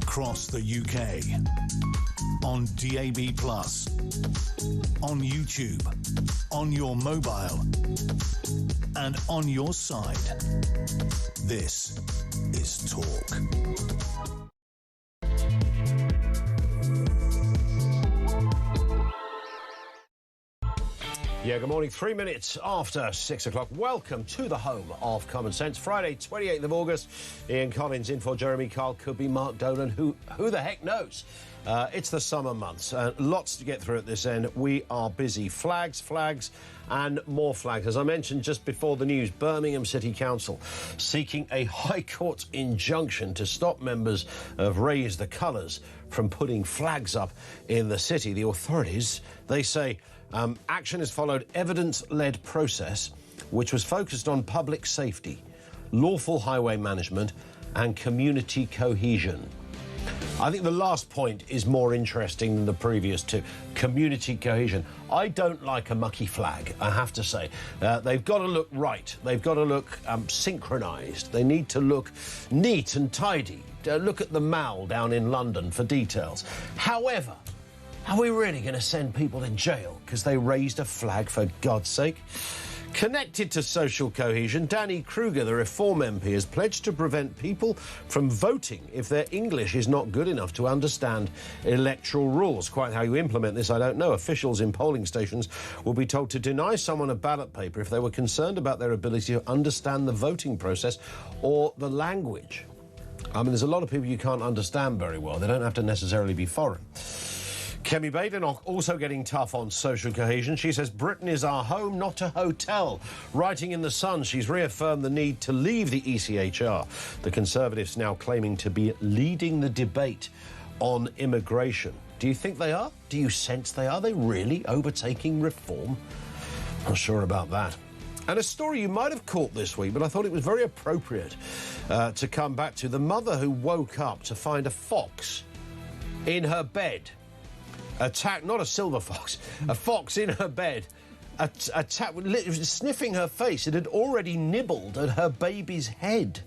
across the UK, on DAB+, on YouTube, on your mobile, and on your side. This is Talk. Yeah, good morning. 3 minutes after 6 o'clock. Welcome to the home of Common Sense. Friday, 28th of August. Ian Collins in for Jeremy Kyle. Could be Mark Dolan. Who the heck knows? It's the summer months. Lots to get through at this end. We are busy. Flags, and more flags. As I mentioned just before the news, Birmingham City Council seeking a High Court injunction to stop members of Raise the Colours from putting flags up in the city. The authorities, they say, action has followed evidence-led process which was focused on public safety, lawful highway management and community cohesion. I think the last point is more interesting than the previous two. Community cohesion. I don't like a mucky flag, I have to say. They've got to look right. They've got to look synchronised. They need to look neat and tidy. Look at the Mall down in London for details. However, are we really going to send people to jail because they raised a flag, for God's sake? Connected to social cohesion, Danny Kruger, the Reform MP, has pledged to prevent people from voting if their English is not good enough to understand electoral rules. Quite how you implement this, I don't know. Officials in polling stations will be told to deny someone a ballot paper if they were concerned about their ability to understand the voting process or the language. I mean, there's a lot of people you can't understand very well. They don't have to necessarily be foreign. Kemi Badenoch also getting tough on social cohesion. She says Britain is our home, not a hotel. Writing in The Sun, she's reaffirmed the need to leave the ECHR. The Conservatives now claiming to be leading the debate on immigration. Do you think they are? Do you sense they are? Are they really overtaking reform? Not sure about that. And a story you might have caught this week, but I thought it was very appropriate to come back to. The mother who woke up to find a fox in her bed. Not a silver fox, a fox in her bed, sniffing her face. It had already nibbled at her baby's head.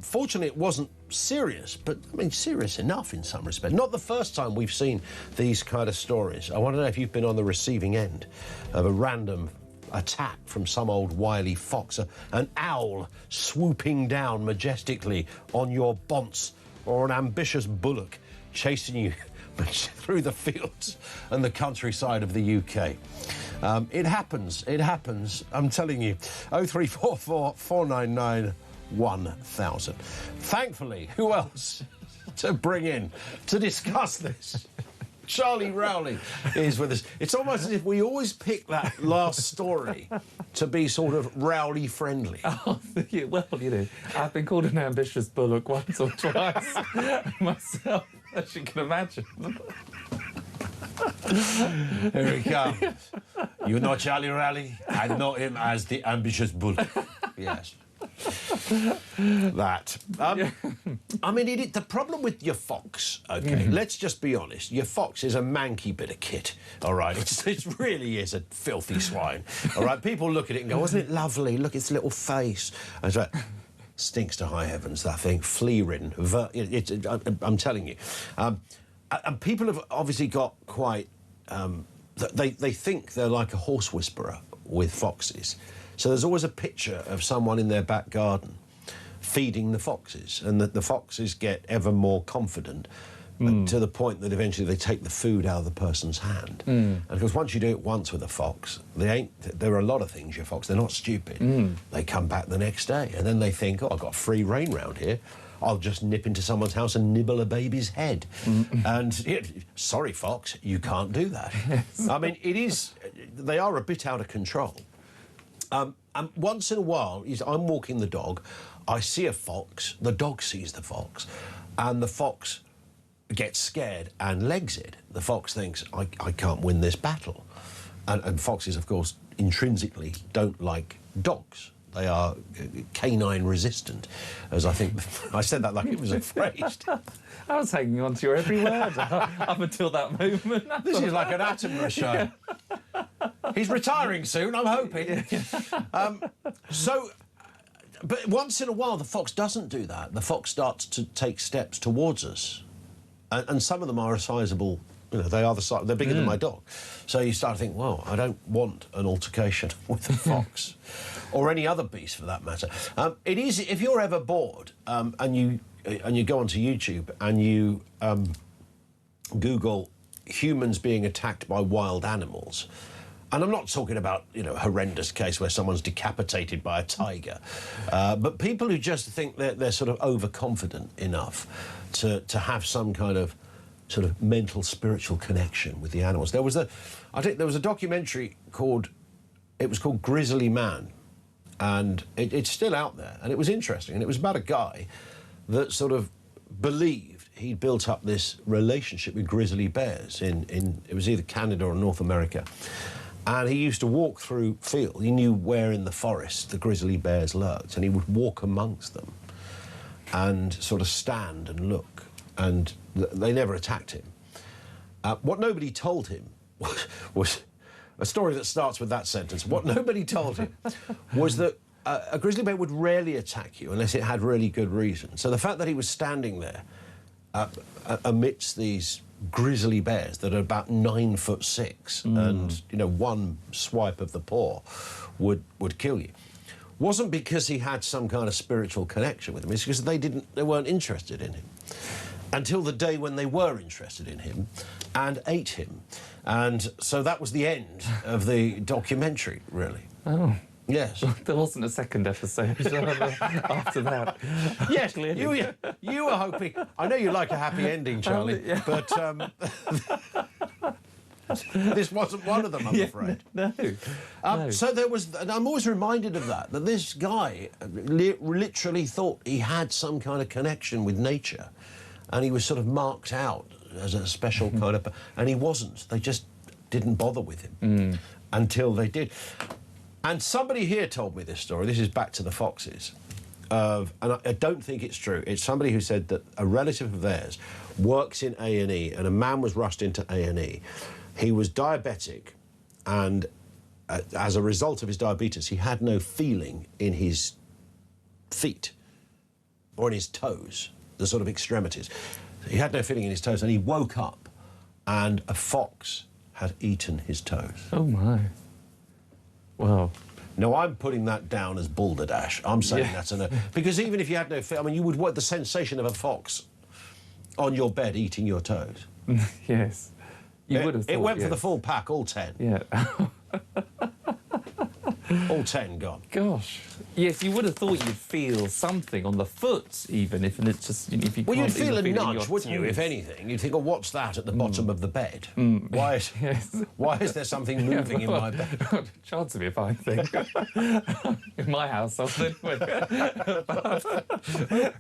Fortunately, it wasn't serious, but, I mean, serious enough in some respect. Not the first time we've seen these kind of stories. I want to know if you've been on the receiving end of a random attack from some old wily fox, an owl swooping down majestically on your bonce, or an ambitious bullock chasing you through the fields and the countryside of the UK. It happens, I'm telling you. 0344 499 1000. Thankfully, who else to bring in to discuss this? Charlie Rowley is with us. It's almost as if we always pick that last story to be sort of Rowley friendly. Oh, well, you know, I've been called an ambitious bullock once or twice myself, as you can imagine. Here he comes. You know Charlie Rowley? I know him as the ambitious bullock. Yes. That. I mean, the problem with your fox, OK, let's just be honest, your fox is a manky bit of kit, all right? It really is a filthy swine, all right? People look at it and go, wasn't it lovely? Look, its little face. And it's like, stinks to high heavens, that thing, flea-ridden. I'm telling you. And people have obviously got quite... they think they're like a horse whisperer with foxes. So there's always a picture of someone in their back garden feeding the foxes, and the foxes get ever more confident to the point that eventually they take the food out of the person's hand. And of course, once you do it once with a fox, there are a lot of things, your fox, they're not stupid. They come back the next day, and then they think, oh, I've got free rein round here. I'll just nip into someone's house and nibble a baby's head. And, sorry, fox, you can't do that. Yes. I mean, they are a bit out of control. And once in a while, I'm walking the dog, I see a fox, the dog sees the fox, and the fox gets scared and legs it. The fox thinks, I can't win this battle. And foxes, of course, intrinsically don't like dogs. They are canine resistant, as I think... I said that like it was a phrase. I was hanging on to your every word up until that moment. This is like an Attenborough show. He's retiring soon, I'm hoping. So But once in a while, the fox doesn't do that. The fox starts to take steps towards us. And some of them are a sizable, they are the size, they're bigger than my dog. So you start to think, well, I don't want an altercation with a fox or any other beast for that matter. It is, if you're ever bored and you go onto YouTube and you Google humans being attacked by wild animals, and I'm not talking about, a horrendous case where someone's decapitated by a tiger, but people who just think they're sort of overconfident enough to have some kind of sort of mental, spiritual connection with the animals. There was a documentary called Grizzly Man, and it's still out there, and it was interesting, and it was about a guy that sort of believed he'd built up this relationship with grizzly bears in it was either Canada or North America. And he used to walk through fields. He knew where in the forest the grizzly bears lurked, and he would walk amongst them and sort of stand and look, and they never attacked him. What nobody told him was a story that starts with that sentence. What nobody told him was that a grizzly bear would rarely attack you unless it had really good reason. So the fact that he was standing there amidst these grizzly bears that are about 9'6", and one swipe of the paw would kill you, wasn't because he had some kind of spiritual connection with them. It's because they weren't interested in him until the day when they were interested in him and ate him. And so that was the end of the documentary, really. Oh. Yes. There wasn't a second episode after that. Yes, you were hoping. I know you like a happy ending, Charlie, but this wasn't one of them, I'm afraid. No. So there was, and I'm always reminded of that this guy literally thought he had some kind of connection with nature, and he was sort of marked out as a special kind of, and he wasn't. They just didn't bother with him until they did. And somebody here told me this story. This is back to the foxes. And I don't think it's true. It's somebody who said that a relative of theirs works in A&E, and a man was rushed into A&E. He was diabetic, and as a result of his diabetes, he had no feeling in his feet or in his toes, the sort of extremities. He had no feeling in his toes, and he woke up, and a fox had eaten his toes. Oh, my. Wow. No, I'm putting that down as balderdash. I'm saying that's because even if you had no fear, I mean, you would want the sensation of a fox on your bed eating your toes. Yes. You would have thought, it went for the full pack, all 10. Yeah. All 10 gone. Gosh. Yes, you would have thought you'd feel something on the foot, even if it's just if you. Well, can't you'd feel a even nudge, wouldn't you? If anything, you'd think, "Oh, what's that at the bottom of the bed? Why is there something moving in my bed?" Chance of be a fine thing. In my household, anyway.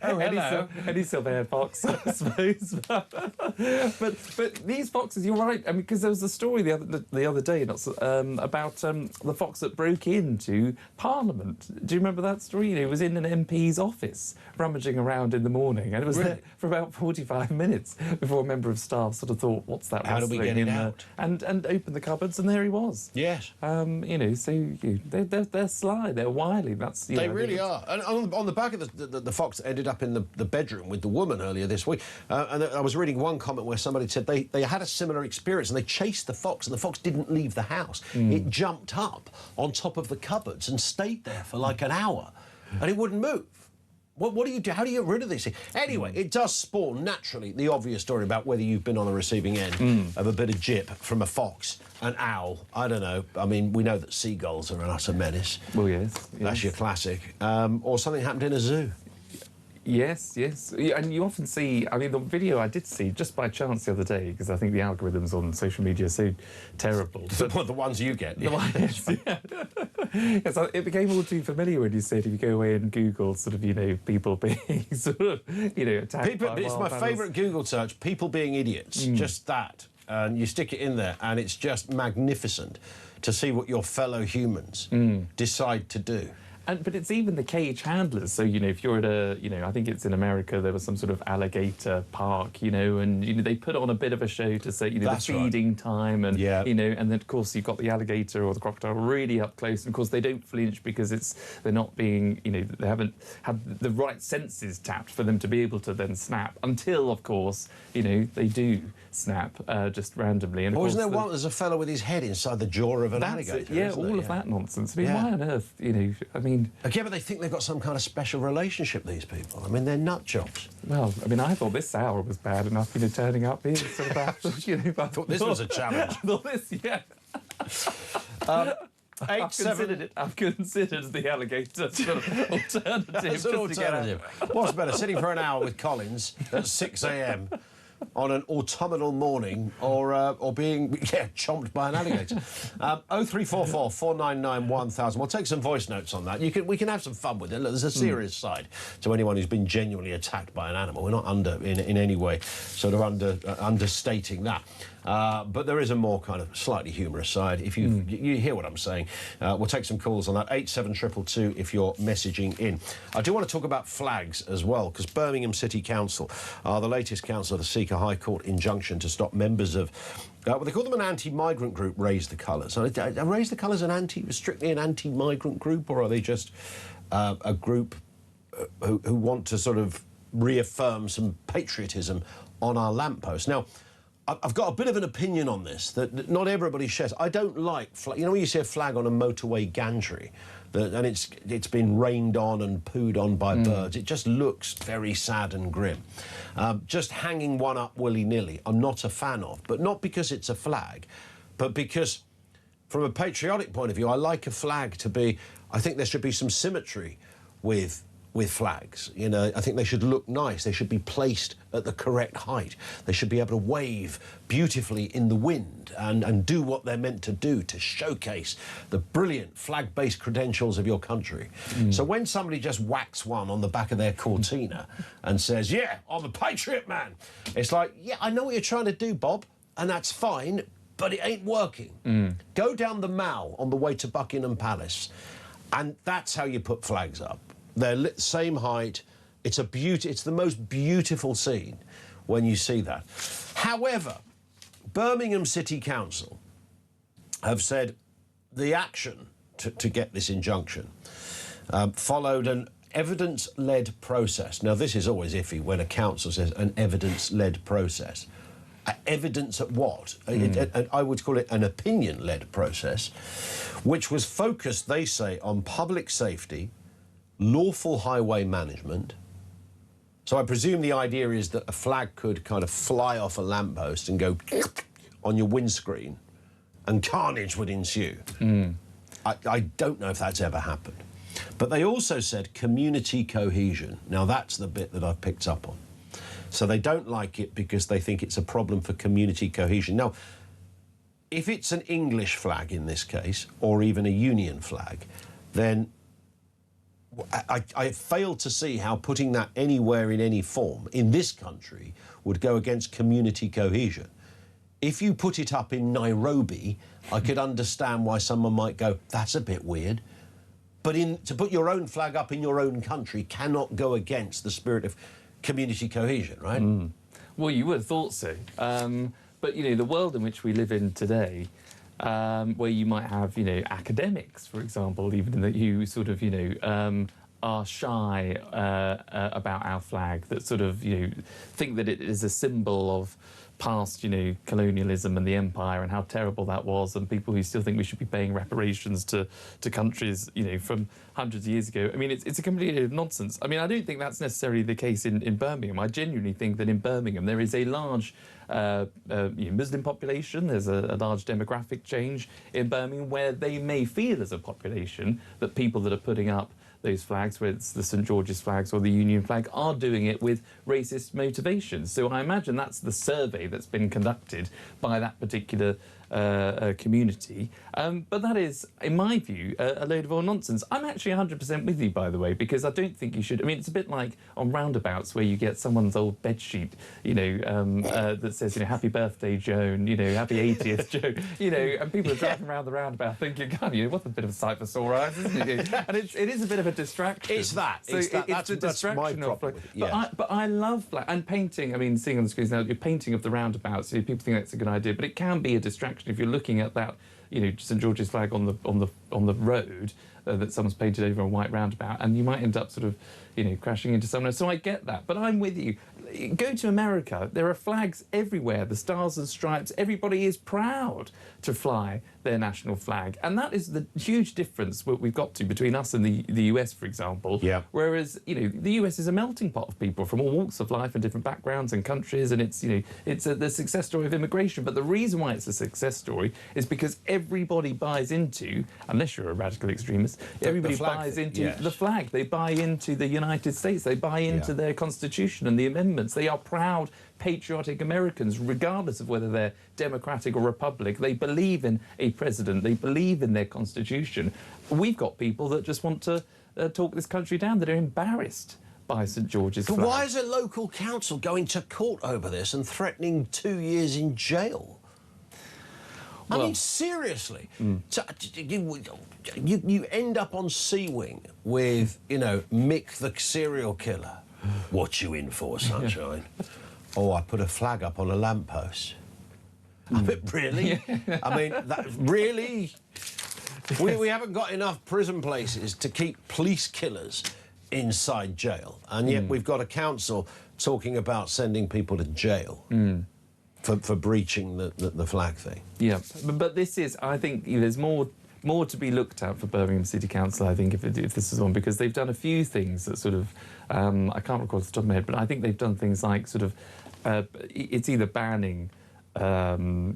Hello. Any silver-haired fox, I suppose. but these foxes, you're right. I mean, because there was a story the other day about the fox that broke into Parliament. Do you remember that story? It was in an MP's office, rummaging around in the morning, and it was there for about 45 minutes before a member of staff sort of thought, "What's that?" How do we get it out? And opened the cupboards, and there he was. Yes. So they're sly, they're wily. They really are. And on the back of the fox ended up in the bedroom with the woman earlier this week. And I was reading one comment where somebody said they had a similar experience, and they chased the fox, and the fox didn't leave the house. It jumped up on top of the cupboards and stayed there for like an hour, and it wouldn't move. What do you do? How do you get rid of these things? Anyway, it does spawn, naturally, the obvious story about whether you've been on the receiving end of a bit of jip from a fox, an owl, I don't know. I mean, we know that seagulls are an utter menace. Well, yes. That's your classic. Or something happened in a zoo. Yes. And you often see, I mean, the video I did see just by chance the other day, because I think the algorithms on social media are so terrible. The ones you get. Yes, it became all too familiar when you said if you go away and Google sort of, people being sort of, attacked by It's my favourite Google search, people being idiots, just that. And you stick it in there, and it's just magnificent to see what your fellow humans decide to do. But it's even the cage handlers. So, if you're at I think it's in America, there was some sort of alligator park, and, they put on a bit of a show to say, the feeding time and, and then, of course, you've got the alligator or the crocodile really up close. And, of course, they don't flinch because they're not being, they haven't had the right senses tapped for them to be able to then snap until, of course, they do snap just randomly. And, of course, there's a fellow with his head inside the jaw of an alligator. Yeah, all of that nonsense. I mean, why on earth, Yeah, but they think they've got some kind of special relationship, these people. I mean, they're nut jobs. Well, I thought this hour was bad enough, turning up here. Sort of bad, I thought this was a challenge. I thought this, yeah. I've considered the alligator sort of alternative. As an alternative. What's better, sitting for an hour with Collins at 6 a.m. on an autumnal morning, or being chomped by an alligator? 0344 499 1000. We'll take some voice notes on that. We can have some fun with it. Look, there's a serious side to anyone who's been genuinely attacked by an animal. We're not in any way sort of understating that. But there is a more kind of slightly humorous side. If you hear what I'm saying, we'll take some calls on that. 87222 if you're messaging in. I do want to talk about flags as well, because Birmingham City Council are the latest council to seek a High Court injunction to stop members of they call them an anti-migrant group, Raise the Colours. Are Raise the Colours strictly an anti-migrant group, or are they just a group who want to sort of reaffirm some patriotism on our lampposts? Now, I've got a bit of an opinion on this that not everybody shares. I don't like when you see a flag on a motorway gantry, and it's been rained on and pooed on by birds. It just looks very sad and grim. Just hanging one up willy-nilly, I'm not a fan of. But not because it's a flag, but because from a patriotic point of view, I like a flag to be. I think there should be some symmetry with flags. I think they should look nice. They should be placed at the correct height. They should be able to wave beautifully in the wind and do what they're meant to do to showcase the brilliant flag-based credentials of your country. So when somebody just whacks one on the back of their Cortina and says, yeah, I'm a patriot, man, it's like, yeah, I know what you're trying to do, Bob, and that's fine, but it ain't working. Go down the Mall on the way to Buckingham Palace, and that's how you put flags up. They're same height. It's the most beautiful scene when you see that. However, Birmingham City Council have said the action to get this injunction followed an evidence-led process. Now, this is always iffy when a council says an evidence-led process. Evidence at what? I would call it an opinion-led process, which was focused, they say, on public safety, lawful highway management. So I presume the idea is that a flag could kind of fly off a lamppost and go on your windscreen and carnage would ensue. I don't know if that's ever happened. But they also said community cohesion. Now, that's the bit that I've picked up on. So they don't like it because they think it's a problem for community cohesion. Now, if it's an English flag in this case, or even a Union flag, then I fail to see how putting that anywhere in any form in this country would go against community cohesion. If you put it up in Nairobi, I could understand why someone might go, that's a bit weird. But to put your own flag up in your own country cannot go against the spirit of community cohesion, right? Well, you would have thought so. But, the world in which we live in today, where you might have, academics, for example, even that you sort of, are shy about our flag, that sort of, think that it is a symbol of past, colonialism and the empire and how terrible that was, and people who still think we should be paying reparations to countries, from hundreds of years ago. I mean, it's a complete nonsense. I mean, I don't think that's necessarily the case in Birmingham. I genuinely think that in Birmingham there is a large Muslim population. There's a large demographic change in Birmingham where they may feel as a population that people that are putting up those flags, whether it's the St George's flags or the Union flag, are doing it with racist motivations. So I imagine that's the survey that's been conducted by that particular community. But that is, in my view, a load of all nonsense. I'm actually 100% with you, by the way, because I don't think you should. I mean, it's a bit like on roundabouts where you get someone's old bedsheet, that says, "Happy birthday, Joan," "Happy 80th, Joan," and people are driving around the roundabout thinking, "God, what's a bit of a sight for sore eyes, isn't it?" And it is a bit of a distraction. It's that. So it's that. It's the distraction my problem. But I love and painting. I mean, seeing on the screens now, you're painting of the roundabouts. People think that's a good idea, but it can be a distraction if you're looking at that, St George's flag on the road that someone's painted over a white roundabout, and you might end up sort of, crashing into someone. So I get that, but I'm with you. Go to America. There are flags everywhere. The stars and stripes. Everybody is proud to fly their national flag, and that is the huge difference we've got to between us and the US, for example. Yeah. Whereas the US is a melting pot of people from all walks of life and different backgrounds and countries, and it's the success story of immigration. But the reason why it's a success story is because everybody buys into, unless you're a radical extremist, everybody buys into the flag. They buy into the United States. They buy into their Constitution and the amendments. They are proud, patriotic Americans, regardless of whether they're Democratic or Republic. They believe in a president. They believe in their Constitution. We've got people that just want to talk this country down, that are embarrassed by St George's flag. But why is a local council going to court over this and threatening 2 years in jail? I mean, seriously. So, you end up on C Wing with, Mick the serial killer. What you in for, sunshine? Oh, I put a flag up on a lamppost. I mean, really? I mean, really? We haven't got enough prison places to keep police killers inside jail, and yet we've got a council talking about sending people to jail for breaching the flag thing. Yeah, but this is, I think, there's more to be looked at for Birmingham City Council, I think, if this is one, because they've done a few things that sort of, I can't recall off the top of my head, but I think they've done things like sort of, it's either banning, the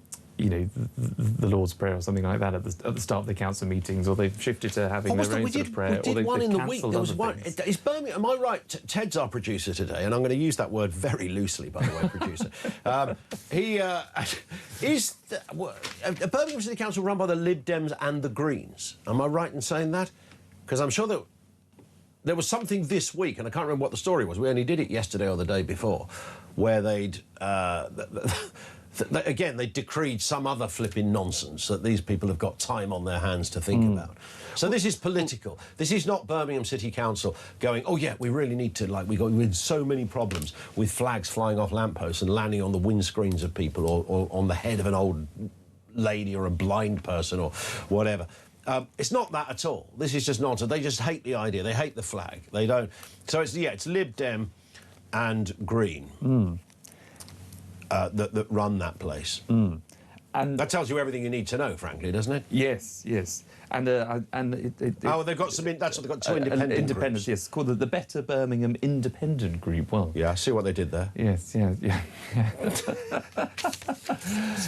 Lord's Prayer or something like that at the start of the council meetings, or they've shifted to having their own sort of prayer. We did one in the week. There was one. Things. Is Birmingham? Am I right? Ted's our producer today, and I'm going to use that word very loosely, by the way, producer. A Birmingham City Council run by the Lib Dems and the Greens. Am I right in saying that? Because I'm sure that there was something this week, and I can't remember what the story was. We only did it yesterday or the day before, where they'd. Again, they decreed some other flipping nonsense that these people have got time on their hands to think about. So this is political. This is not Birmingham City Council going, oh, yeah, we really need to, we've so many problems with flags flying off lampposts and landing on the windscreens of people or on the head of an old lady or a blind person or whatever. It's not that at all. This is just nonsense. They just hate the idea. They hate the flag. They don't... So, it's Lib Dem and Green. That run that place. And that tells you everything you need to know, frankly, doesn't it? Yes. And they've got some. That's what they've got. Two independent groups. Yes, called the Better Birmingham Independent Group. Well, yeah, I see what they did there. Yes, yeah.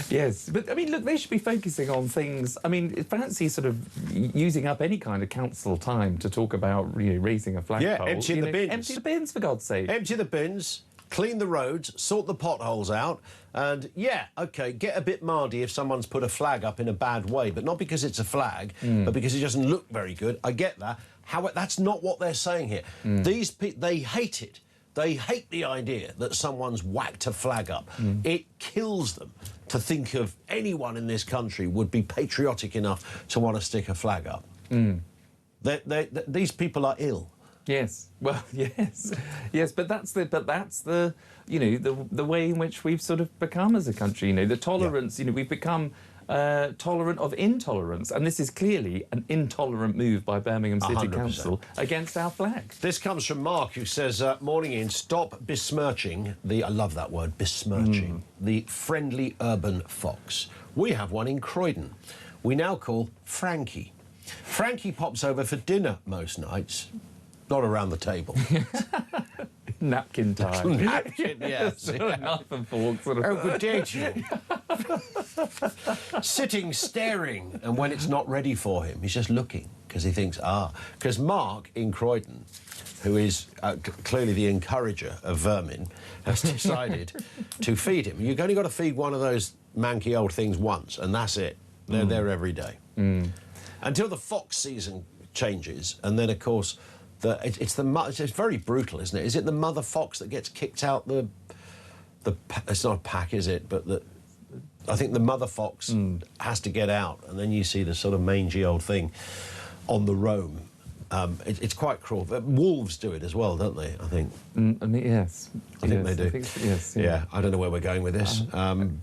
Yes, but I mean, look, they should be focusing on things. I mean, fancy sort of using up any kind of council time to talk about raising a flagpole. Yeah, empty the bins. Empty the bins, for God's sake. Empty the bins. Clean the roads, sort the potholes out, and, get a bit mardy if someone's put a flag up in a bad way, but not because it's a flag, but because it doesn't look very good. I get that. However, that's not what they're saying here. These people, they hate it. They hate the idea that someone's whacked a flag up. It kills them to think of anyone in this country would be patriotic enough to want to stick a flag up. These people are ill. Yes. Well, yes, but that's the the way in which we've sort of become as a country. The tolerance. We've become tolerant of intolerance, and this is clearly an intolerant move by Birmingham City 100%. Council against our flag. This comes from Mark, who says, "Morning, Ian. Stop besmirching the. I love that word, besmirching the friendly urban fox. We have one in Croydon. We now call Frankie. Frankie pops over for dinner most nights." Not around the table. Napkin time. Napkin, yes. Knife and fork. Sort of. Oh, good day to you. Sitting, staring, and when it's not ready for him, he's just looking, because he thinks, Because Mark in Croydon, who is clearly the encourager of vermin, has decided to feed him. You've only got to feed one of those manky old things once, and that's it. They're there every day. Until the fox season changes, and then, of course, it's very brutal, isn't it? Is it the mother fox that gets kicked out it's not a pack, is it? But I think the mother fox has to get out, and then you see the sort of mangy old thing on the roam. It's quite cruel. Wolves do it as well, don't they? I think. I mean, yes. I think they do. I think, yes. Yeah. I don't know where we're going with this,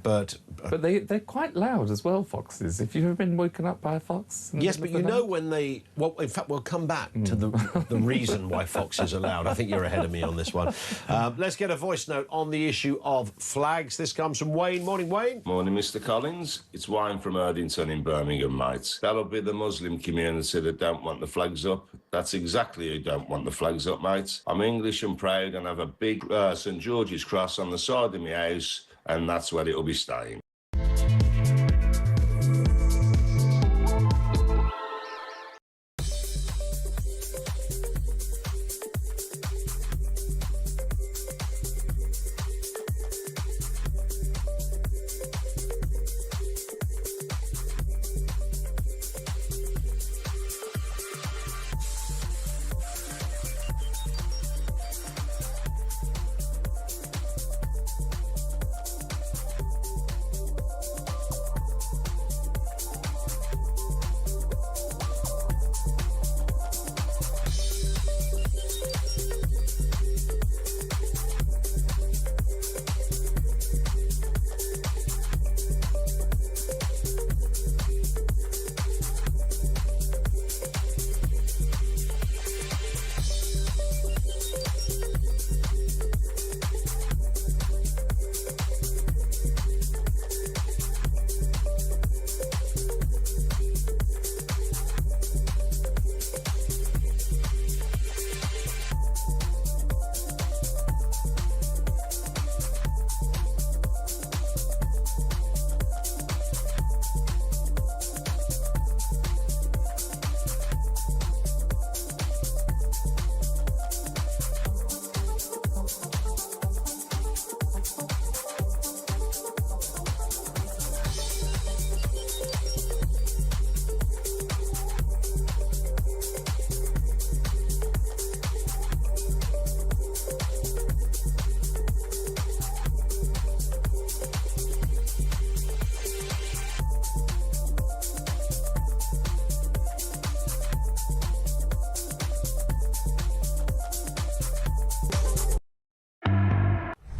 but they're quite loud as well, foxes. If you've ever been woken up by a fox. Yes, but you know when they... Well, in fact, we'll come back to the reason why foxes are loud. I think you're ahead of me on this one. Let's get a voice note on the issue of flags. This comes from Wayne. Morning, Wayne. Morning, Mr. Collins. It's Wayne from Erdington in Birmingham, mate. That'll be the Muslim community that don't want the flags up. That's exactly who don't want the flags up, mate. I'm English and proud and have a big St George's cross on the side of my house, and that's where it'll be staying.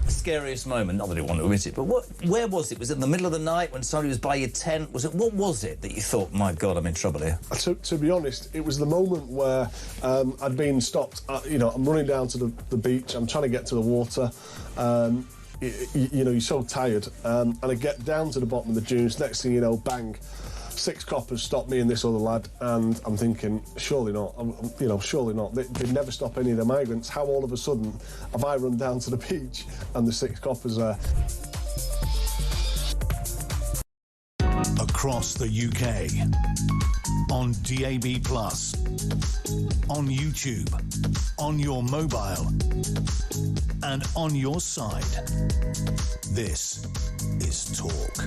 Scariest moment, not that I want to admit it, but where was it? Was it in the middle of the night when somebody was by your tent? What was it that you thought, my God, I'm in trouble here? To be honest, it was the moment where I'd been stopped. I'm running down to the beach. I'm trying to get to the water. You're so tired. And I get down to the bottom of the dunes. Next thing you know, bang. 6 coppers stopped me and this other lad, and I'm thinking, surely not. Surely not. They'd never stop any of the migrants. How all of a sudden have I run down to the beach and the 6 coppers there? Across the UK, on DAB+, on YouTube, on your mobile, and on your side. This is Talk.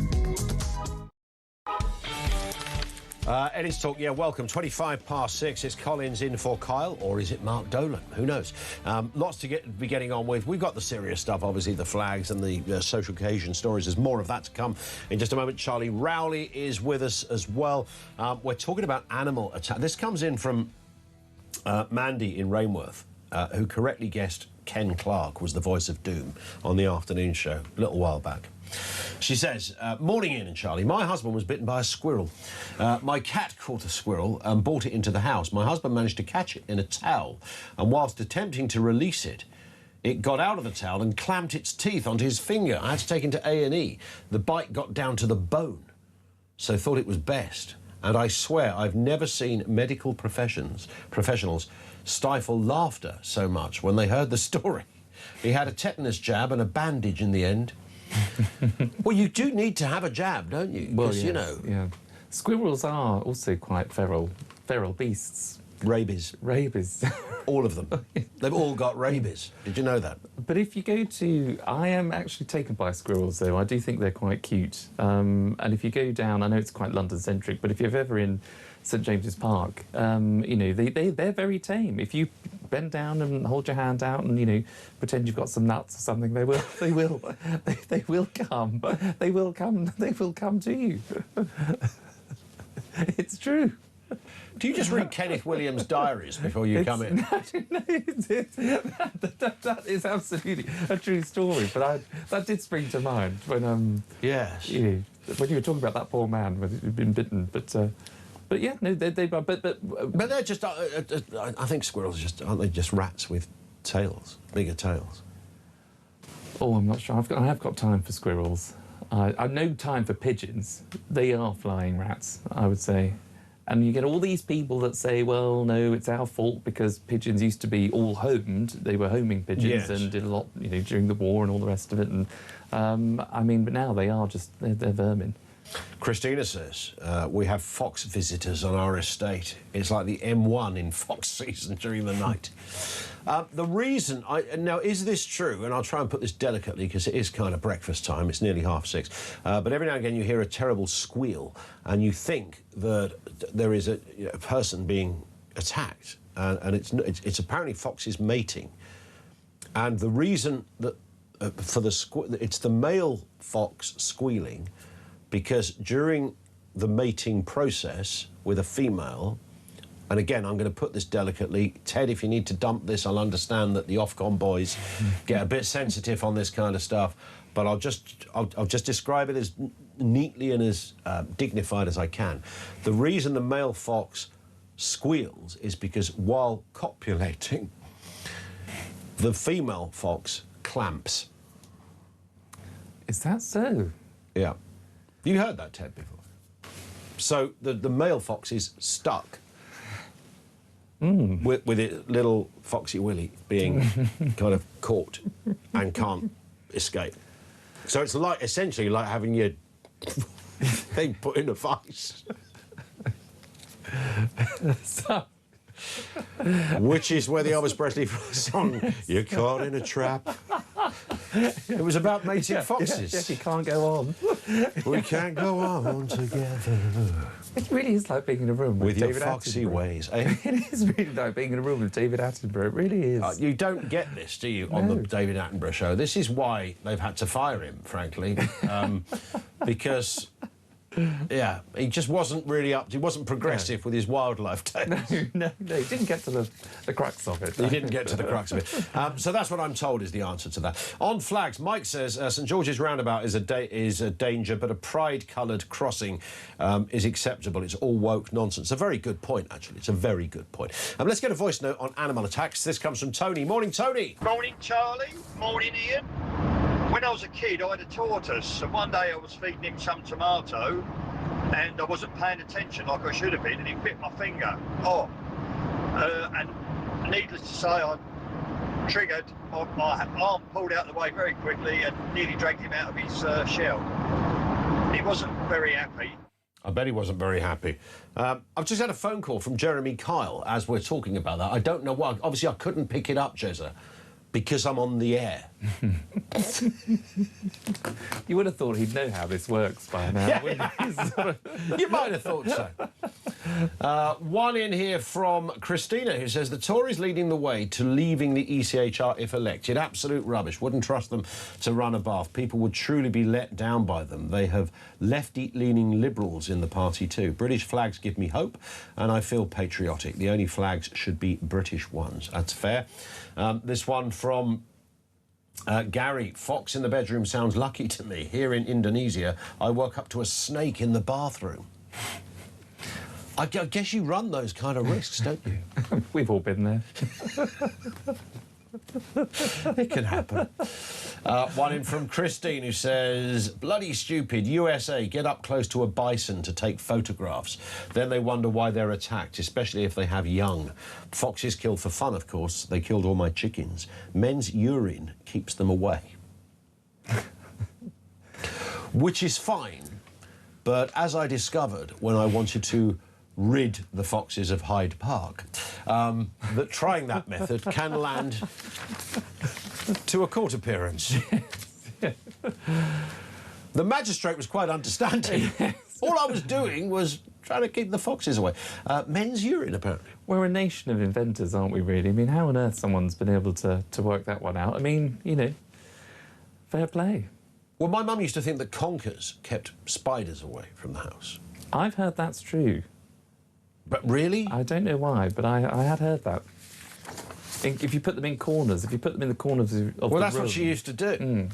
Eddie's Talk, yeah, welcome. 6:25. It's Collins in for Kyle, or is it Mark Dolan? Who knows? Lots to be getting on with. We've got the serious stuff, obviously, the flags and the social occasion stories. There's more of that to come in just a moment. Charlie Rowley is with us as well. We're talking about animal attack. This comes in from Mandy in Rainworth, who correctly guessed Ken Clark was the voice of doom on the afternoon show a little while back. She says, morning, Ian and Charlie. My husband was bitten by a squirrel. My cat caught a squirrel and brought it into the house. My husband managed to catch it in a towel, and whilst attempting to release it, it got out of the towel and clamped its teeth onto his finger. I had to take him to A&E. The bite got down to the bone, so thought it was best. And I swear I've never seen medical professionals stifle laughter so much when they heard the story. He had a tetanus jab and a bandage in the end. Well, you do need to have a jab, don't you? Well, yes, you know. Yeah. Squirrels are also quite feral beasts. Rabies. Rabies. All of them. They've all got rabies. Did you know that? But if you go to... I am actually taken by squirrels, though. I do think they're quite cute. And if you go down... I know it's quite London-centric, but if you're ever in St James's Park, you know, they're very tame. If you bend down and hold your hand out and, you know, pretend you've got some nuts or something, they will come. They will come to you. It's true. Do you just read Kenneth Williams' diaries before you come in? That is absolutely a true story. But that did spring to mind when Yes. you know, when you were talking about that poor man who'd been bitten. But yeah, no, they but they're just. I think squirrels aren't they just rats with tails, bigger tails? oh, I'm not sure. I have got time for squirrels. I've no time for pigeons. They are flying rats, I would say. And you get all these people that say, well, no, it's our fault because pigeons used to be all homed. They were homing pigeons and did a lot, you know, during the war and all the rest of it. And I mean, but now they are just, they're vermin. Christina says, we have fox visitors on our estate. It's like the M1 in fox season during the night. The reason, now, is this true? And I'll try and put this delicately because it is kind of breakfast time. It's nearly 6:30. But every now and again you hear a terrible squeal and you think that there is a person being attacked. And it's apparently foxes mating. And the reason that it's the male fox squealing because during the mating process with a female, and again, I'm going to put this delicately, Ted, if you need to dump this, I'll understand that the Ofcom boys get a bit sensitive on this kind of stuff, but I'll just describe it as neatly and as dignified as I can. The reason the male fox squeals is because while copulating, the female fox clamps. Is that so? Yeah. You heard that, Ted, before. So the male fox is stuck with its little foxy willy being kind of caught and can't escape. So it's like essentially like having your thing put in a vice. So, which is where the Elvis Presley song, You're Caught in a Trap. It was about mating foxes. Yes, you can't go on. We can't go on together. It really is like being in a room with your David foxy Attenborough. ways, eh? It is really like being in a room with David Attenborough. It really is. You don't get this, do you, on the David Attenborough show? This is why they've had to fire him, frankly, because... Yeah, he just wasn't really he wasn't progressive with his wildlife tales. No, he didn't get to the crux of it. He didn't get to the crux of it. So that's what I'm told is the answer to that. On flags, Mike says St George's Roundabout is a danger, but a pride-coloured crossing is acceptable. It's all woke nonsense. A very good point, actually. It's a very good point. Let's get a voice note on animal attacks. This comes from Tony. Morning, Tony. Morning, Charlie. Morning, Ian. When I was a kid, I had a tortoise, and one day I was feeding him some tomato, and I wasn't paying attention like I should have been, and he bit my finger. And needless to say, I triggered, my arm pulled out of the way very quickly and nearly dragged him out of his shell. He wasn't very happy. I bet he wasn't very happy. I've just had a phone call from Jeremy Kyle as we're talking about that. I don't know why. Obviously, I couldn't pick it up, Jezza, because I'm on the air. You would have thought he'd know how this works by now, wouldn't you? You might have thought so. One in here from Christina, who says the Tories leading the way to leaving the ECHR if elected. Absolute rubbish. Wouldn't trust them to run a bath. People would truly be let down by them. They have lefty-leaning liberals in the party too. British flags give me hope, and I feel patriotic. The only flags should be British ones. That's fair. This one from Gary. Fox in the bedroom sounds lucky to me. Here in Indonesia, I woke up to a snake in the bathroom. I guess you run those kind of risks, don't you? We've all been there. It can happen. One in from Christine, who says, bloody stupid, USA get up close to a bison to take photographs. Then they wonder why they're attacked, especially if they have young. Foxes killed for fun, of course. They killed all my chickens. Men's urine keeps them away. Which is fine, but as I discovered when I wanted to rid the foxes of Hyde Park, that trying that method can land to a court appearance. The magistrate was quite understanding. All I was doing was trying to keep the foxes away. Men's urine, apparently. We're a nation of inventors, aren't we, really? I mean, how on earth someone's been able to work that one out? I mean, you know, fair play. Well, my mum used to think that conkers kept spiders away from the house. I've heard that's true. But really? I don't know why, but I had heard that. If you put them in corners, if you put them in the corners of the room... Well, that's what she used to do. Mm.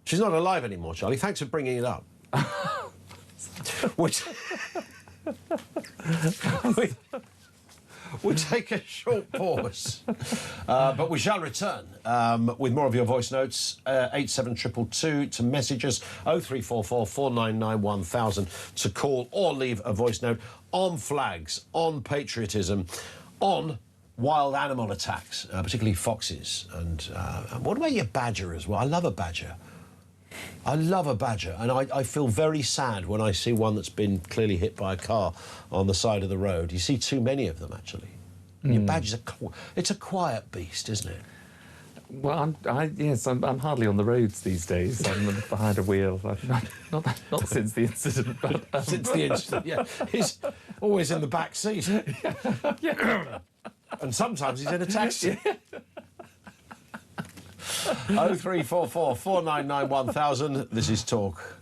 She's not alive anymore, Charlie. Thanks for bringing it up. Which... We'll take a short pause, but we shall return with more of your voice notes. 87222 to messages, 0344 499 1000 to call or leave a voice note on flags, on patriotism, on wild animal attacks, particularly foxes. And what about your badger as well? I love a badger. I love a badger, and I feel very sad when I see one that's been clearly hit by a car on the side of the road. You see too many of them, actually. And your badger's it's a quiet beast, isn't it? Well, I'm hardly on the roads these days. I'm behind a wheel. Not since the incident, but... Since the incident, yeah. He's always in the back seat. Yeah. And sometimes he's in a taxi. 0344 499 1000. This is Talk.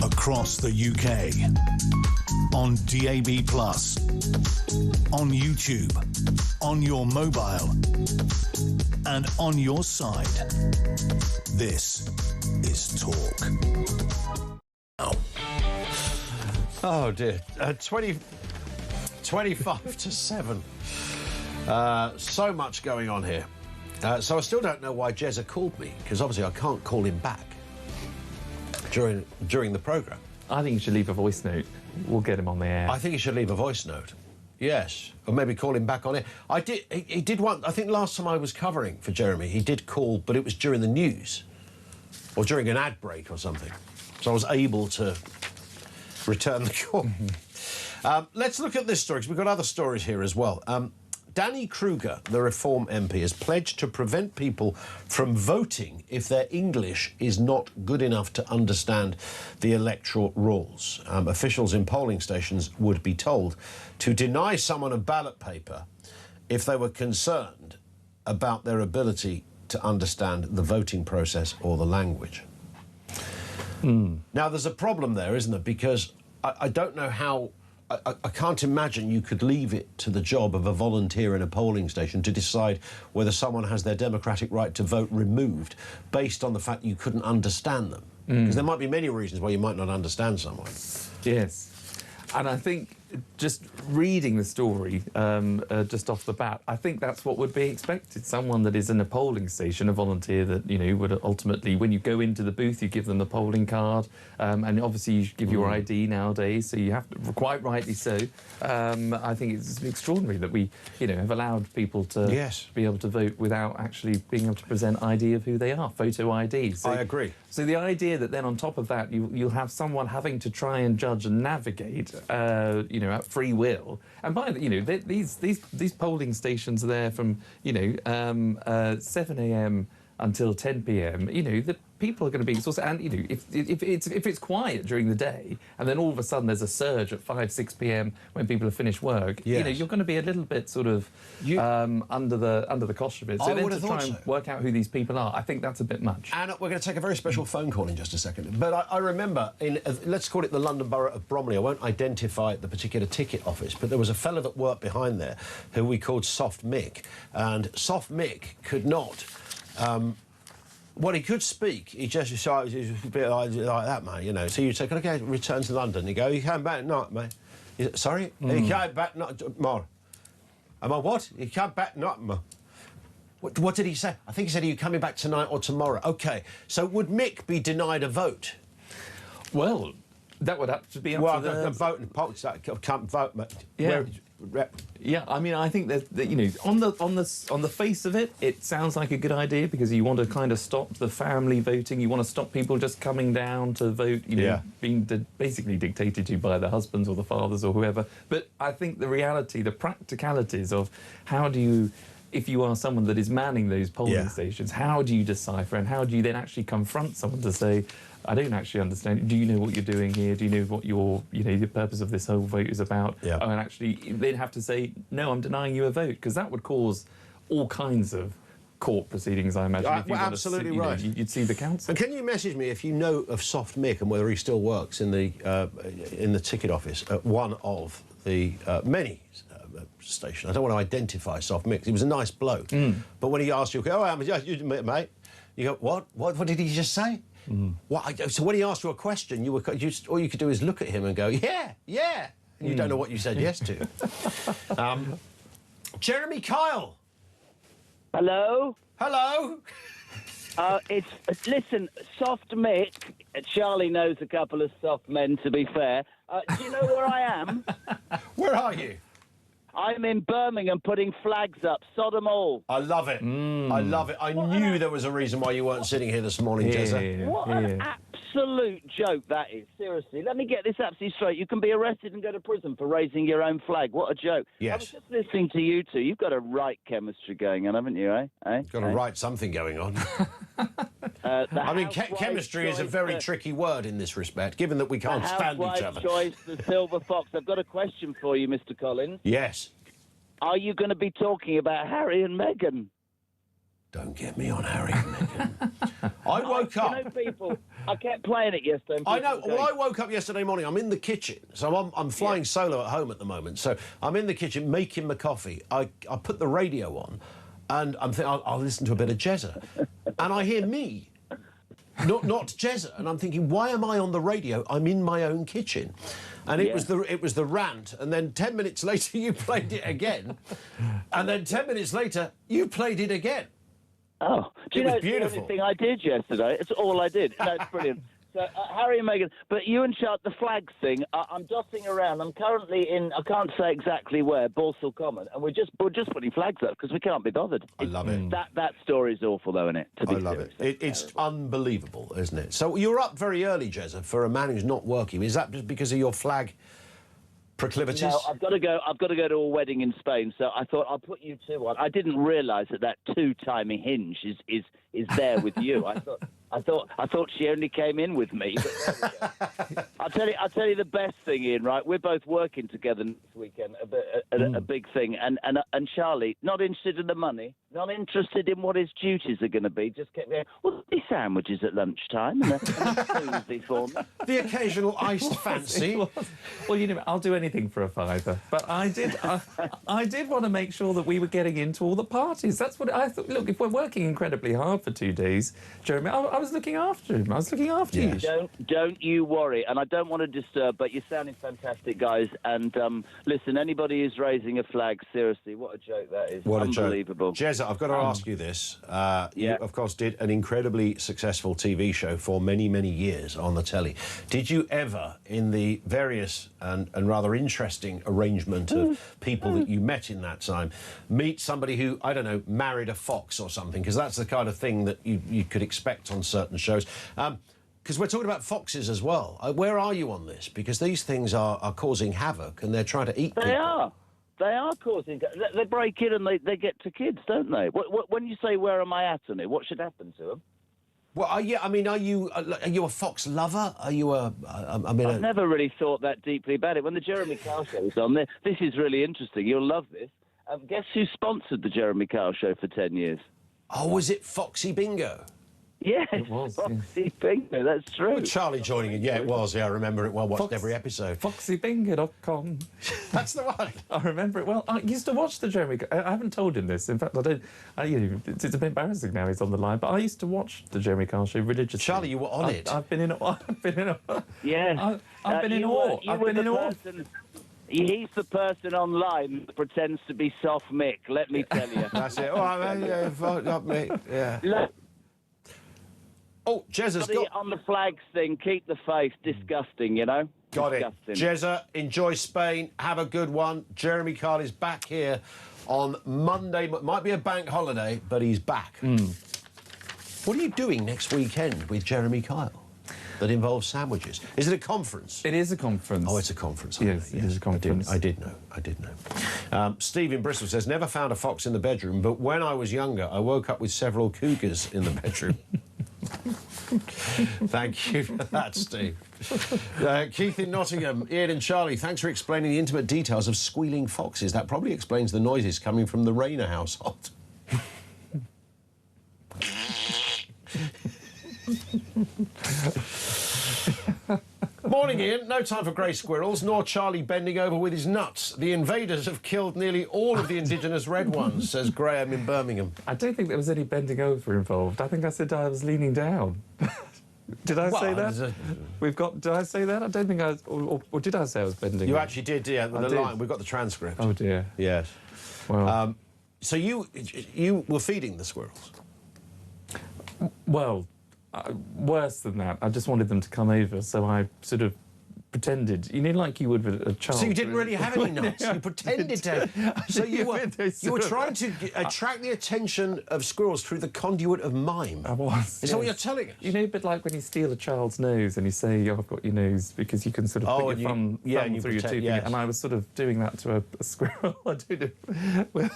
Across the UK, on DAB+, on YouTube, on your mobile, and on your side. This is Talk. Oh dear, 25 to 7. So much going on here. So I still don't know why Jezza called me, because obviously I can't call him back during the programme. I think you should leave a voice note. We'll get him on the air. I think he should leave a voice note. Yes, or maybe call him back on it. He did one. I think last time I was covering for Jeremy, he did call, but it was during the news or during an ad break or something. So I was able to return the call. Let's look at this story, because we've got other stories here as well. Danny Kruger, the Reform MP, has pledged to prevent people from voting if their English is not good enough to understand the electoral rules. Officials in polling stations would be told to deny someone a ballot paper if they were concerned about their ability to understand the voting process or the language. Now, there's a problem there, isn't there? Because I don't know how... I can't imagine you could leave it to the job of a volunteer in a polling station to decide whether someone has their democratic right to vote removed based on the fact you couldn't understand them. Because there might be many reasons why you might not understand someone. Yes. And I think just reading the story just off the bat, I think that's what would be expected. Someone that is in a polling station, a volunteer that, you know, would ultimately, when you go into the booth, you give them the polling card, and obviously you give your ID nowadays, so you have to, quite rightly so. I think it's extraordinary that we, you know, have allowed people to be able to vote without actually being able to present ID of who they are, photo ID. So, I agree. So the idea that then on top of that you'll have someone having to try and judge and navigate, you know, at free will, and by the, you know, these polling stations are there from, you know, 7 a.m. until 10 p.m. You know, the people are going to be exhausted, and you know, if it's quiet during the day, and then all of a sudden there's a surge at 5, 6 p.m. when people have finished work, you know, you're going to be a little bit sort of under the cosh of it. So then to try and work out who these people are, I think that's a bit much. And we're going to take a very special phone call in just a second. But I remember in let's call it the London Borough of Bromley. I won't identify the particular ticket office, but there was a fellow that worked behind there who we called Soft Mick, and Soft Mick could not. Well, he could speak. He just was a bit like that, mate, you know. So you'd say, can I go return to London? He'd go, you came back not, mate. Sorry? He came back not tomorrow. Am I what? He came back not tomorrow. What did he say? I think he said, are you coming back tonight or tomorrow? OK, so would Mick be denied a vote? Well, that would have to be up to the voting polls can't vote, mate. Yeah. Yeah, I mean, I think that you know, on the face of it, it sounds like a good idea because you want to kind of stop the family voting. You want to stop people just coming down to vote. You know, being basically dictated to by the husbands or the fathers or whoever. But I think the reality, the practicalities of how do you, if you are someone that is manning those polling stations, how do you decipher and how do you then actually confront someone to say, I don't actually understand. Do you know what you're doing here? Do you know what your, you know, the purpose of this whole vote is about? Yeah. And actually, they'd have to say, no, I'm denying you a vote, because that would cause all kinds of court proceedings, I imagine. If you absolutely right. You'd see the council. And can you message me if you know of Soft Mick and whether he still works in the ticket office at one of the many stations? I don't want to identify Soft Mick. He was a nice bloke, but when he asked you, "Oh, I'm just mate," you go, "What? What did he just say?" What, so when he asked you a question, all you could do is look at him and go, yeah, and you don't know what you said yes to. Jeremy Kyle. Hello. Hello. Listen, Soft Mick. Charlie knows a couple of soft men, to be fair. Do you know where I am? Where are you? I'm in Birmingham putting flags up. Sod 'em all. I love it. I love it. I knew there was a reason why you weren't sitting here this morning, Jezza. What an absolute joke that is. Seriously. Let me get this absolutely straight. You can be arrested and go to prison for raising your own flag. What a joke. Yes. I was just listening to you two. You've got a right chemistry going on, haven't you, eh? Got to write something going on. I mean, chemistry is a very tricky word in this respect, given that we can't stand each other. Choice, the Silver Fox. I've got a question for you, Mr. Collins. Yes. Are you going to be talking about Harry and Meghan? Don't get me on Harry and Meghan. I woke up... You know, people, I kept playing it yesterday. I know. Well, I woke up yesterday morning. I'm in the kitchen. So I'm flying solo at home at the moment. So I'm in the kitchen making my coffee. I put the radio on and I'm thinking, I'll listen to a bit of Jezza. And I hear me, not Jezza. And I'm thinking, why am I on the radio? I'm in my own kitchen. And it was the rant, and then 10 minutes later you played it again, and then 10 minutes later you played it again. Oh, do you know, it's beautiful. the only thing I did yesterday. It's all I did. No, it's brilliant. So, Harry and Meghan, but you and Charlotte, the flags thing, I'm dotting around. I'm currently in, I can't say exactly where, Balsall Common, and we're just putting flags up because we can't be bothered. I love it. That story's awful, though, isn't it? I love it. It's unbelievable, isn't it? So you're up very early, Jezza, for a man who's not working. Is that just because of your flag proclivities? No, I've got to go. I've got to go to a wedding in Spain, so I thought I'll put you two on. I didn't realise that two-timing hinge is there with you. I thought she only came in with me. But there we go. I'll tell you the best thing, Ian. Right, we're both working together next weekend. A big thing, and Charlie not interested in the money, not interested in what his duties are going to be. Just kept going. Well, these sandwiches at lunchtime and a smoothie for me. The occasional iced fancy. Well, you know, I'll do anything for a fiver. But I did want to make sure that we were getting into all the parties. That's what I thought. Look, if we're working incredibly hard for 2 days, Jeremy, I was looking after him. I was looking after you. Don't you worry. And I don't want to disturb, but you're sounding fantastic, guys. And listen, anybody who's raising a flag, seriously, what a joke that is. What Unbelievable. a joke. Jezza, I've got to ask you this. You, of course, did an incredibly successful TV show for many, many years on the telly. Did you ever, in the various and rather interesting arrangement of people that you met in that time, meet somebody who, I don't know, married a fox or something? Because that's the kind of thing that you could expect on certain shows. Because we're talking about foxes as well. Where are you on this? Because these things are causing havoc and they're trying to eat people. They are causing... They break in and they get to kids, don't they? When you say, where am I at on it, what should happen to them? Well, are you a fox lover? Are you I've never really thought that deeply about it. When the Jeremy Kyle show was on, this is really interesting. You'll love this. Guess who sponsored the Jeremy Kyle show for 10 years? Oh, was it Foxy Bingo? Yes, it was, Foxy Bingo, that's true. With Charlie joining in, yeah, it was. Yeah, I remember it well. Watched every episode. FoxyBingo.com. That's the one. I remember it well. I used to watch the Jeremy. I haven't told him this. In fact, I don't. It's a bit embarrassing now. He's on the line, but I used to watch the Jeremy Kyle show religiously. Charlie, you were on it. I've been in. I've been in. Yeah, I've been in awe. I've been in awe. He's the person online that pretends to be soft Mick. Let me tell you. That's it. Oh, not me. Yeah. Look, oh, Jezza's got... on the flags thing, keep the faith. Disgusting, you know? Got Disgusting. it. Jezza, enjoy Spain. Have a good one. Jeremy Kyle is back here on Monday. Might be a bank holiday, but he's back. What are you doing next weekend with Jeremy Kyle that involves sandwiches? Is it a conference? It is a conference. Oh, it's a conference. Yes, it is a conference. I did know. Steve in Bristol says, never found a fox in the bedroom, but when I was younger, I woke up with several cougars in the bedroom. Thank you for that, Steve. Keith in Nottingham, Ian and Charlie, thanks for explaining the intimate details of squealing foxes. That probably explains the noises coming from the Rayner household. Morning, Ian. No time for grey squirrels, nor Charlie bending over with his nuts. The invaders have killed nearly all of the indigenous red ones, says Graham in Birmingham. I don't think there was any bending over involved. I think I said I was leaning down. Did I say that? Did I say that? I don't think I was... Or did I say I was bending You over? actually did, yeah. The line. We've got the transcript. Oh, dear. Yes. Well... so you were feeding the squirrels? Well... worse than that. I just wanted them to come over, so I sort of pretended. You know, like you would with a child. So you didn't really have any nuts. You pretended to. So you were trying to attract the attention of squirrels through the conduit of mime. I was. Is that what you're telling us? You know, a bit like when you steal a child's nose and you say, "Oh, I've got your nose," because you can sort of put your thumb through your tooth. Yes. And I was sort of doing that to a squirrel. I don't know.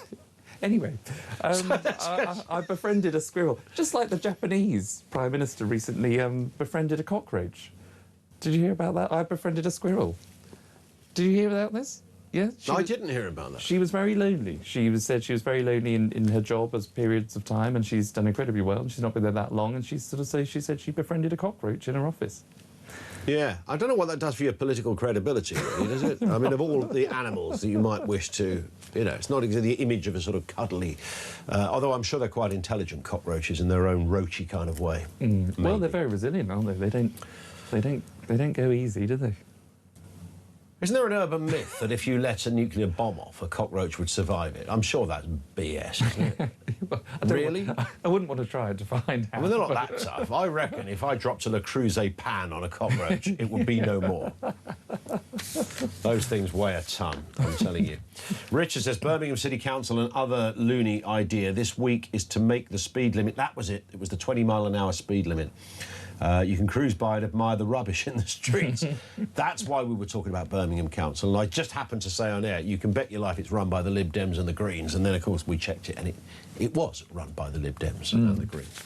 Anyway, I befriended a squirrel, just like the Japanese Prime Minister recently befriended a cockroach. Did you hear about that? I befriended a squirrel. Did you hear about this? Yeah? I didn't hear about that. She was very lonely. She said she was very lonely in her job as periods of time, and she's done incredibly well, and she's not been there that long, and she said she befriended a cockroach in her office. Yeah, I don't know what that does for your political credibility, really, does it? I mean, of all the animals that you might wish to, you know, it's not exactly the image of a sort of cuddly, although I'm sure they're quite intelligent cockroaches in their own roachy kind of way. Well, they're very resilient, aren't they? They don't go easy, do they? Isn't there an urban myth that if you let a nuclear bomb off, a cockroach would survive it? I'm sure that's BS, isn't it? Really? I wouldn't want to try it to find out. I mean, they're not that tough. I reckon if I dropped a Le Creuset pan on a cockroach, it would be no more. Those things weigh a ton, I'm telling you. Richard says, Birmingham City Council and other loony idea this week is to make the speed limit. That was it. It was the 20-mile-an-hour speed limit. You can cruise by and admire the rubbish in the streets. That's why we were talking about Birmingham Council. And I just happened to say on air, you can bet your life it's run by the Lib Dems and the Greens. And then, of course, we checked it, and it was run by the Lib Dems and the Greens.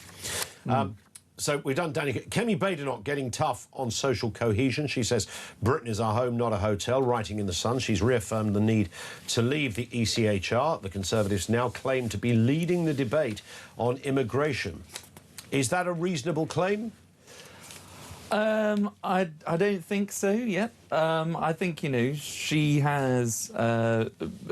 So we've done Danny. Kemi Badenoch getting tough on social cohesion. She says Britain is our home, not a hotel. Writing in The Sun, she's reaffirmed the need to leave the ECHR. The Conservatives now claim to be leading the debate on immigration. Is that a reasonable claim? I don't think so yet. I think, you know, she has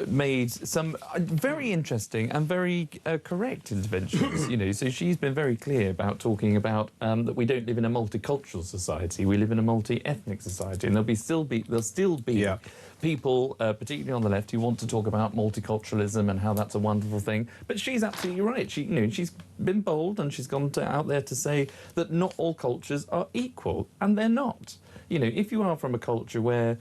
made some very interesting and very correct interventions, you know. So she's been very clear about talking about that we don't live in a multicultural society. We live in a multi-ethnic society, and there'll still be people, particularly on the left, who want to talk about multiculturalism and how that's a wonderful thing. But she's absolutely right. She, you know, she's been bold, and she's gone out there to say that not all cultures are equal, and they're not. You know, if you are from a culture where,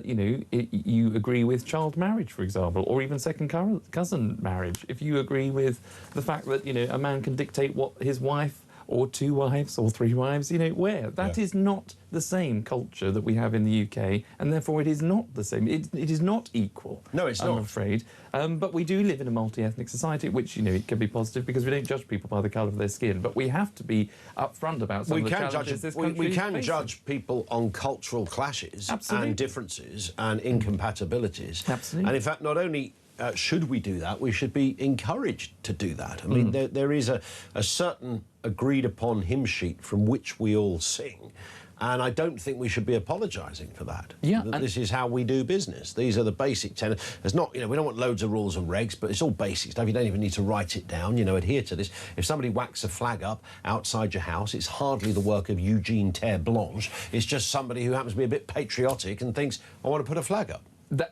you know, you agree with child marriage, for example, or even second cousin marriage, if you agree with the fact that, you know, a man can dictate what his wife or 2 wives or 3 wives, you know, wear. That is not the same culture that we have in the UK, and therefore it is not the same. It is not equal. No, it's not. I'm afraid. But we do live in a multi-ethnic society, which, you know, it can be positive because we don't judge people by the colour of their skin. But we have to be upfront about some of the challenges this country we can faces. judge people on cultural clashes and differences and incompatibilities. Absolutely. And in fact, not only should we do that, we should be encouraged to do that. I mean, there is a certain agreed upon hymn sheet from which we all sing, and I don't think we should be apologising for that. Yeah, This is how we do business. These are the basic tenets. There's not, you know, we don't want loads of rules and regs, but it's all basic stuff. You don't even need to write it down, you know, adhere to this. If somebody whacks a flag up outside your house, it's hardly the work of Eugene Terre Blanche. It's just somebody who happens to be a bit patriotic and thinks, I want to put a flag up.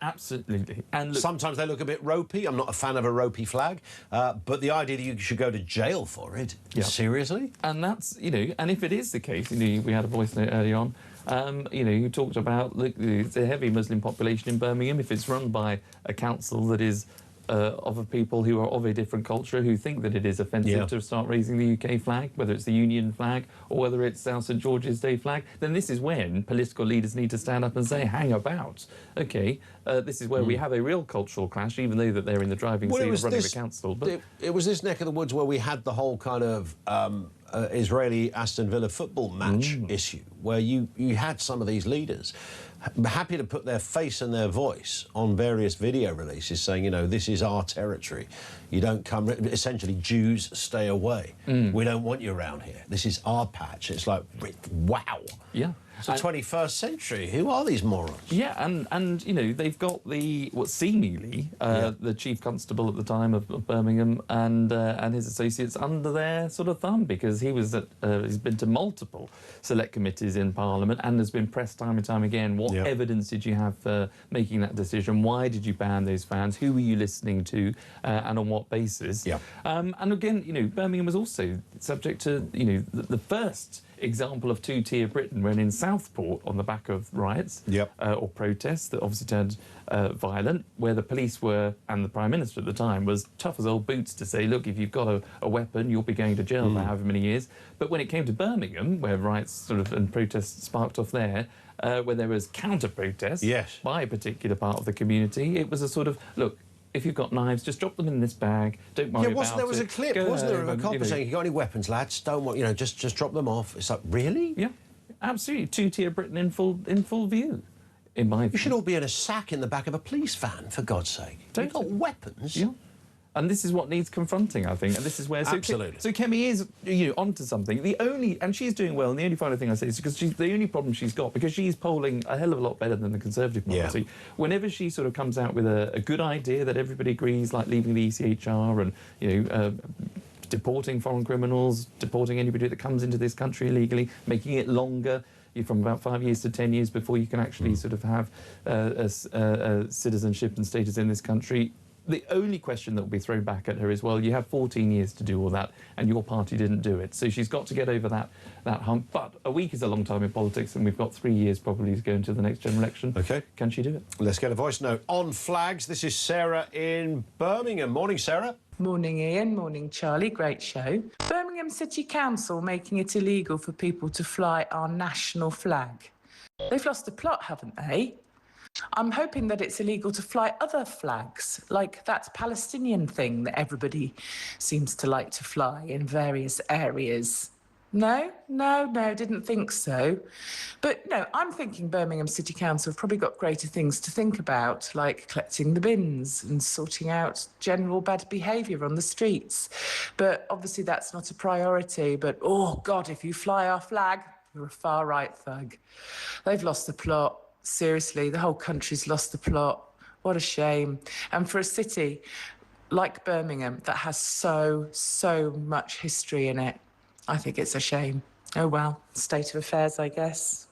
Absolutely. And look, sometimes they look a bit ropey. I'm not a fan of a ropey flag, but the idea that you should go to jail for it, seriously? And that's, you know, and if it is the case, you know, we had a voice note early on, you know, you talked about the heavy Muslim population in Birmingham. If it's run by a council that is of a people who are of a different culture, who think that it is offensive to start raising the UK flag, whether it's the Union flag or whether it's our St George's Day flag, then this is when political leaders need to stand up and say, hang about. OK, this is where we have a real cultural clash, even though that they're in the driving seat of running the council. But it was this neck of the woods where we had the whole kind of Israeli-Aston Villa football match issue, where you had some of these leaders happy to put their face and their voice on various video releases saying, you know, this is our territory. You don't come... Essentially, Jews, stay away. We don't want you around here. This is our patch. It's like, wow. Yeah. It's the 21st century. Who are these morons? Yeah, and you know, they've got seemingly the chief constable at the time of Birmingham and his associates under their sort of thumb, because he's been to multiple select committees in Parliament and has been pressed time and time again. What evidence did you have for making that decision? Why did you ban those fans? Who were you listening to, and on what basis? And again, you know, Birmingham was also subject to, you know, the first example of two-tier Britain, when in Southport, on the back of riots or protests that obviously turned violent, where the police were, and the Prime Minister at the time, was tough as old boots to say, look, if you've got a weapon, you'll be going to jail for however many years. But when it came to Birmingham, where riots sort of and protests sparked off there, where there was counter-protest by a particular part of the community, it was a sort of, look, if you've got knives, just drop them in this bag. Don't worry about it. There was a clip, wasn't there, of a cop saying, you got any weapons, lads? Don't want, you know, just drop them off. It's like, really? Yeah, absolutely. Two-tier Britain in full view, in my view. You should all be in a sack in the back of a police van, for God's sake. You've got weapons. Yeah. And this is what needs confronting, I think, and this is where... Absolutely. So Kemi is, you know, onto something. And she's doing well, and the only final thing I say is because the only problem she's got, because she's polling a hell of a lot better than the Conservative Party, whenever she sort of comes out with a good idea that everybody agrees, like leaving the ECHR and, you know, deporting foreign criminals, deporting anybody that comes into this country illegally, making it longer, from about 5 years to 10 years before you can actually sort of have citizenship and status in this country. The only question that will be thrown back at her is, well, you have 14 years to do all that, and your party didn't do it. So she's got to get over that hump. But a week is a long time in politics, and we've got 3 years probably to go into the next general election. OK. Can she do it? Let's get a voice note on flags. This is Sarah in Birmingham. Morning, Sarah. Morning, Ian. Morning, Charlie. Great show. Birmingham Birmingham City Council making it illegal for people to fly our national flag? They've lost the plot, haven't they? I'm hoping that it's illegal to fly other flags, like that Palestinian thing that everybody seems to like to fly in various areas. No, didn't think so. But no, I'm thinking Birmingham City Council have probably got greater things to think about, like collecting the bins and sorting out general bad behaviour on the streets. But obviously that's not a priority. But, oh, God, if you fly our flag, you're a far-right thug. They've lost the plot. Seriously, the whole country's lost the plot. What a shame. And for a city like Birmingham that has so much history in it, I think it's a shame. Oh well, state of affairs, I guess.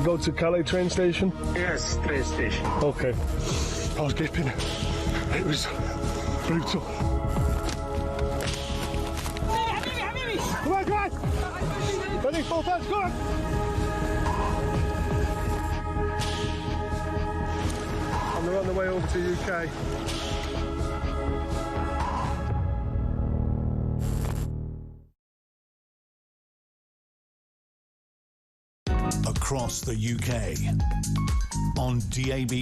Go to Calais train station? Yes, train station. Okay. I was dipping. It was brutal. Come on! Ready, full fast, go on! And they're on the way over to UK. Across the UK, on DAB+,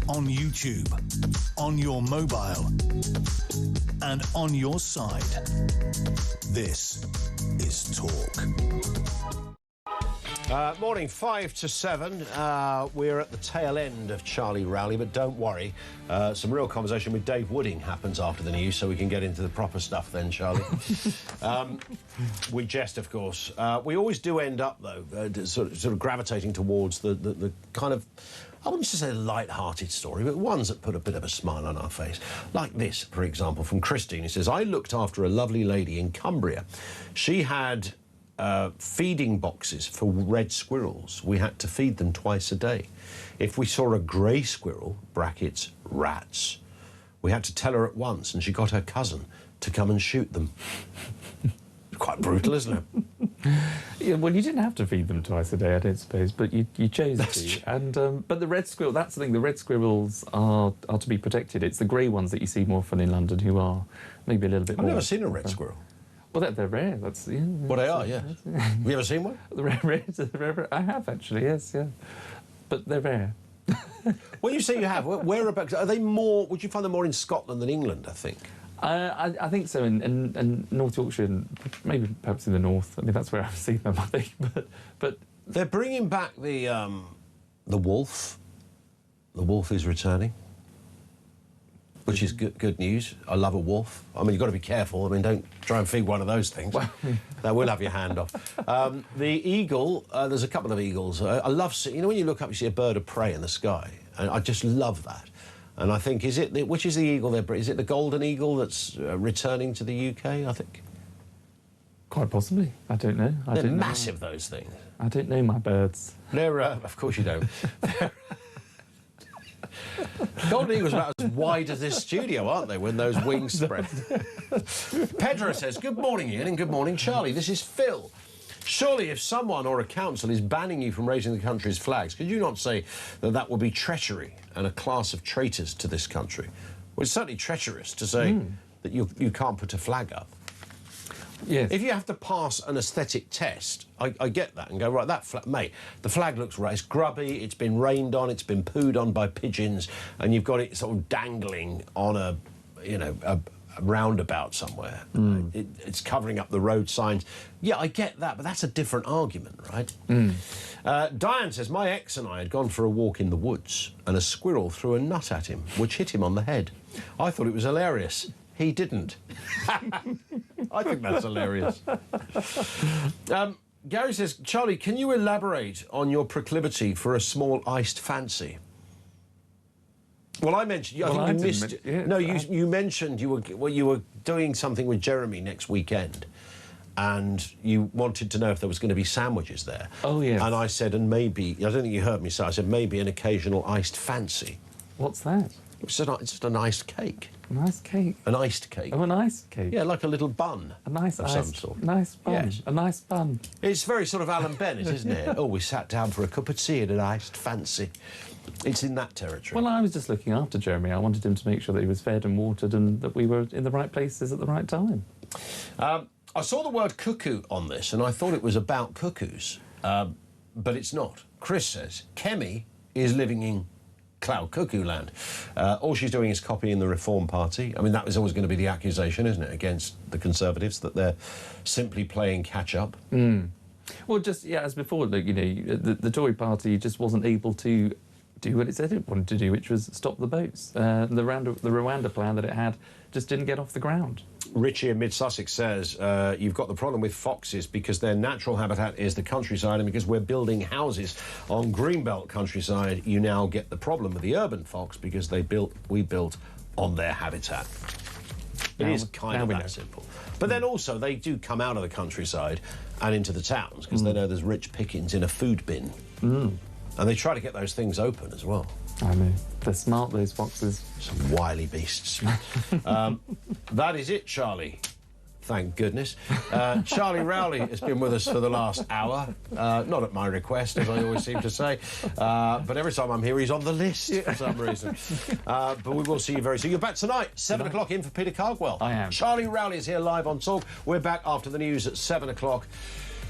on YouTube, on your mobile, and on your side. This is Talk. Morning, 5 to 7. We're at the tail end of Charlie Rowley, but don't worry. Some real conversation with Dave Wooding happens after the news, so we can get into the proper stuff then, Charlie. We jest, of course. We always do end up, though, sort of gravitating towards the kind of, I wouldn't just say light-hearted story, but ones that put a bit of a smile on our face. Like this, for example, from Christine. It says, I looked after a lovely lady in Cumbria. She had feeding boxes for red squirrels. We had to feed them twice a day. If we saw a grey squirrel, brackets, rats, we had to tell her at once, and she got her cousin to come and shoot them. Quite brutal, isn't it? Yeah, well, you didn't have to feed them twice a day, I don't suppose, but you chose to. True. And but the red squirrel, that's the thing, the red squirrels are to be protected. It's the grey ones that you see more often in London who are maybe a little bit more... I've never seen a red squirrel. Well, they're rare. That's yeah. Well, they are, yeah. Have you ever seen one? The rare, I have actually, yes, yeah. But they're rare. When you say you have, whereabouts are they more? Would you find them more in Scotland than England? I think. I think so in North Yorkshire, and maybe perhaps in the north. I mean, that's where I've seen them, I think. But they're bringing back the wolf. The wolf is returning, which is good news. I love a wolf. I mean, you've got to be careful. I mean, don't try and feed one of those things. That will have your hand off. The eagle, there's a couple of eagles. I love seeing, you know, when you look up, you see a bird of prey in the sky. And I just love that. And I think, which is the eagle there? Is it the golden eagle that's returning to the UK, I think? Quite possibly. I don't know. They're massive, those things. I don't know my birds. They're, of course you don't. Golden eagles are about as wide as this studio, aren't they, when those wings spread? Pedro says, good morning, Ian, and good morning, Charlie. This is Phil. Surely if someone or a council is banning you from raising the country's flags, could you not say that that will be treachery and a class of traitors to this country? Well, it's certainly treacherous to say that you can't put a flag up. Yes. If you have to pass an aesthetic test, I get that and go, right, that flag, mate, the flag looks right, it's grubby, it's been rained on, it's been pooed on by pigeons, and you've got it sort of dangling on a roundabout somewhere. It's covering up the road signs. Yeah, I get that, but that's a different argument, right? Diane says, my ex and I had gone for a walk in the woods and a squirrel threw a nut at him, which hit him on the head. I thought it was hilarious. He didn't. I think that's hilarious. Gary says, Charlie, can you elaborate on your proclivity for a small iced fancy? Well, I mentioned. I think you missed. No, you mentioned you were doing something with Jeremy next weekend, and you wanted to know if there was going to be sandwiches there. Oh yes. And I said, and maybe I don't think you heard me say. I said maybe an occasional iced fancy. What's that? It's just an iced cake. An iced cake. An iced cake. Oh, an iced cake. Yeah, like a little bun. A nice of iced, some sort. nice bun. Yes. A nice bun. It's very sort of Alan Bennett, isn't it? Oh, we sat down for a cup of tea and an iced fancy. It's in that territory. Well, I was just looking after Jeremy. I wanted him to make sure that he was fed and watered and that we were in the right places at the right time. I saw the word cuckoo on this and I thought it was about cuckoos, but it's not. Chris says, Kemi is living in cloud cuckoo land. All she's doing is copying the Reform Party. I mean, that was always going to be the accusation, isn't it, against the Conservatives, that they're simply playing catch-up. Well, just, yeah, as before, like, you know, the Tory party just wasn't able to do what it said it wanted to do, which was stop the boats. The Rwanda plan that it had just didn't get off the ground. Richie in Mid-Sussex says, you've got the problem with foxes because their natural habitat is the countryside, and because we're building houses on Greenbelt countryside, you now get the problem with the urban fox because we built on their habitat. It is kind of that simple. But then also, they do come out of the countryside and into the towns because they know there's rich pickings in a food bin. And they try to get those things open as well. I know. They're smart, those foxes. Some wily beasts. That is it, Charlie. Thank goodness. Charlie Rowley has been with us for the last hour. Not at my request, as I always seem to say. But every time I'm here, he's on the list for some reason. But we will see you very soon. You're back tonight, 7 o'clock in for Peter Cardwell. I am. Charlie Rowley is here live on Talk. We're back after the news at 7 o'clock.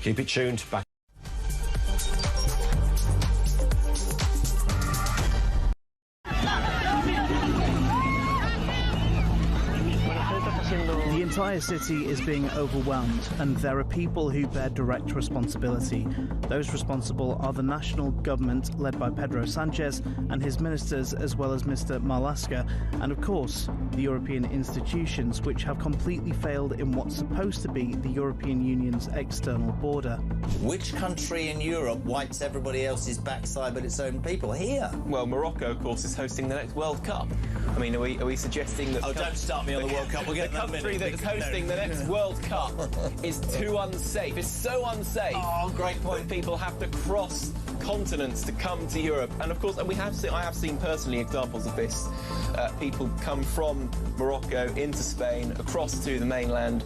Keep it tuned. Back. The entire city is being overwhelmed, and there are people who bear direct responsibility. Those responsible are the national government, led by Pedro Sanchez and his ministers, as well as Mr. Marlaska, and of course, the European institutions, which have completely failed in what's supposed to be the European Union's external border. Which country in Europe wipes everybody else's backside but its own people? Here. Well, Morocco, of course, is hosting the next World Cup. I mean, are we suggesting that... Oh, don't start me on the World Cup. We'll get the country that's hosting the next World Cup is too unsafe. It's so unsafe. Oh, great point. People have to cross continents to come to Europe. And, of course, I have seen personally examples of this. People come from Morocco into Spain, across to the mainland,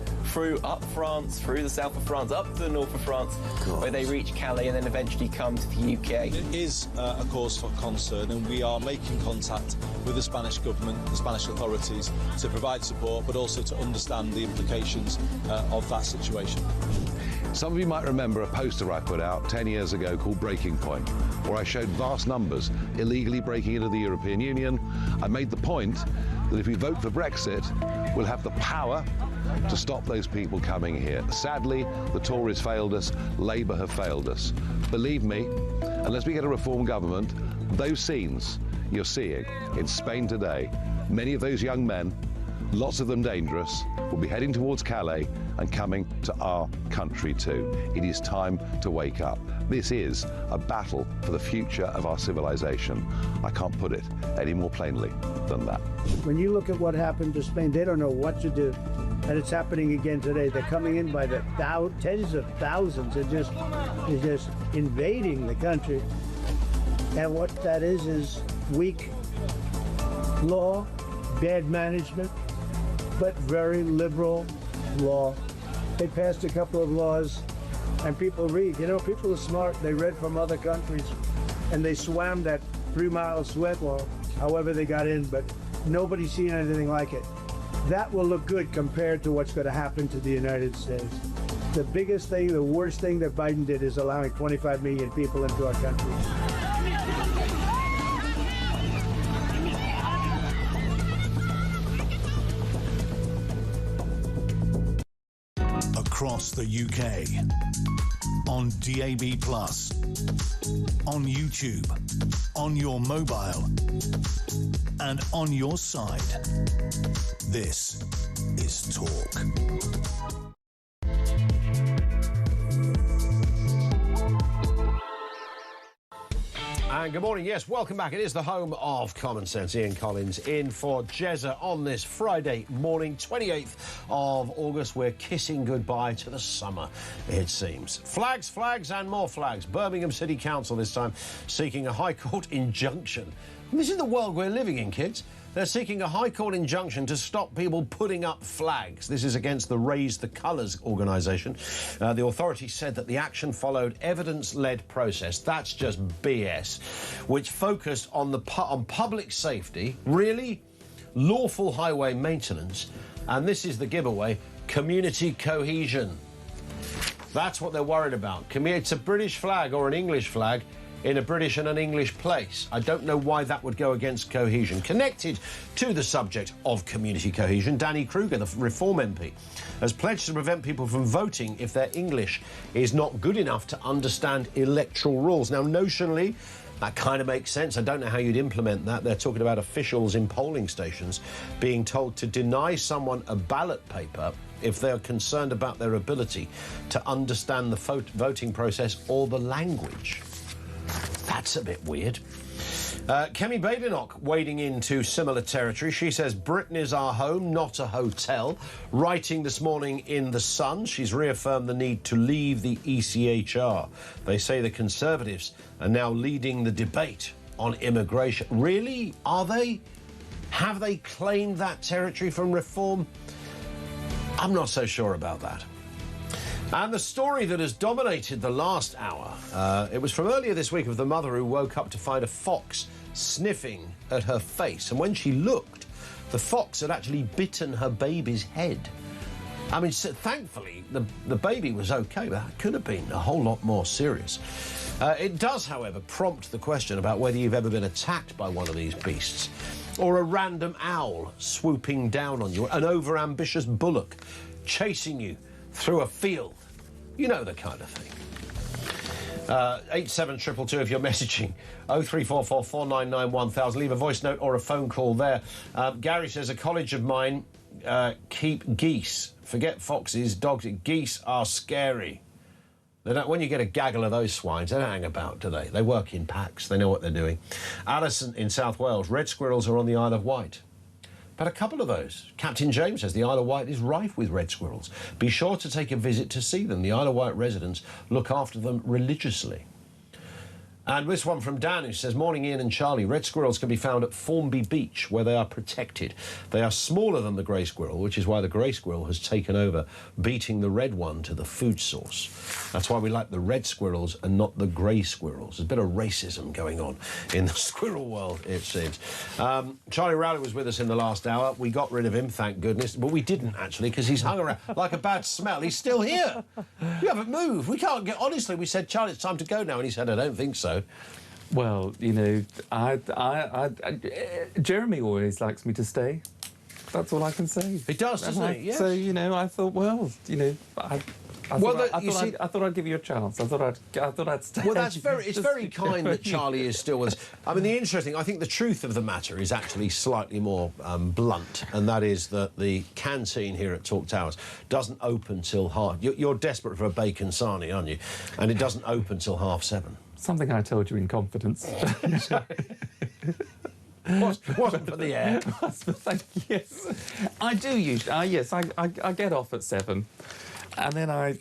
up France, through the south of France, up to the north of France, where they reach Calais and then eventually come to the UK. It is a cause for concern, and we are making contact with the Spanish government, the Spanish authorities, to provide support, but also to understand the implications of that situation. Some of you might remember a poster I put out 10 years ago called Breaking Point, where I showed vast numbers illegally breaking into the European Union. I made the point that if we vote for Brexit, we'll have the power to stop those people coming here. Sadly, the Tories failed us, Labour have failed us. Believe me, unless we get a reform government, those scenes you're seeing in Spain today, many of those young men, lots of them dangerous, will be heading towards Calais and coming to our country too. It is time to wake up. This is a battle for the future of our civilization. I can't put it any more plainly than that. When you look at what happened to Spain, they don't know what to do. And it's happening again today. They're coming in by the tens of thousands. They're just invading the country. And what that is weak law, bad management, but very liberal law. They passed a couple of laws, and people read. You know, people are smart. They read from other countries, and they swam that 3-mile sweat law, however they got in, but nobody's seen anything like it. That will look good compared to what's going to happen to the United States. The biggest thing, the worst thing that Biden did is allowing 25 million people into our country. Across the UK, on DAB+, on YouTube, on your mobile, and on your side. This is Talk. And good morning. Yes, welcome back. It is the home of Common Sense. Ian Collins in for Jezza on this Friday morning, 28th of August. We're kissing goodbye to the summer, it seems. Flags, flags and more flags. Birmingham City Council this time seeking a High Court injunction. And this is the world we're living in, kids. They're seeking a High Court injunction to stop people putting up flags. This is against the Raise the Colours organisation. The authorities said that the action followed evidence-led process. That's just BS, which focused on public safety, really lawful highway maintenance, and this is the giveaway, community cohesion. That's what they're worried about. It's a British flag or an English flag in a British and an English place. I don't know why that would go against cohesion. Connected to the subject of community cohesion, Danny Kruger, the Reform MP, has pledged to prevent people from voting if their English is not good enough to understand electoral rules. Now, notionally, that kind of makes sense. I don't know how you'd implement that. They're talking about officials in polling stations being told to deny someone a ballot paper if they're concerned about their ability to understand the voting process or the language. That's a bit weird. Kemi Badenoch wading into similar territory. She says Britain is our home, not a hotel. Writing this morning in The Sun, she's reaffirmed the need to leave the ECHR. They say the Conservatives are now leading the debate on immigration. Really? Are they? Have they claimed that territory from Reform? I'm not so sure about that. And the story that has dominated the last hour, it was from earlier this week of the mother who woke up to find a fox sniffing at her face. And when she looked, the fox had actually bitten her baby's head. I mean, thankfully, the baby was OK, but that could have been a whole lot more serious. It does, however, prompt the question about whether you've ever been attacked by one of these beasts, or a random owl swooping down on you, an overambitious bullock chasing you through a field. You know the kind of thing. 87222 if you're messaging. 0344 499 1000. Leave a voice note or a phone call there. Gary says, a college of mine keep geese. Forget foxes, dogs. Geese are scary. They don't, when you get a gaggle of those swines, they don't hang about, do they? They work in packs. They know what they're doing. Alison in South Wales. Red squirrels are on the Isle of Wight. But a couple of those. Captain James says the Isle of Wight is rife with red squirrels. Be sure to take a visit to see them. The Isle of Wight residents look after them religiously. And this one from Dan, who says, morning Ian and Charlie, red squirrels can be found at Formby Beach, where they are protected. They are smaller than the grey squirrel, which is why the grey squirrel has taken over, beating the red one to the food source. That's why we like the red squirrels and not the grey squirrels. There's a bit of racism going on in the squirrel world, it seems. Charlie Rowley was with us in the last hour. We got rid of him, thank goodness. But we didn't, actually, because he's hung around like a bad smell. He's still here. You haven't moved. We can't get... Honestly, we said, Charlie, it's time to go now. And he said, I don't think so. Well, you know, Jeremy always likes me to stay. That's all I can say. He does, doesn't he? Yes. So, you know, I thought, well, you know, I thought I'd give you a chance. I thought I'd stay. Well, it's very kind that Charlie is still with us. I mean, I think the truth of the matter is actually slightly more blunt, and that is that the canteen here at Talk Towers doesn't open till You're desperate for a bacon sarnie, aren't you? And it doesn't open till 7:30. Something I told you in confidence. Wasn't for the air. Yes, I do usually. Yes, I get off at 7, and then I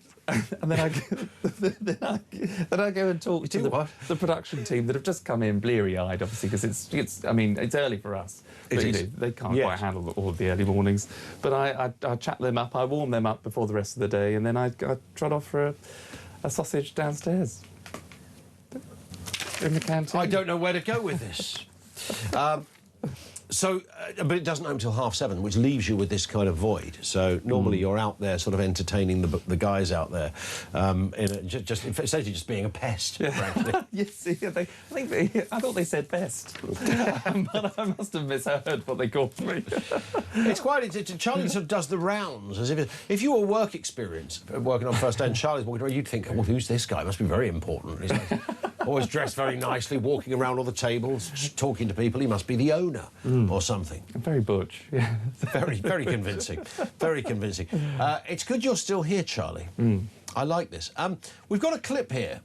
go and talk to the production team that have just come in bleary-eyed, obviously, because it's early for us. But, you know, they can't quite handle all of the early mornings. But I chat them up, I warm them up before the rest of the day, and then I trot off for a sausage downstairs in the canteen. I don't know where to go with this. But it doesn't open until 7:30, which leaves you with this kind of void. So normally you're out there sort of entertaining the guys out there, essentially just being a pest, frankly. Yes, I thought they said best, but I must have misheard what they called me. It's quite... Charlie sort of does the rounds, as if you were work experience, working on First Day, and Charlie's walking around, you'd think, well, who's this guy? Must be very important. He's like, always dressed very nicely, walking around all the tables, talking to people. He must be the owner or something. Very butch, yeah. Very convincing. Very convincing. It's good you're still here, Charlie. I like this. We've got a clip here.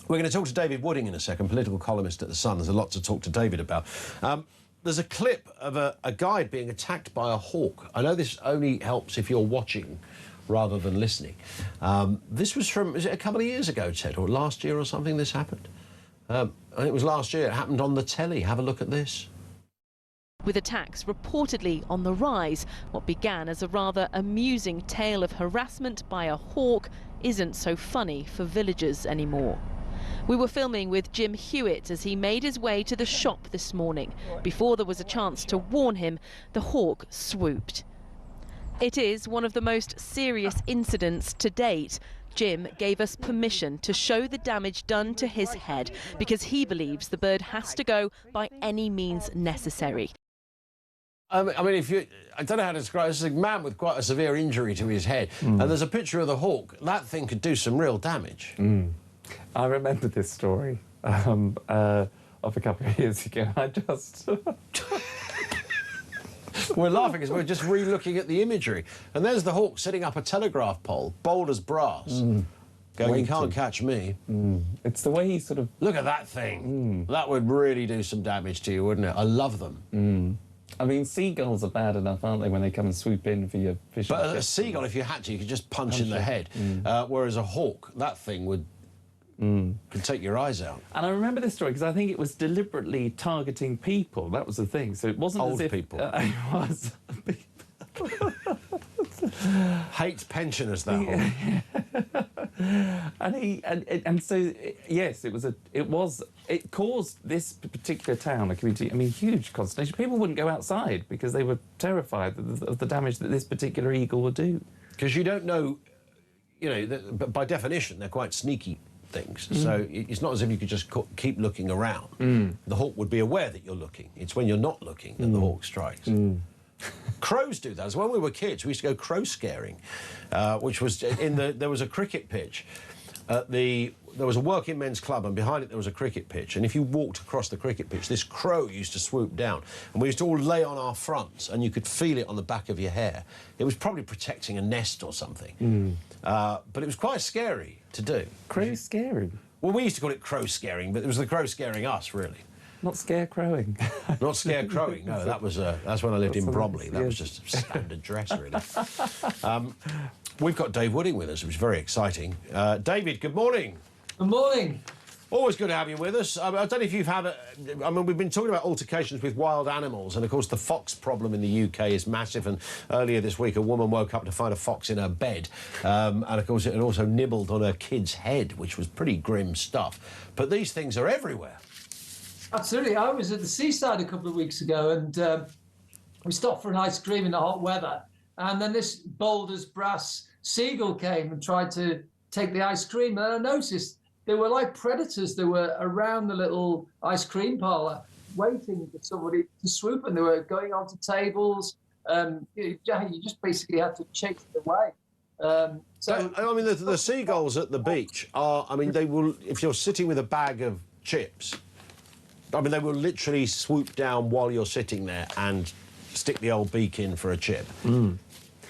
We're going to talk to David Wooding in a second, political columnist at The Sun. There's a lot to talk to David about. There's a clip of a guide being attacked by a hawk. I know this only helps if you're watching rather than listening. This was is it a couple of years ago, Ted, or last year or something this happened? I think it was last year. It happened on the telly. Have a look at this. With attacks reportedly on the rise, what began as a rather amusing tale of harassment by a hawk isn't so funny for villagers anymore. We were filming with Jim Hewitt as he made his way to the shop this morning. Before there was a chance to warn him, the hawk swooped. It is one of the most serious incidents to date. Jim gave us permission to show the damage done to his head because he believes the bird has to go by any means necessary. I mean, I don't know how to describe this. It's a man with quite a severe injury to his head, and there's a picture of the hawk. That thing could do some real damage. I remember this story of a couple of years ago. I just... We're laughing because we're just re-looking at the imagery. And there's the hawk sitting up a telegraph pole, bold as brass, going, you can't catch me. It's the way he sort of... Look at that thing. That would really do some damage to you, wouldn't it? I love them. I mean, seagulls are bad enough, aren't they, when they come and swoop in for your fishing? But a seagull, if you had to, you could just punch in the head. Whereas a hawk, that thing would... could take your eyes out. And I remember this story because I think it was deliberately targeting people. That was the thing. So it wasn't old as if... people. It was... Hates pensioners, that hawk. And so yes, it caused this particular town, a community, I mean, huge consternation. People wouldn't go outside because they were terrified of the damage that this particular eagle would do. Because you don't know, you know, but by definition they're quite sneaky things. So it's not as if you could just keep looking around. The hawk would be aware that you're looking. It's when you're not looking that the hawk strikes. Crows do that. As when we were kids, we used to go crow scaring, which was there was a cricket pitch. There was a working men's club, and behind it there was a cricket pitch. And if you walked across the cricket pitch, this crow used to swoop down, and we used to all lay on our fronts, and you could feel it on the back of your hair. It was probably protecting a nest or something, but it was quite scary to do. Crow scaring? Well, we used to call it crow scaring, but it was the crow scaring us, really. Not scarecrowing. Not scarecrowing. No, that's when I lived in Bromley. That was just standard dress, really. We've got Dave Wooding with us, which is very exciting. David, good morning. Good morning. Always good to have you with us. I don't know if you've had... we've been talking about altercations with wild animals, and, of course, the fox problem in the UK is massive, and earlier this week a woman woke up to find a fox in her bed, and, of course, it had also nibbled on her kid's head, which was pretty grim stuff. But these things are everywhere. Absolutely. I was at the seaside a couple of weeks ago, and we stopped for an ice cream in the hot weather, and then this bold as brass seagull came and tried to take the ice cream, and I noticed they were like predators. They were around the little ice cream parlour waiting for somebody to swoop, and they were going onto tables. You just basically had to chase it away. The seagulls at the beach are, they will, if you're sitting with a bag of chips, they will literally swoop down while you're sitting there and stick the old beak in for a chip.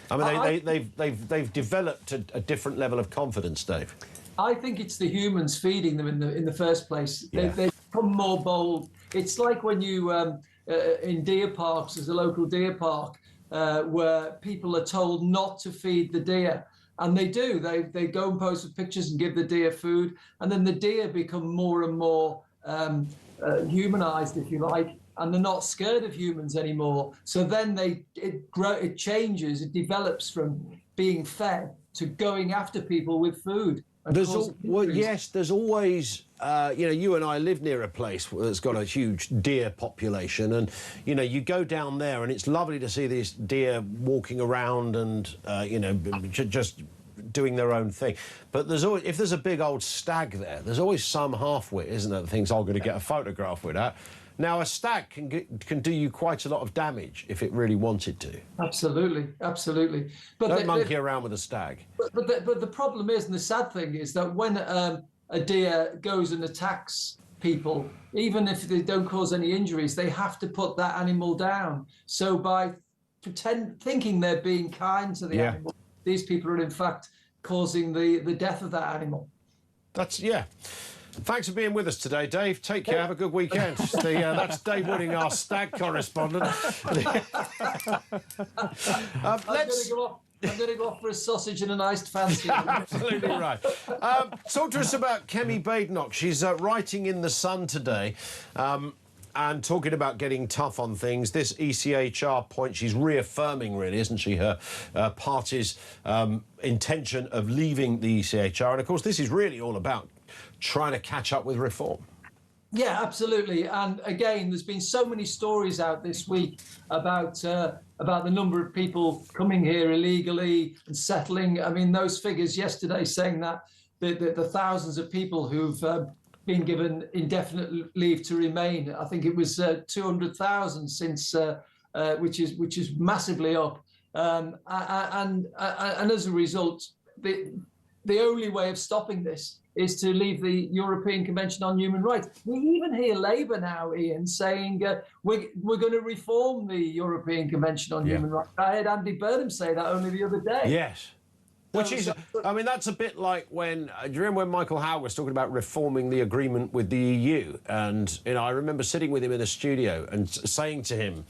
They've developed a different level of confidence, Dave. I think it's the humans feeding them in the first place. They've become more bold. It's like when you, in deer parks, there's a local deer park, where people are told not to feed the deer. And they do. They go and pose with pictures and give the deer food. And then the deer become more and more humanized, if you like, and they're not scared of humans anymore. So then it changes, it develops from being fed to going after people with food. There's always, you and I live near a place that's got a huge deer population, and, you go down there and it's lovely to see these deer walking around and, just doing their own thing. But there's always, if there's a big old stag there, there's always some half-wit, isn't there, that thinks, I'm going to get a photograph with that. Now, a stag can do you quite a lot of damage if it really wanted to. Absolutely, absolutely. But don't monkey around with a stag. But the problem is, and the sad thing is, that when a deer goes and attacks people, even if they don't cause any injuries, they have to put that animal down. So by thinking they're being kind to the animal, these people are in fact causing the death of that animal. Thanks for being with us today, Dave. Take care. Have a good weekend. That's Dave Wooding, our stag correspondent. I'm going to go off for a sausage and an iced fancy. Absolutely right. Talk to us about Kemi Badenoch. She's writing in The Sun today and talking about getting tough on things. This ECHR point, she's reaffirming, really, isn't she, her party's intention of leaving the ECHR. And, of course, this is really all about trying to catch up with reform. Yeah, absolutely. And again, there's been so many stories out this week about the number of people coming here illegally and settling. I mean, those figures yesterday saying that the thousands of people who've been given indefinite leave to remain, I think it was 200,000 since, which is massively up. And as a result, the only way of stopping this is to leave the European Convention on Human Rights. We even hear Labour now, Ian, saying we're going to reform the European Convention on Human Rights. I heard Andy Burnham say that only the other day. Yes. Which is, that's a bit like when, do you remember when Michael Howard was talking about reforming the agreement with the EU? And, I remember sitting with him in a studio and saying to him,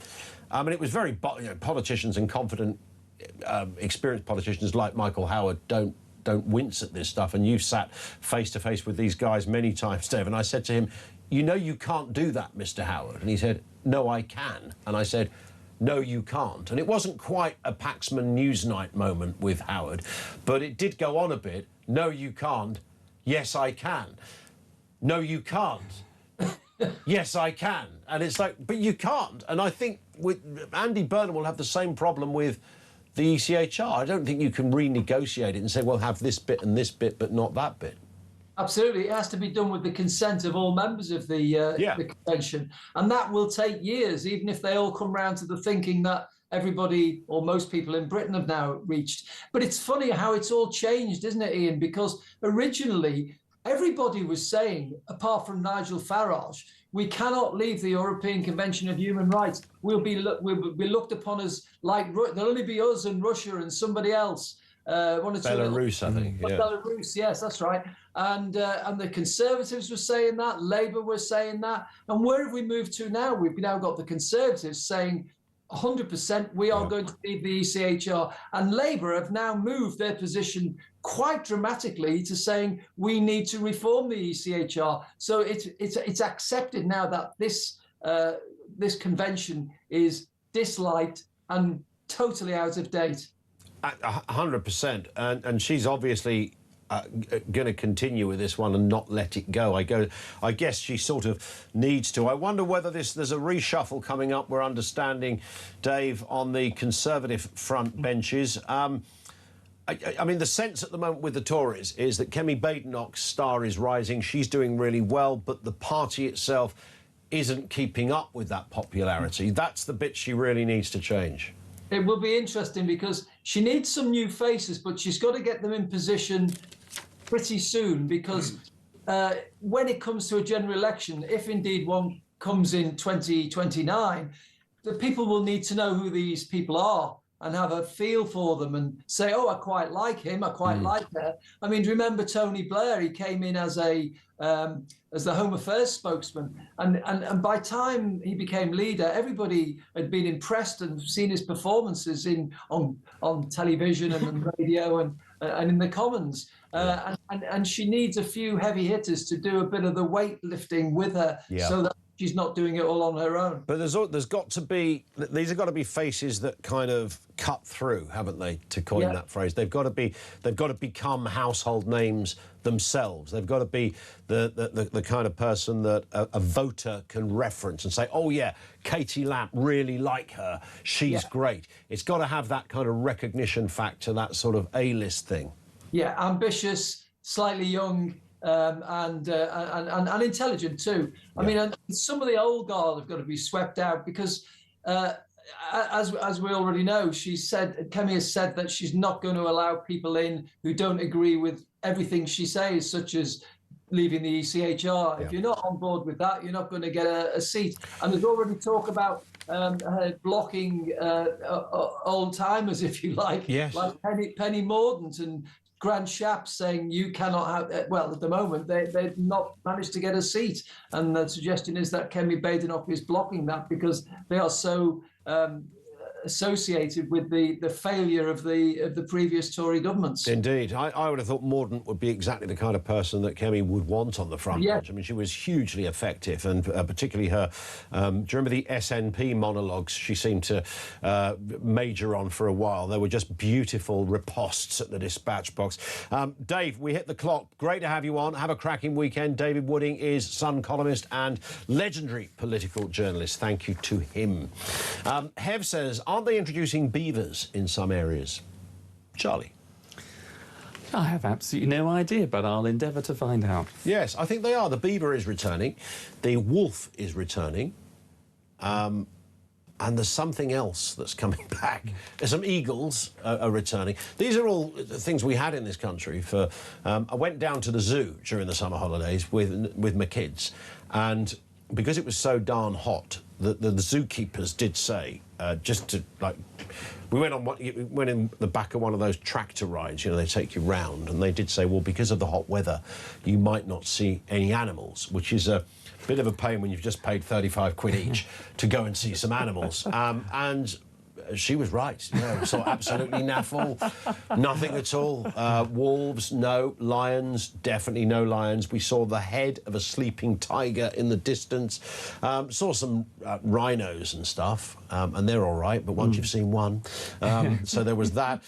it was very, politicians and confident, experienced politicians like Michael Howard don't wince at this stuff, and you've sat face to face with these guys many times, Dave, and I said to him, you can't do that, Mr. Howard. And he said, no, I can. And I said, no, you can't. And it wasn't quite a Paxman Newsnight moment with Howard, but it did go on a bit. No, you can't. Yes, I can. No, you can't. Yes, I can. And it's like, but you can't. And I think Andy Burnham will have the same problem with the ECHR. I don't think you can renegotiate it and say, well, have this bit and this bit, but not that bit. Absolutely. It has to be done with the consent of all members of the convention. And that will take years, even if they all come round to the thinking that everybody or most people in Britain have now reached. But it's funny how it's all changed, isn't it, Ian? Because originally, everybody was saying, apart from Nigel Farage, we cannot leave the European Convention of Human Rights. We'll be looked upon as like, there'll only be us and Russia and somebody else. Belarus, I think. Yeah. Belarus, yes, that's right. And the Conservatives were saying that, Labour were saying that. And where have we moved to now? We've now got the Conservatives saying, 100%, we are going to leave the ECHR. And Labour have now moved their position quite dramatically to saying we need to reform the ECHR. So it's accepted now that this convention is disliked and totally out of date. 100%, and she's obviously going to continue with this one and not let it go. I guess she sort of needs to. I wonder whether there's a reshuffle coming up. We're understanding, Dave, on the Conservative front benches. I mean, the sense at the moment with the Tories is that Kemi Badenoch's star is rising. She's doing really well, but the party itself isn't keeping up with that popularity. That's the bit she really needs to change. It will be interesting because she needs some new faces, but she's got to get them in position pretty soon, because when it comes to a general election, if indeed one comes in 2029, the people will need to know who these people are and have a feel for them and say, oh, I quite like him, I quite like her. I mean, remember Tony Blair? He came in as the Home Affairs spokesman, and by time he became leader, everybody had been impressed and seen his performances on television and on radio and in the Commons. And she needs a few heavy hitters to do a bit of the weightlifting with her, so that she's not doing it all on her own. But there's got to be, these have got to be faces that kind of cut through, haven't they, to coin that phrase? They've got to become household names themselves. They've got to be the kind of person that a voter can reference and say, oh yeah, Katie Lamp, really like her, she's great. It's got to have that kind of recognition factor, that sort of A-list thing. Yeah, ambitious, slightly young, and intelligent too. I mean, and some of the old guard have got to be swept out because, as we already know, Kemi has said that she's not going to allow people in who don't agree with everything she says, such as leaving the ECHR. Yeah. If you're not on board with that, you're not going to get a seat. And there's already talk about blocking old timers, if you like, like Penny Mordaunt and Grant Shapps saying you cannot have. Well, at the moment they've not managed to get a seat, and the suggestion is that Kemi Badenoch is blocking that because they are so associated with the failure of the previous Tory governments. Indeed. I would have thought Mordaunt would be exactly the kind of person that Kemi would want on the front bench. I mean, she was hugely effective, and particularly her, do you remember the SNP monologues she seemed to major on for a while? They were just beautiful ripostes at the dispatch box. Dave, we hit the clock. Great to have you on. Have a cracking weekend. David Wooding is Sun columnist and legendary political journalist. Thank you to him. Hev says, aren't they introducing beavers in some areas? Charlie? I have absolutely no idea, but I'll endeavour to find out. Yes, I think they are. The beaver is returning. The wolf is returning. And there's something else that's coming back. There's some eagles are returning. These are all things we had in this country for... I went down to the zoo during the summer holidays with my kids, and because it was so darn hot, the zookeepers did say, just to, like... We went in the back of one of those tractor rides, you know, they take you round, and they did say, well, because of the hot weather, you might not see any animals, which is a bit of a pain when you've just paid 35 quid each to go and see some animals. And she was right. Yeah, we saw absolutely naffle, nothing at all. Wolves, no. Lions, definitely no lions. We saw the head of a sleeping tiger in the distance. Saw some rhinos and stuff, and they're all right, but once you've seen one. So there was that.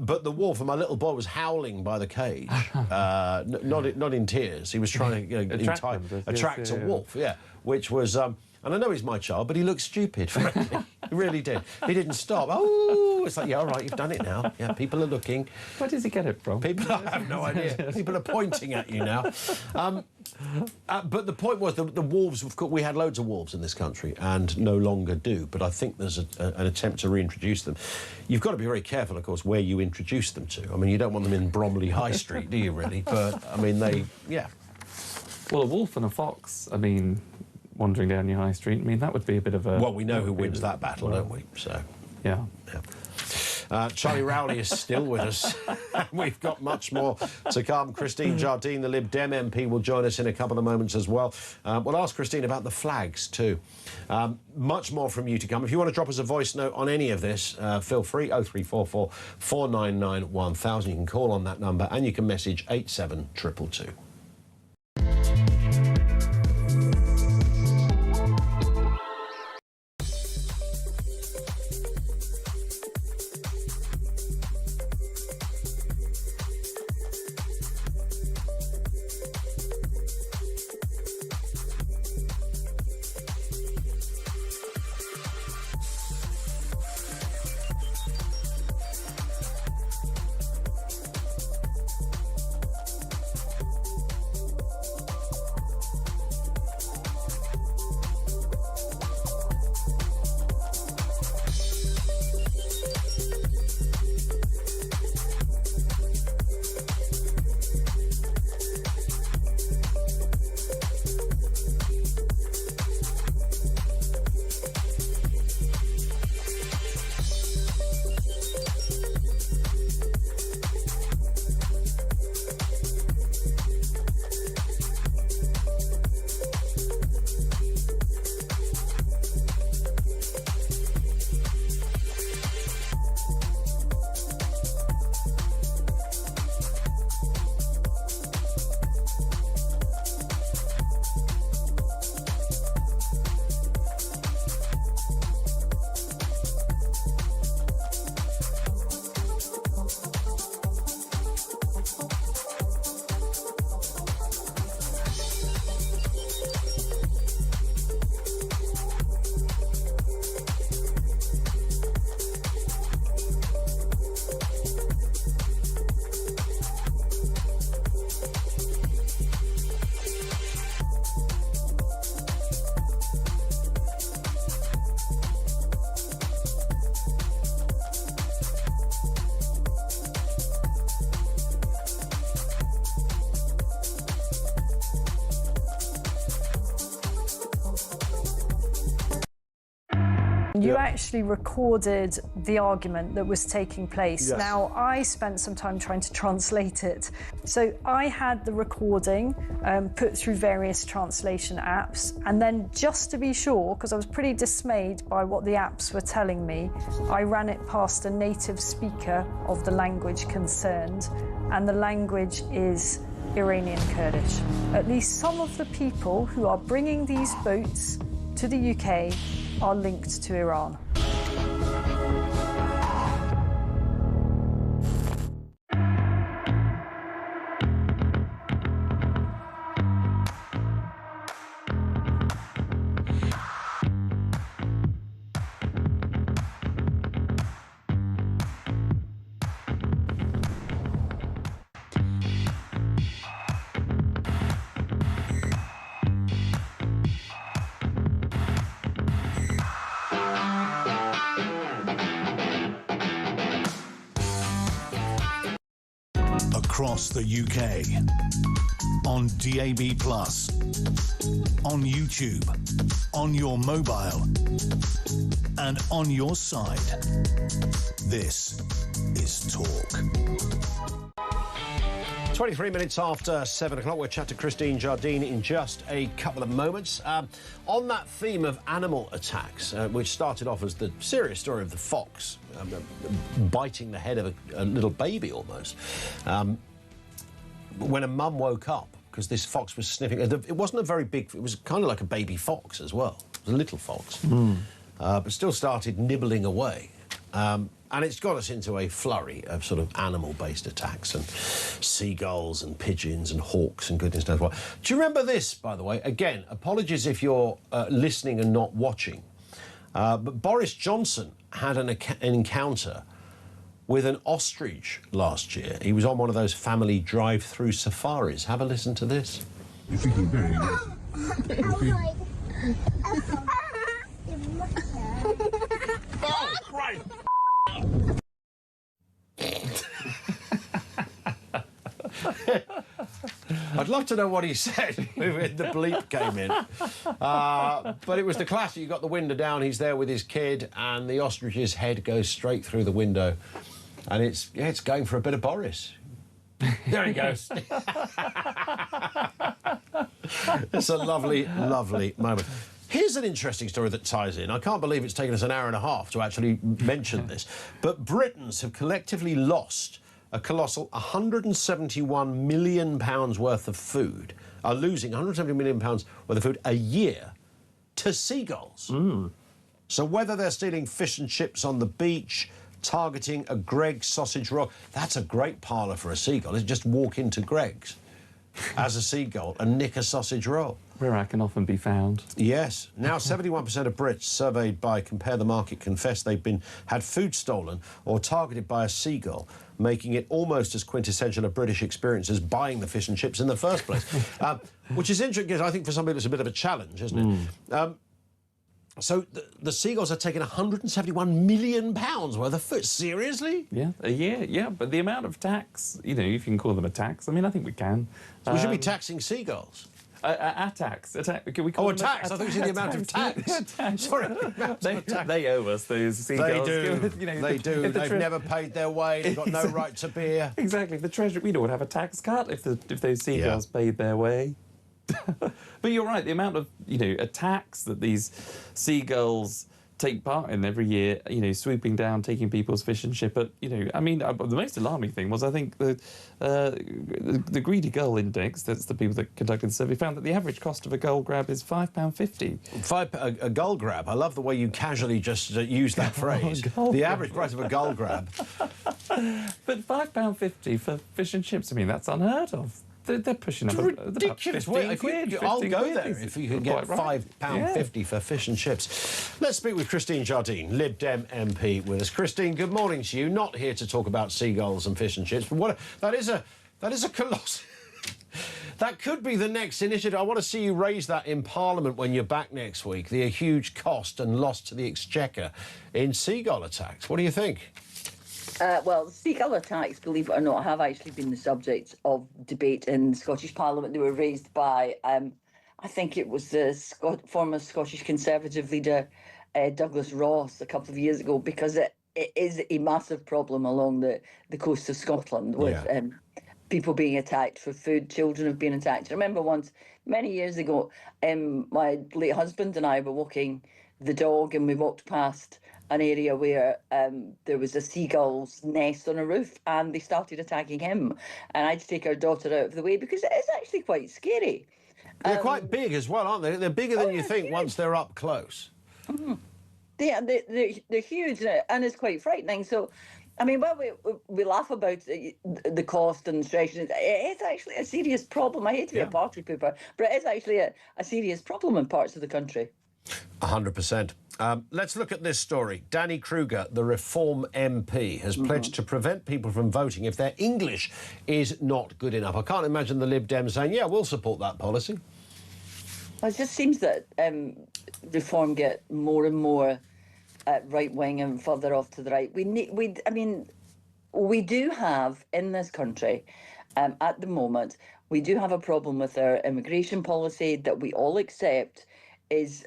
But the wolf, and my little boy was howling by the cage, not in tears. He was trying to attract a wolf, which was... and I know he's my child, but he looked stupid, frankly. He really did. He didn't stop. Oh, it's like, yeah, all right, you've done it now. Yeah, people are looking. Where does he get it from? People, I have no idea. People are pointing at you now. But the point was, the wolves, we had loads of wolves in this country and no longer do, but I think there's an attempt to reintroduce them. You've got to be very careful, of course, where you introduce them to. I mean, you don't want them in Bromley High Street, do you, really? But, I mean, Well, a wolf and a fox, I mean... wandering down your high street, I mean, that would be a bit of a... Well, we know who wins that battle, don't we? So... Yeah. Charlie Rowley is still with us. We've got much more to come. Christine Jardine, the Lib Dem MP, will join us in a couple of moments as well. We'll ask Christine about the flags too. Much more from you to come. If you want to drop us a voice note on any of this, feel free. 0344 499 1000. You can call on that number and you can message 87222. You actually recorded the argument that was taking place. Yes. Now, I spent some time trying to translate it. So I had the recording put through various translation apps, and then just to be sure, because I was pretty dismayed by what the apps were telling me, I ran it past a native speaker of the language concerned, and the language is Iranian Kurdish. At least some of the people who are bringing these boats to the UK are linked to Iran. Across the UK, on DAB+, on YouTube, on your mobile, and on your side. This is Talk. 23 minutes after 7 o'clock, we'll chat to Christine Jardine in just a couple of moments. On that theme of animal attacks, which started off as the serious story of the fox biting the head of a little baby almost, when a mum woke up because this fox was sniffing. It wasn't a very big, it was kind of like a baby fox as well. It was a little fox, but still started nibbling away. And it's got us into a flurry of sort of animal-based attacks and seagulls and pigeons and hawks and goodness knows what. Do you remember this, by the way? Again, apologies if you're listening and not watching. But Boris Johnson had an encounter with an ostrich last year. He was on one of those family drive-through safaris. Have a listen to this. You're feeling very aggressive. Oh, Christ! I I'd love to know what he said when the bleep came in. But it was the classic. You got the window down, he's there with his kid, and the ostrich's head goes straight through the window. And it's going for a bit of Boris. There he goes. It's a lovely, lovely moment. Here's an interesting story that ties in. I can't believe it's taken us an hour and a half to actually mention this. But Britons have collectively lost a colossal £171 million worth of food, are losing £170 million worth of food a year to seagulls. So whether they're stealing fish and chips on the beach, targeting a Greggs sausage roll, that's a great parlour for a seagull, is just walk into Greggs as a seagull and nick a sausage roll. Where I can often be found. Yes. Now 71% of Brits surveyed by Compare the Market confess they've had food stolen or targeted by a seagull, making it almost as quintessential a British experience as buying the fish and chips in the first place. Which is interesting because I think for some people it's a bit of a challenge, isn't it? So the seagulls are taking £171 million worth of food. Seriously? Yeah, a year, yeah. But the amount of tax, you know, if you can call them a tax, I mean, I think we can. So we should be taxing seagulls. A tax. Can we call a tax? I thought you said the amount of tax. Sorry, they owe us those seagulls. They do. You know, they do. They've never paid their way. They've got no right to beer. Exactly. The Treasury, we would have a tax cut if those seagulls paid their way. But you're right, the amount of, you know, attacks that these seagulls take part in every year, you know, swooping down, taking people's fish and chip. But, you know, I mean, the most alarming thing was, I think, the Greedy Gull Index, that's the people that conducted the survey, found that the average cost of a gull grab is £5.50. A gull grab? I love the way you casually just use that phrase. The average price of a gull grab. But £5.50 for fish and chips, I mean, that's unheard of. They're pushing up ridiculous. I'll go there if you can get £5.50 for fish and chips. Let's speak with Christine Jardine, Lib Dem MP, with us. Christine, good morning to you. Not here to talk about seagulls and fish and chips, but that is a colossal. That could be the next initiative. I want to see you raise that in Parliament when you're back next week. The huge cost and loss to the Exchequer in seagull attacks. What do you think? Well, seagull attacks, believe it or not, have actually been the subject of debate in the Scottish Parliament. They were raised by, I think it was the former Scottish Conservative leader, Douglas Ross, a couple of years ago, because it is a massive problem along the coast of Scotland with people being attacked for food. Children have been attacked. I remember once, many years ago, my late husband and I were walking the dog and we walked past an area where there was a seagull's nest on a roof and they started attacking him. And I had to take our daughter out of the way because it is actually quite scary. They're quite big as well, aren't they? They're bigger than you think once they're up close. They're huge and it's quite frightening. So, I mean, while we laugh about the cost and stretching, it's actually a serious problem. I hate to be a party pooper, but it is actually a serious problem in parts of the country. 100%. Let's look at this story. Danny Kruger, the Reform MP, has pledged to prevent people from voting if their English is not good enough. I can't imagine the Lib Dems saying, yeah, we'll support that policy. Well, it just seems that Reform get more and more right-wing and further off to the right. We do have, in this country, at the moment, we do have a problem with our immigration policy that we all accept is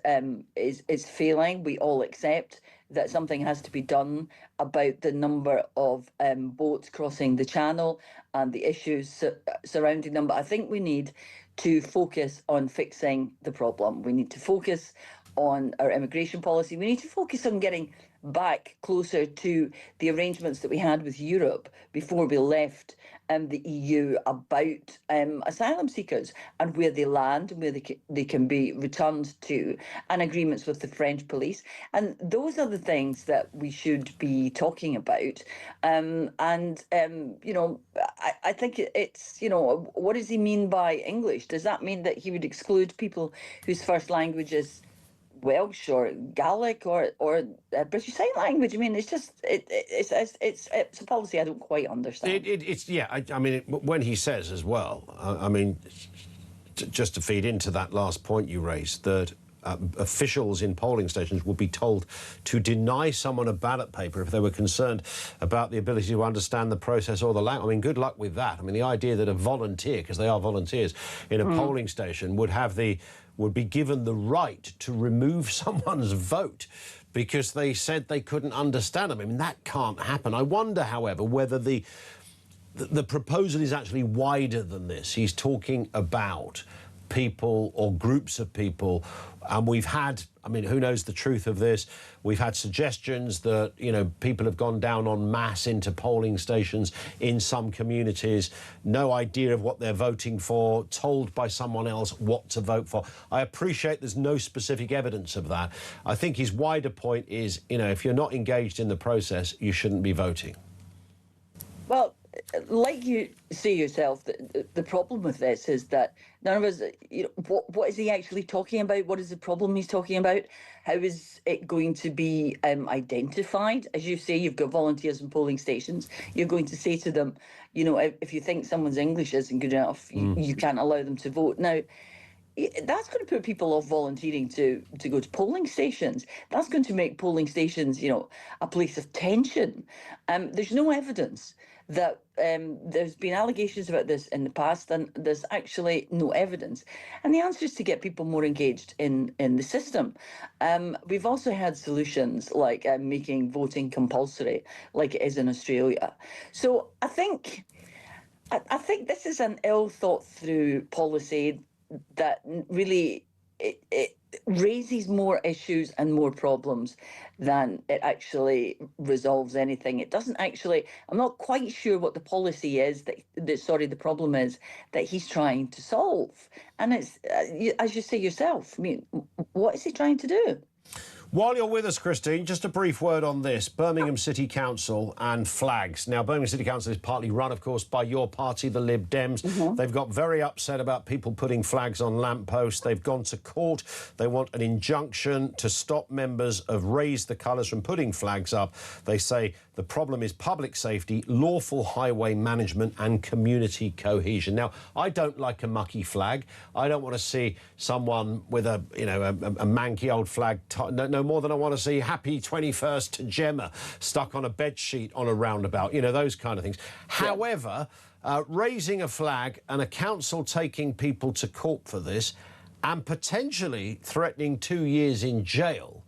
failing. We all accept that something has to be done about the number of boats crossing the channel and the issues surrounding them. But I think we need to focus on fixing the problem. We need to focus on our immigration policy. We need to focus on getting back closer to the arrangements that we had with Europe before we left the EU about asylum seekers and where they land and where they can be returned to, and agreements with the French police. And those are the things that we should be talking about. You know, I think it's, you know, what does he mean by English? Does that mean that he would exclude people whose first language is Welsh or Gaelic or British Sign Language? I mean, it's just it's a policy I don't quite understand. I mean, when he says as well, I mean, just to feed into that last point you raised, that officials in polling stations would be told to deny someone a ballot paper if they were concerned about the ability to understand the process or the language. I mean, good luck with that. I mean, the idea that a volunteer, because they are volunteers, in a polling station would be given the right to remove someone's vote because they said they couldn't understand them. I mean, that can't happen. I wonder, however, whether the proposal is actually wider than this. He's talking about people or groups of people, and we've had, I mean, who knows the truth of this? We've had suggestions that, you know, people have gone down en masse into polling stations in some communities, no idea of what they're voting for, told by someone else what to vote for. I appreciate there's no specific evidence of that. I think his wider point is, you know, if you're not engaged in the process, you shouldn't be voting. Well, like you say yourself, the problem with this is that none of us, you know, what is he actually talking about? What is the problem he's talking about? How is it going to be identified? As you say, you've got volunteers in polling stations. You're going to say to them, you know, if you think someone's English isn't good enough, you can't allow them to vote. Now, that's going to put people off volunteering to go to polling stations. That's going to make polling stations, you know, a place of tension. There's no evidence that there's been allegations about this in the past, and there's actually no evidence. And the answer is to get people more engaged in the system. We've also had solutions like making voting compulsory, like it is in Australia. So I think this is an ill thought through policy that really it raises more issues and more problems than it actually resolves anything. It doesn't actually, I'm not quite sure what the policy is the problem is that he's trying to solve. And it's, as you say yourself, I mean, what is he trying to do? While you're with us, Christine, just a brief word on this. Birmingham City Council and flags. Now, Birmingham City Council is partly run, of course, by your party, the Lib Dems. They've got very upset about people putting flags on lampposts. They've gone to court. They want an injunction to stop members of Raise the Colours from putting flags up. They say the problem is public safety, lawful highway management and community cohesion. Now, I don't like a mucky flag. I don't want to see someone with a manky old flag, no more than I want to see Happy 21st to Gemma stuck on a bedsheet on a roundabout, you know, those kind of things. Yeah. However, raising a flag and a council taking people to court for this and potentially threatening 2 years in jail,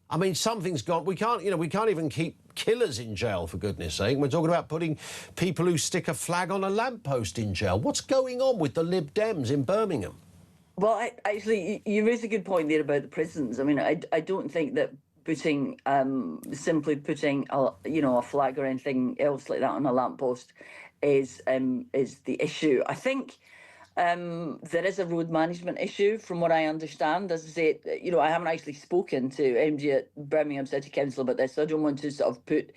I mean, something's gone. We can't even keep killers in jail, for goodness sake. We're talking about putting people who stick a flag on a lamppost in jail. What's going on with the Lib Dems in Birmingham? Well, actually, you raise a good point there about the prisons. I mean, I don't think that simply putting a flag or anything else like that on a lamppost is the issue. I think there is a road management issue, from what I understand. As I say, you know, I haven't actually spoken to MD at Birmingham City Council about this, so I don't want to sort of put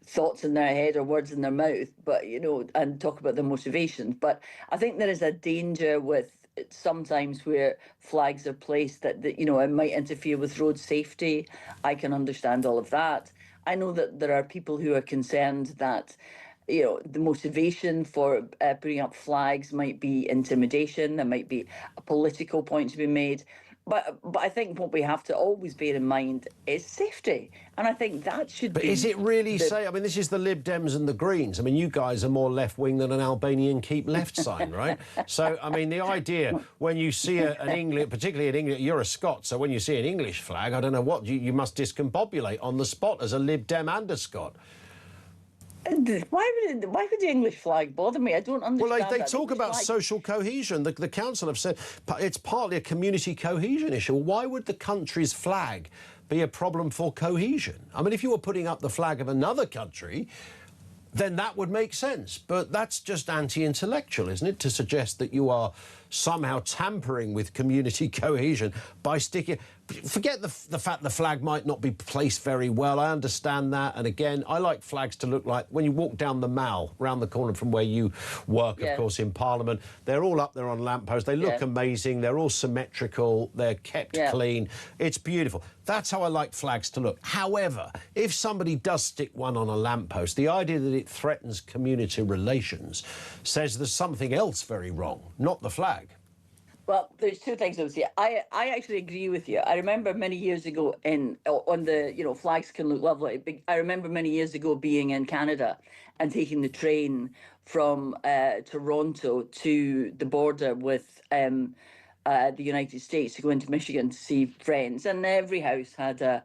thoughts in their head or words in their mouth, but, you know, and talk about their motivations. But I think there is a danger with sometimes where flags are placed that you know, it might interfere with road safety. I can understand all of that. I know that there are people who are concerned that, you know, the motivation for putting up flags might be intimidation. There might be a political point to be made. But I think what we have to always bear in mind is safety. And I think that should be... But is it really safe? I mean, this is the Lib Dems and the Greens. I mean, you guys are more left-wing than an Albanian Keep Left sign, right? So, I mean, the idea, when you see an English, particularly in England, you're a Scot, so when you see an English flag, I don't know what, you must discombobulate on the spot as a Lib Dem and a Scot. Why would the English flag bother me? I don't understand. Well, they talk about social cohesion. The council have said it's partly a community cohesion issue. Why would the country's flag be a problem for cohesion? I mean, if you were putting up the flag of another country, then that would make sense. But that's just anti-intellectual, isn't it, to suggest that you are somehow tampering with community cohesion by sticking... Forget the fact the flag might not be placed very well. I understand that. And again, I like flags to look like when you walk down the Mall, round the corner from where you work, of course, in Parliament. They're all up there on lampposts. They look amazing. They're all symmetrical. They're kept clean. It's beautiful. That's how I like flags to look. However, if somebody does stick one on a lamppost, the idea that it threatens community relations says there's something else very wrong, not the flag. Well, there's two things I would say. I actually agree with you. I remember many years ago on the, flags can look lovely. But I remember many years ago being in Canada and taking the train from Toronto to the border with the United States to go into Michigan to see friends. And every house had a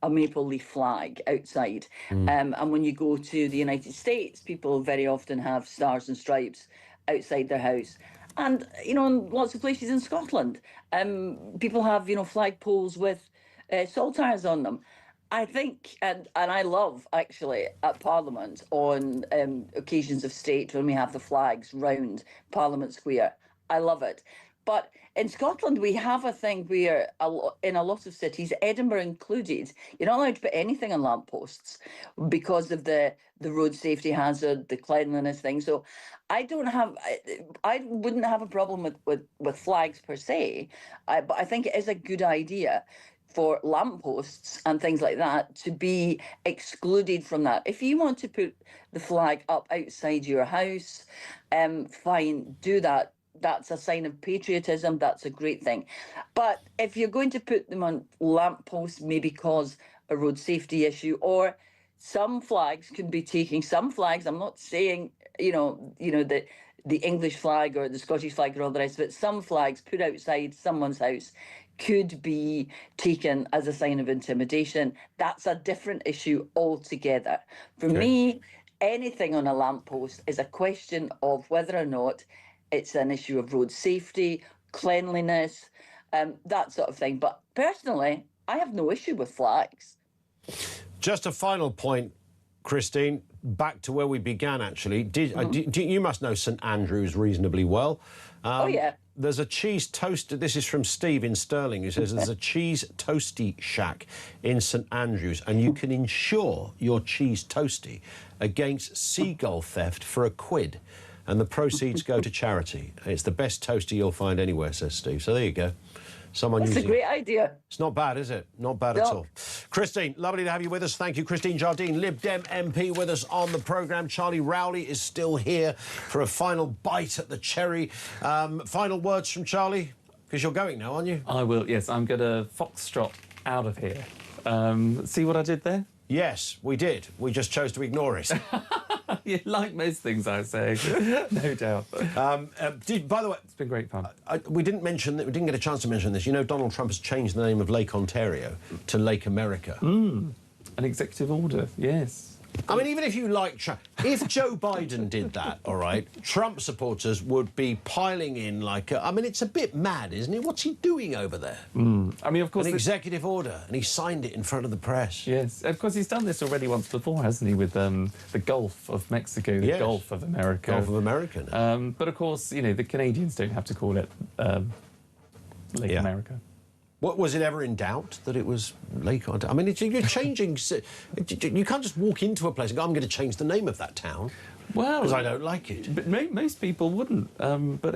maple leaf flag outside. And when you go to the United States, people very often have stars and stripes outside their house. And, in lots of places in Scotland, people have, flag poles with saltires on them. I think, and I love, actually, at Parliament, on occasions of state, when we have the flags round Parliament Square. I love it. But in Scotland, we have a thing where, in a lot of cities, Edinburgh included, you're not allowed to put anything on lampposts because of the road safety hazard, the cleanliness thing. So I wouldn't have a problem with flags per se, but I think it is a good idea for lampposts and things like that to be excluded from that. If you want to put the flag up outside your house, fine, do that. That's a sign of patriotism. That's a great thing. But if you're going to put them on lampposts, maybe cause a road safety issue, or some flags can be taking some flags. I'm not saying, the English flag or the Scottish flag or all the rest of it. Some flags put outside someone's house could be taken as a sign of intimidation. That's a different issue altogether. For me, anything on a lamppost is a question of whether or not it's an issue of road safety, cleanliness, that sort of thing. But personally, I have no issue with flags. Just a final point, Christine, back to where we began, actually. You must know St Andrews reasonably well. Oh, yeah. There's a cheese toaster. This is from Steve in Stirling, who says there's a cheese toasty shack in St Andrews, and you can insure your cheese toasty against seagull theft for £1. And the proceeds go to charity. It's the best toaster you'll find anywhere, says Steve. So there you go. That's a great idea. It's not bad, is it? Not bad at all. Christine, lovely to have you with us. Thank you. Christine Jardine, Lib Dem MP, with us on the programme. Charlie Rowley is still here for a final bite at the cherry. Final words from Charlie? Because you're going now, aren't you? I will, yes. I'm going to foxtrot out of here. See what I did there? Yes, we did. We just chose to ignore it. You like most things I say, no doubt. By the way, it's been great fun. We didn't get a chance to mention this. You know, Donald Trump has changed the name of Lake Ontario to Lake America. An executive order, yes. I mean, even if you like Trump, if Joe Biden did that, all right, Trump supporters would be piling in like... I mean, it's a bit mad, isn't it? What's he doing over there? I mean, of course... An executive order, and he signed it in front of the press. Yes, of course, he's done this already once before, hasn't he, with the Gulf of Mexico, the Gulf of America. Gulf of America. But, of course, the Canadians don't have to call it Lake America. What, was it ever in doubt that it was Lake Ontario? I mean, you're changing... You can't just walk into a place and go, I'm going to change the name of that town. Well... Because I don't like it. But most people wouldn't. But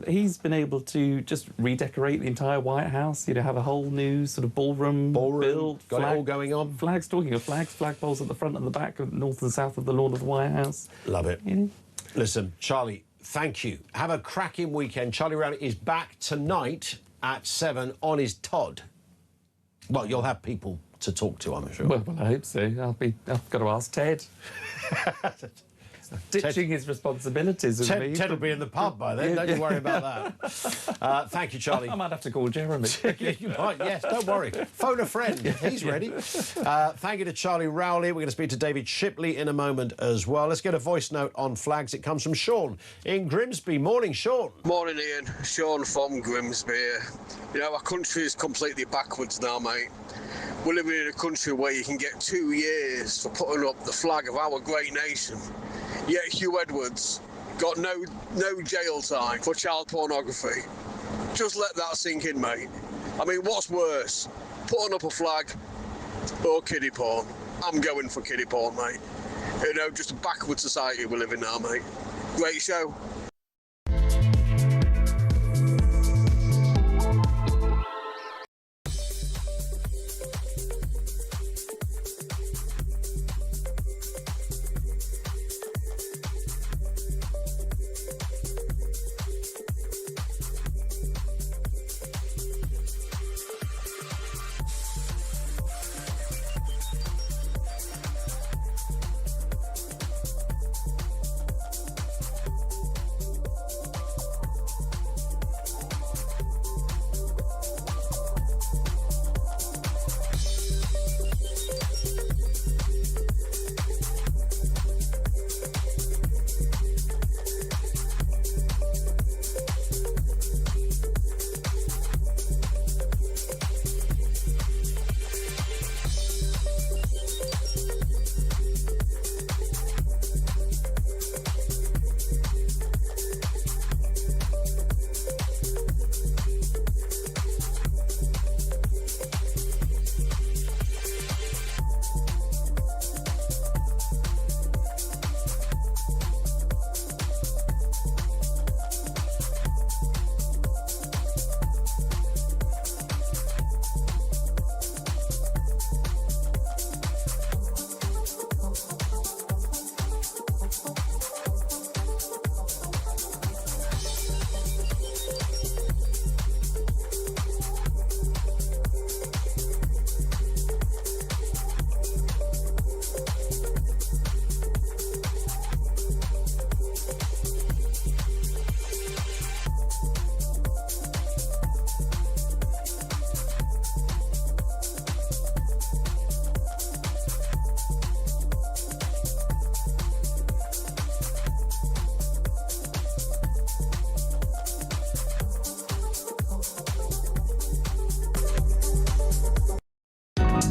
he's been able to just redecorate the entire White House, have a whole new sort of ballroom build. Got it all going on. Flags, talking of flags, flagpoles at the front and the back, north and south of the lawn of the White House. Love it. Listen, Charlie, thank you. Have a cracking weekend. Charlie Rowley is back tonight at 7 on his Todd. Well, you'll have people to talk to, I'm sure. Well, I hope so. I've got to ask Ted. Ditching his responsibilities. Ted will be in the pub by then. Don't you worry about that. Thank you, Charlie. I might have to call Jeremy. You might, yes, don't worry. Phone a friend. He's ready. Thank you to Charlie Rowley. We're going to speak to David Shipley in a moment as well. Let's get a voice note on flags. It comes from Sean in Grimsby. Morning, Sean. Morning, Ian. Sean from Grimsby. Our country is completely backwards now, mate. We're living in a country where you can get 2 years for putting up the flag of our great nation. Yet Hugh Edwards got no jail time for child pornography. Just let that sink in, mate. I mean, what's worse, putting up a flag or kiddie porn? I'm going for kiddie porn, mate. Just a backward society we live in now, mate. Great show.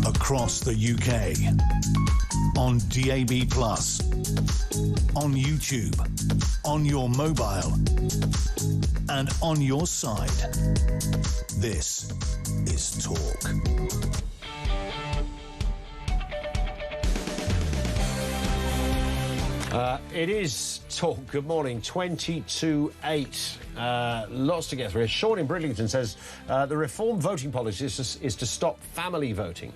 across the UK, on DAB+, on YouTube, on your mobile, and on your side. This is Talk. It is Talk. Good morning. 20 to 8. Lots to get through. Sean in Bridlington says the reform voting policy is to stop family voting.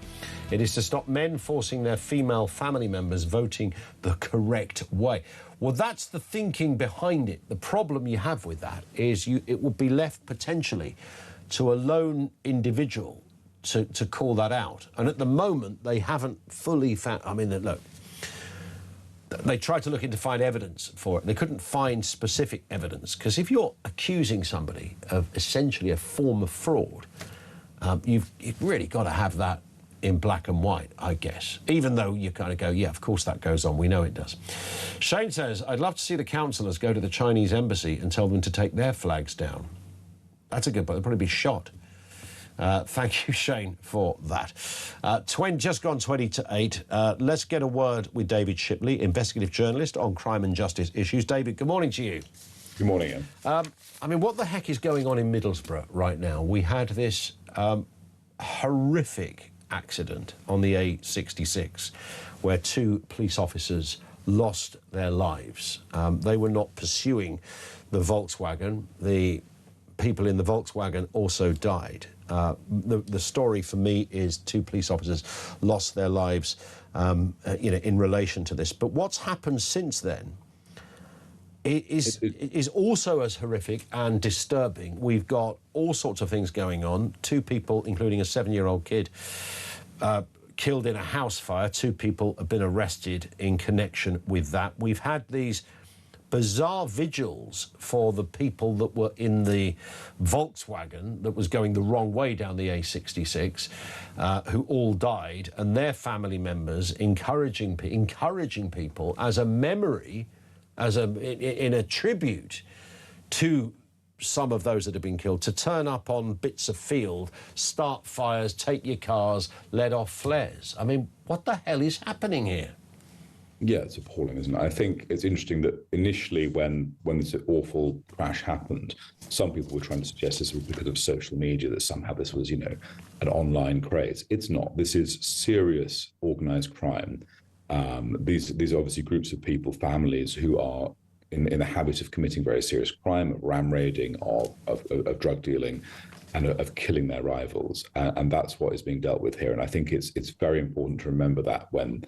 It is to stop men forcing their female family members voting the correct way. Well, that's the thinking behind it. The problem you have with that is it will be left potentially to a lone individual to call that out. And at the moment, they haven't fully found... I mean, look... They tried to look in to find evidence for it. They couldn't find specific evidence, because if you're accusing somebody of essentially a form of fraud, you've really got to have that in black and white, I guess. Even though you kind of go, yeah, of course that goes on. We know it does. Shane says, I'd love to see the councillors go to the Chinese embassy and tell them to take their flags down. That's a good point. They'll probably be shot. Thank you, Shane, for that. Just gone 20 to 8. Let's get a word with David Shipley, investigative journalist on crime and justice issues. David, good morning to you. Good morning, Ian. I mean, what the heck is going on in Middlesbrough right now? We had this horrific accident on the A66 where 2 police officers lost their lives. They were not pursuing the Volkswagen. The people in the Volkswagen also died. The story for me is 2 police officers lost their lives, in relation to this. But what's happened since then is also as horrific and disturbing. We've got all sorts of things going on. 2 people, including a 7-year-old kid, killed in a house fire. 2 people have been arrested in connection with that. We've had these bizarre vigils for the people that were in the Volkswagen that was going the wrong way down the A66, who all died, and their family members encouraging people as a memory, in a tribute to some of those that have been killed, to turn up on bits of field, start fires, take your cars, let off flares. I mean, what the hell is happening here? Yeah, it's appalling, isn't it? I think it's interesting that initially when this awful crash happened, some people were trying to suggest this was because of social media, that somehow this was, an online craze. It's not. This is serious organised crime. These are obviously groups of people, families, who are in the habit of committing very serious crime, of ram raiding, of drug dealing, and of killing their rivals. And that's what is being dealt with here. And I think it's very important to remember that when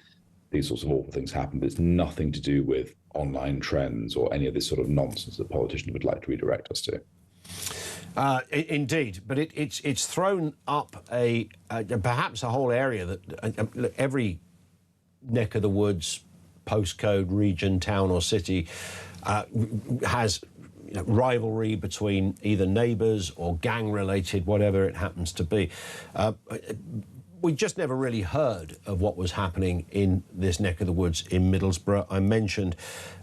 these sorts of awful things happen. There's nothing to do with online trends or any of this sort of nonsense that politicians would like to redirect us to. Indeed, but it's thrown up perhaps a whole area that every neck of the woods, postcode, region, town or city has rivalry between either neighbours or gang-related, whatever it happens to be. We just never really heard of what was happening in this neck of the woods in Middlesbrough. I mentioned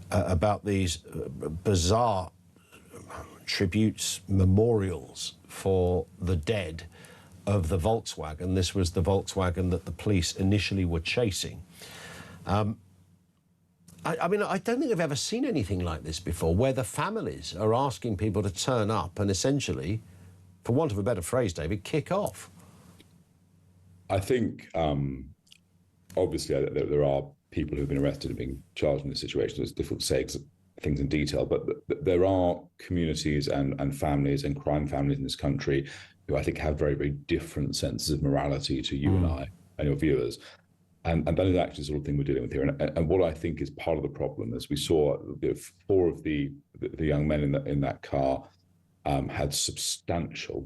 about these bizarre tributes, memorials for the dead of the Volkswagen. This was the Volkswagen that the police initially were chasing. I mean, I don't think I've ever seen anything like this before, where the families are asking people to turn up and essentially, for want of a better phrase, David, kick off. I think, obviously, there are people who've been arrested and being charged in this situation. It's difficult to say things in detail, but there are communities and families and crime families in this country who I think have very, very different senses of morality to you and I and your viewers. And that is actually the sort of thing we're dealing with here. And what I think is part of the problem is we saw 4 of the young men in that car had substantial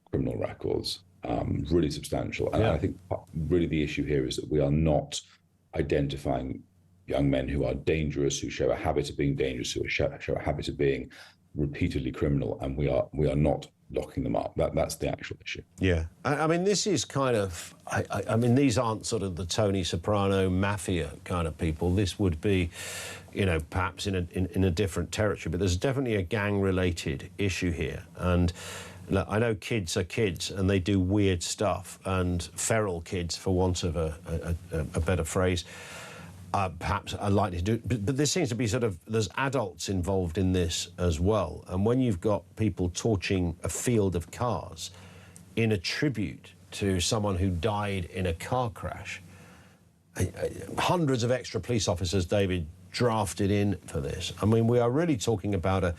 criminal records. Really substantial. And I think really the issue here is that we are not identifying young men who are dangerous, who show a habit of being dangerous, who show a habit of being repeatedly criminal, and we are not locking them up. That's the actual issue. Yeah. I mean, this is kind of... I mean, these aren't sort of the Tony Soprano mafia kind of people. This would be, perhaps in a different territory, but there's definitely a gang-related issue here. And Look, I know kids are kids and they do weird stuff, and feral kids, for want of a better phrase, perhaps are likely to do it. But there seems to be there's adults involved in this as well. And when you've got people torching a field of cars in a tribute to someone who died in a car crash, hundreds of extra police officers, David, drafted in for this. I mean, we are really talking about a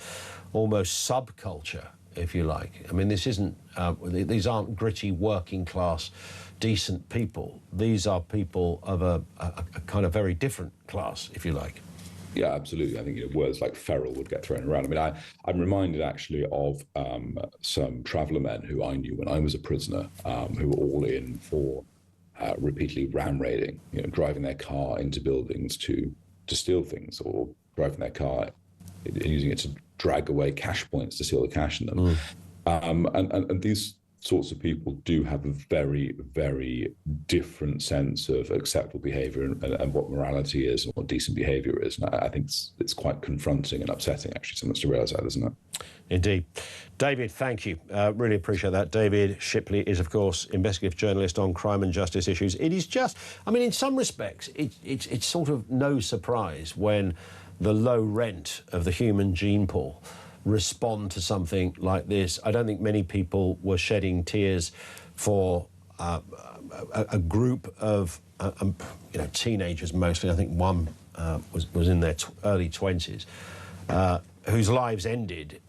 almost subculture, if you like. I mean, this isn't, these aren't gritty working class, decent people. These are people of a kind of very different class, if you like. Yeah, absolutely. I think words like feral would get thrown around. I mean, I'm reminded actually of some traveller men who I knew when I was a prisoner, who were all in for repeatedly ram raiding, driving their car into buildings to steal things, or driving their car and using it to drag away cash points to steal the cash in them. And these sorts of people do have a very, very different sense of acceptable behaviour and what morality is and what decent behaviour is. And I think it's quite confronting and upsetting, actually, so much to realise that, isn't it? Indeed. David, thank you. Really appreciate that. David Shipley is, of course, investigative journalist on crime and justice issues. It is just, I mean, in some respects, it's sort of no surprise when the low rent of the human gene pool respond to something like this. I don't think many people were shedding tears for a group of teenagers mostly. I think one was in their early 20s, whose lives ended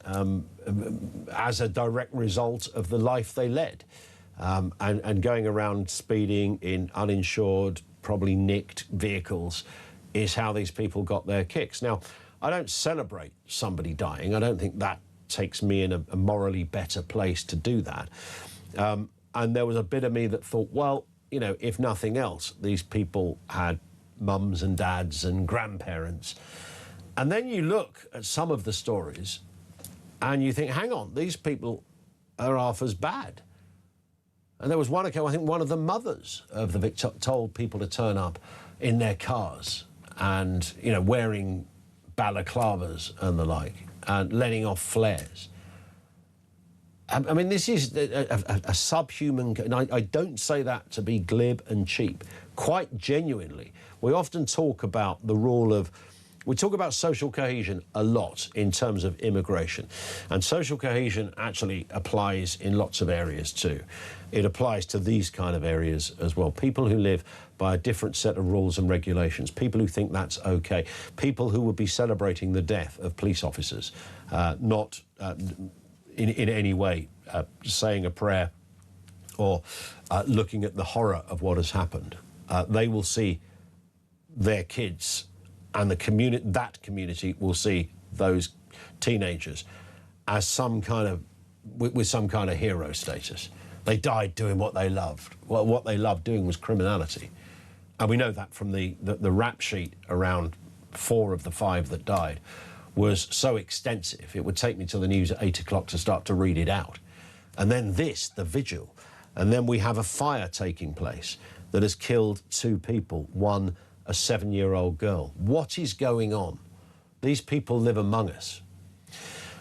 as a direct result of the life they led, and going around speeding in uninsured, probably nicked vehicles is how these people got their kicks. Now, I don't celebrate somebody dying. I don't think that takes me in a morally better place to do that. And there was a bit of me that thought, well, if nothing else, these people had mums and dads and grandparents. And then you look at some of the stories and you think, hang on, these people are half as bad. And there was one account, I think one of the mothers of the victim told people to turn up in their cars and, wearing balaclavas and the like, and letting off flares. I mean, this is a subhuman, and I don't say that to be glib and cheap. Quite genuinely, we often talk about the role of, we talk about social cohesion a lot in terms of immigration, and social cohesion actually applies in lots of areas too. It applies to these kind of areas as well. People who live by a different set of rules and regulations, people who think that's okay, people who would be celebrating the death of police officers, not in any way saying a prayer or looking at the horror of what has happened. They will see their kids, and that community will see those teenagers as some kind of, with some kind of hero status. They died doing what they loved. Well, what they loved doing was criminality. And we know that from the rap sheet around 4 of the 5 that died was so extensive, it would take me to the news at 8 o'clock to start to read it out. And then this, the vigil. And then we have a fire taking place that has killed 2 people, one a 7-year-old girl. What is going on? These people live among us.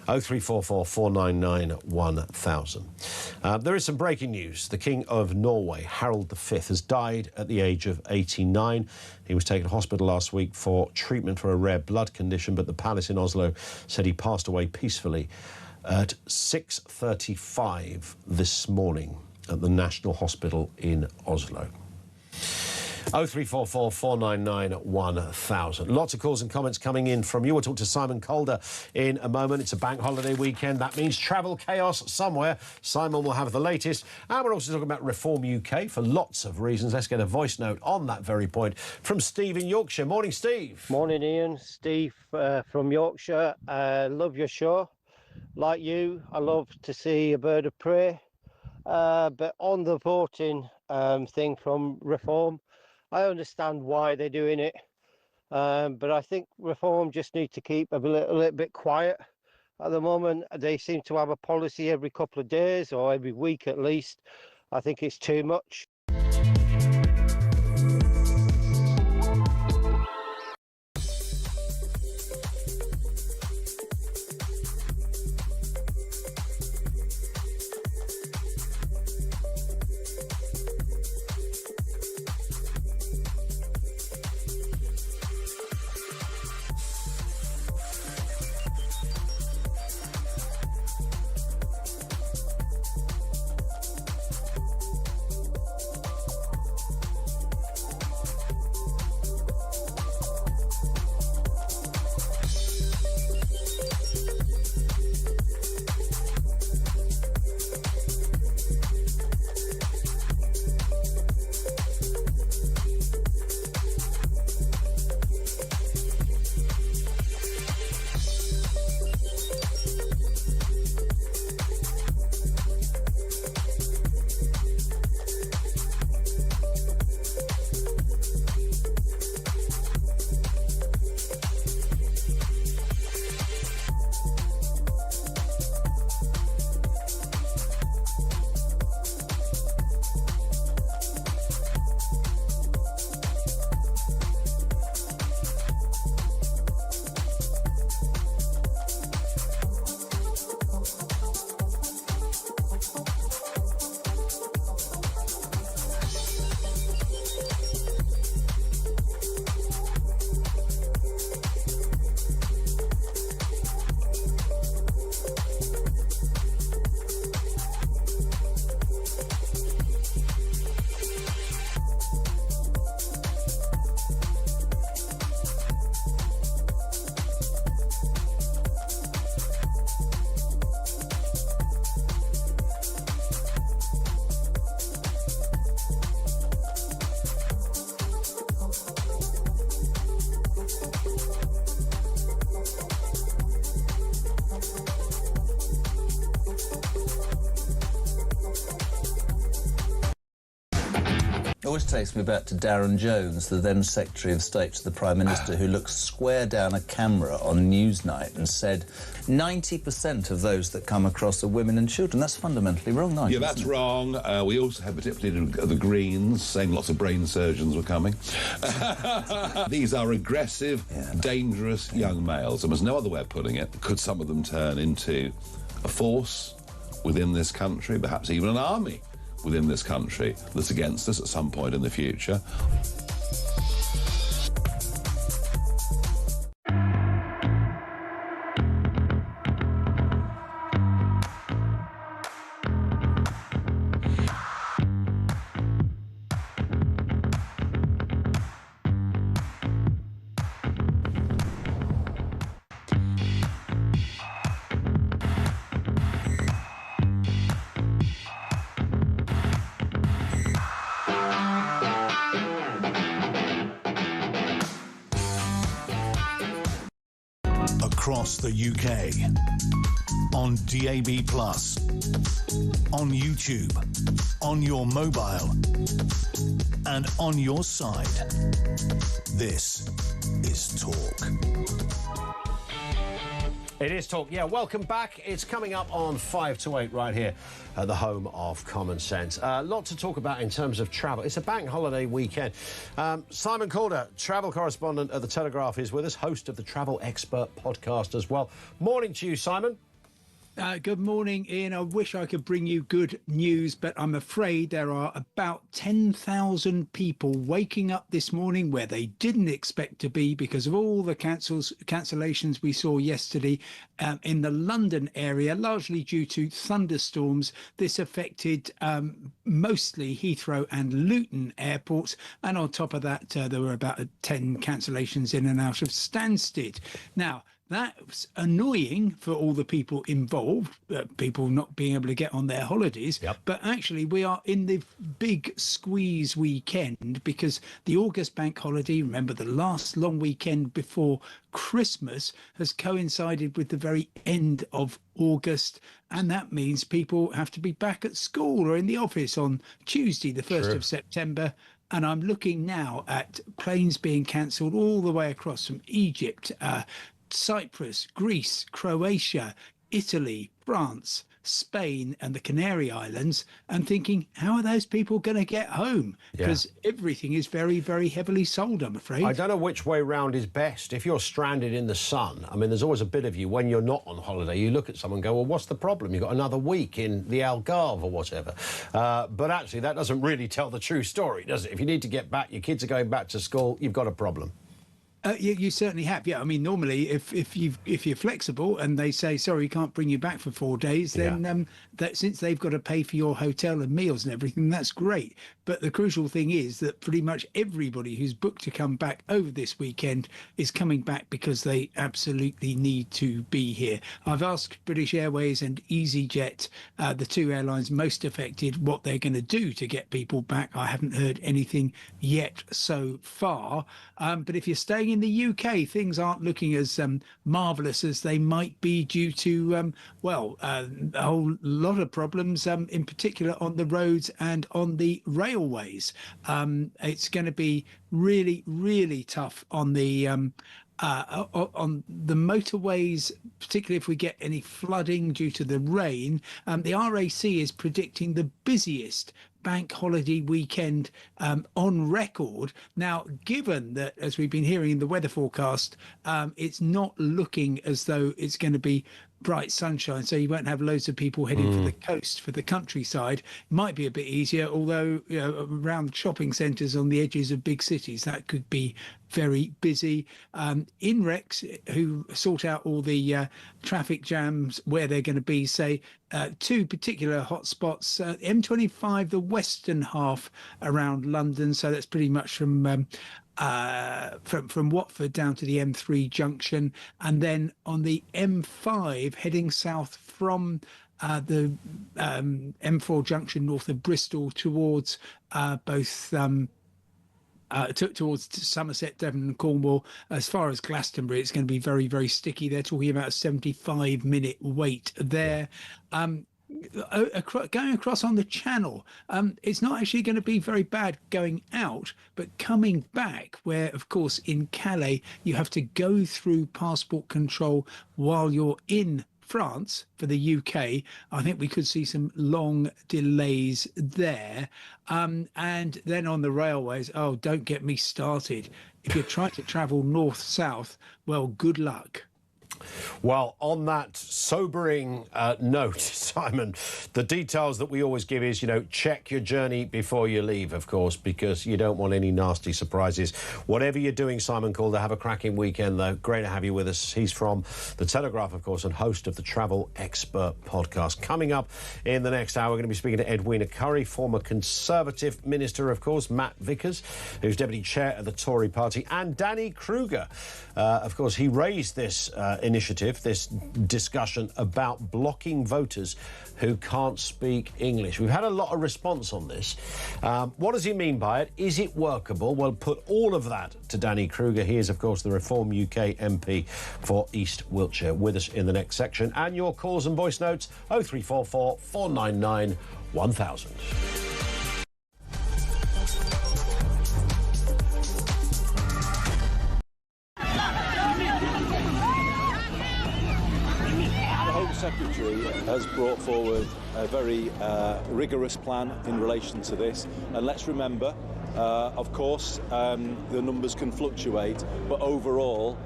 0344 499 1000. There is some breaking news. The King of Norway, Harald V, has died at the age of 89. He was taken to hospital last week for treatment for a rare blood condition, but the palace in Oslo said he passed away peacefully at 6:35 this morning at the National Hospital in Oslo. 0344 499 1000. Lots of calls and comments coming in from you. We'll talk to Simon Calder in a moment. It's a bank holiday weekend. That means travel chaos somewhere. Simon will have the latest. And we're also talking about Reform UK for lots of reasons. Let's get a voice note on that very point from Steve in Yorkshire. Morning, Steve. Morning, Ian. Steve from Yorkshire. Love your show. Like you, I love to see a bird of prey. But on the voting thing from Reform, I understand why they're doing it, but I think Reform just need to keep a little bit quiet. At the moment, they seem to have a policy every couple of days or every week at least. I think it's too much. always takes me back to Darren Jones, the then Secretary of State to the Prime Minister, who looked square down a camera on Newsnight and said 90% of those that come across are women and children. That's fundamentally wrong, Yeah, that's wrong. We also had, particularly the Greens, saying lots of brain surgeons were coming. These are aggressive, dangerous young males, and there's no other way of putting it. Could some of them turn into a force within this country, perhaps even an army within this country that's against us at some point in the future? Across the UK, on DAB+, on YouTube, on your mobile, and on your side. This is Talk. It is Talk. Yeah, welcome back. It's coming up on 5 to 8 right here at the home of Common Sense. A lot to talk about in terms of travel. It's a bank holiday weekend. Simon Calder, travel correspondent at The Telegraph, is with us, host of the Travel Expert podcast as well. Morning to you, Simon. Good morning, Ian. I wish I could bring you good news, but I'm afraid there are about 10,000 people waking up this morning where they didn't expect to be because of all the cancellations we saw yesterday in the London area, largely due to thunderstorms. This affected mostly Heathrow and Luton airports, and on top of that, there were about 10 cancellations in and out of Stansted. Now, that's annoying for all the people involved, people not being able to get on their holidays. But actually, we are in the big squeeze weekend because the August bank holiday, remember the last long weekend before Christmas, has coincided with the very end of August. And that means people have to be back at school or in the office on Tuesday, the 1st of September. And I'm looking now at planes being cancelled all the way across from Egypt, Cyprus, Greece, Croatia, Italy, France, Spain and the Canary Islands, and thinking, how are those people going to get home? Because everything is very, very heavily sold, I'm afraid. I don't know which way round is best. If you're stranded in the sun, I mean, there's always a bit of you when you're not on holiday. You look at someone and go, well, what's the problem? You've got another week in the Algarve or whatever. But actually, that doesn't really tell the true story, does it? If you need to get back, your kids are going back to school, you've got a problem. You certainly have. Yeah, I mean, normally if you're flexible and they say, sorry, we can't bring you back for 4 days, then that since they've got to pay for your hotel and meals and everything, that's great. But the crucial thing is that pretty much everybody who's booked to come back over this weekend is coming back because they absolutely need to be here. I've asked British Airways and EasyJet, the two airlines most affected, what they're going to do to get people back. I haven't heard anything yet so far. But if you're staying in the UK, things aren't looking as marvellous as they might be due to, a whole lot of problems, in particular on the roads and on the railways. It's going to be really, really tough on the motorways, particularly if we get any flooding due to the rain. The RAC is predicting the busiest bank holiday weekend on record. Now, given that, as we've been hearing in the weather forecast, it's not looking as though it's going to be bright sunshine, so you won't have loads of people heading for the coast, for the countryside. It might be a bit easier, although around shopping centres on the edges of big cities, that could be very busy. INREX, who sort out all the traffic jams where they're going to be, say two particular hotspots, M25, the western half around London, so that's pretty much from Watford down to the M3 junction, and then on the M5 heading south from the M4 junction north of Bristol towards both towards Somerset, Devon and Cornwall. As far as Glastonbury, it's going to be very, very sticky. They're talking about a 75-minute wait there. going across on the channel. It's not actually going to be very bad going out, but coming back, where, of course, in Calais, you have to go through passport control while you're in France for the UK. I think we could see some long delays there. And then on the railways, oh, don't get me started. If you're trying to travel north-south, well, good luck. Well, on that sobering note, Simon, the details that we always give is, check your journey before you leave, of course, because you don't want any nasty surprises. Whatever you're doing, Simon Calder, have a cracking weekend, though. Great to have you with us. He's from The Telegraph, of course, and host of the Travel Expert podcast. Coming up in the next hour, we're going to be speaking to Edwina Currie, former Conservative Minister, of course, Matt Vickers, who's Deputy Chair of the Tory Party, and Danny Kruger. Of course, he raised this initiative, this discussion about blocking voters who can't speak English. We've had a lot of response on this. What does he mean by it? Is it workable? We'll put all of that to Danny Kruger. He is, of course, the Reform UK MP for East Wiltshire, with us in the next section. And your calls and voice notes, 0344 499 1000. Secretary has brought forward a very rigorous plan in relation to this, and let's remember, of course, the numbers can fluctuate, but overall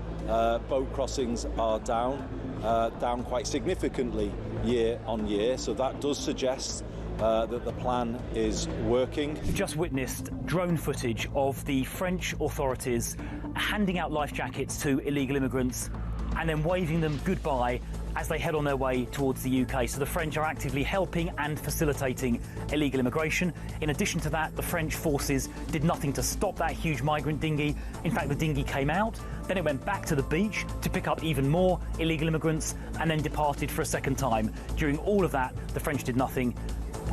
boat crossings are down quite significantly year on year, so that does suggest that the plan is working. We've just witnessed drone footage of the French authorities handing out life jackets to illegal immigrants and then waving them goodbye as they head on their way towards the UK. So the French are actively helping and facilitating illegal immigration. In addition to that, the French forces did nothing to stop that huge migrant dinghy. In fact, the dinghy came out, then it went back to the beach to pick up even more illegal immigrants, and then departed for a second time. During all of that, the French did nothing,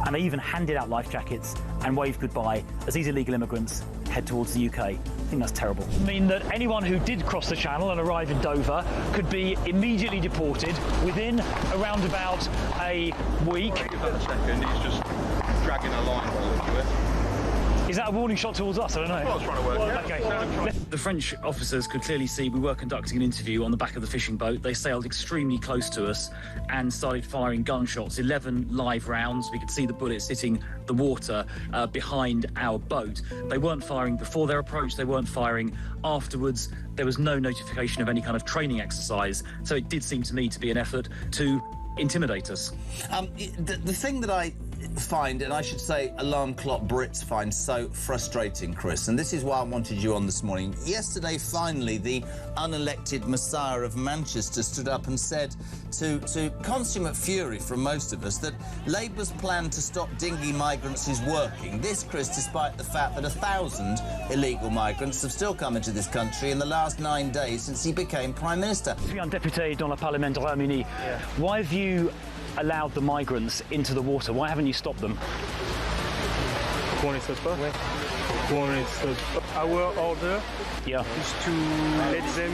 and they even handed out life jackets and waved goodbye as these illegal immigrants head towards the UK. I think that's terrible. I mean that anyone who did cross the channel and arrive in Dover could be immediately deported within around about a week. Give that a second, he's just dragging a line by the look of it. Is that a warning shot towards us? I don't know. I was trying to work it out. Okay. The French officers could clearly see we were conducting an interview on the back of the fishing boat. They sailed extremely close to us and started firing gunshots, 11 live rounds. We could see the bullets hitting the water behind our boat. They weren't firing before their approach. They weren't firing afterwards. There was no notification of any kind of training exercise. So it did seem to me to be an effort to intimidate us. The thing that I find, and I should say alarm clock Brits find so frustrating, Chris, and this is why I wanted you on this morning. Yesterday, finally, the unelected Messiah of Manchester stood up and said, to consummate fury from most of us, that Labour's plan to stop dinghy migrants is working. This, Chris, despite the fact that 1,000 illegal migrants have still come into this country in the last 9 days since he became Prime Minister. Je suis un député dans le Parlement du Royaume-Uni. Why have you allowed the migrants into the water? Why haven't you stopped them? Our order is to let them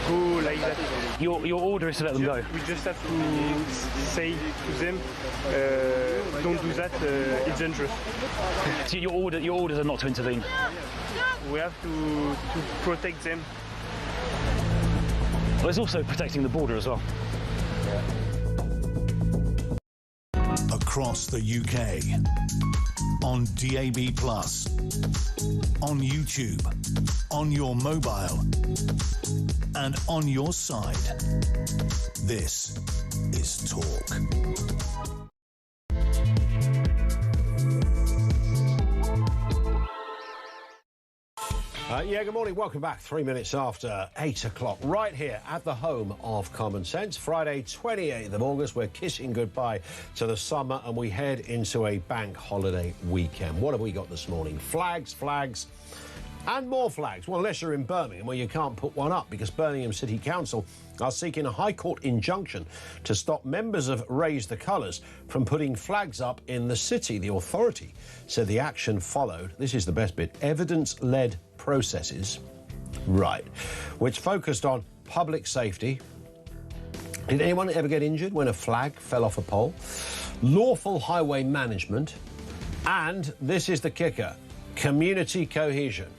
go like that. Your order is to let them go? We just have to say to them, don't do that, it's dangerous. So your orders are not to intervene? We have to protect them. Well, there's also protecting the border as well. Across the UK, on DAB+, on YouTube, on your mobile, and on your side. This is Talk. Good morning. Welcome back. 3 minutes after 8 o'clock, right here at the home of Common Sense. Friday, 28th of August. We're kissing goodbye to the summer and we head into a bank holiday weekend. What have we got this morning? Flags, and more flags. Well, unless you're in Birmingham, where you can't put one up because Birmingham City Council are seeking a High Court injunction to stop members of Raise the Colours from putting flags up in the city. The authority said the action followed, this is the best bit, evidence-led processes, right, which focused on public safety Did anyone ever get injured when a flag fell off a pole? Lawful highway management. And this is the kicker, community cohesion.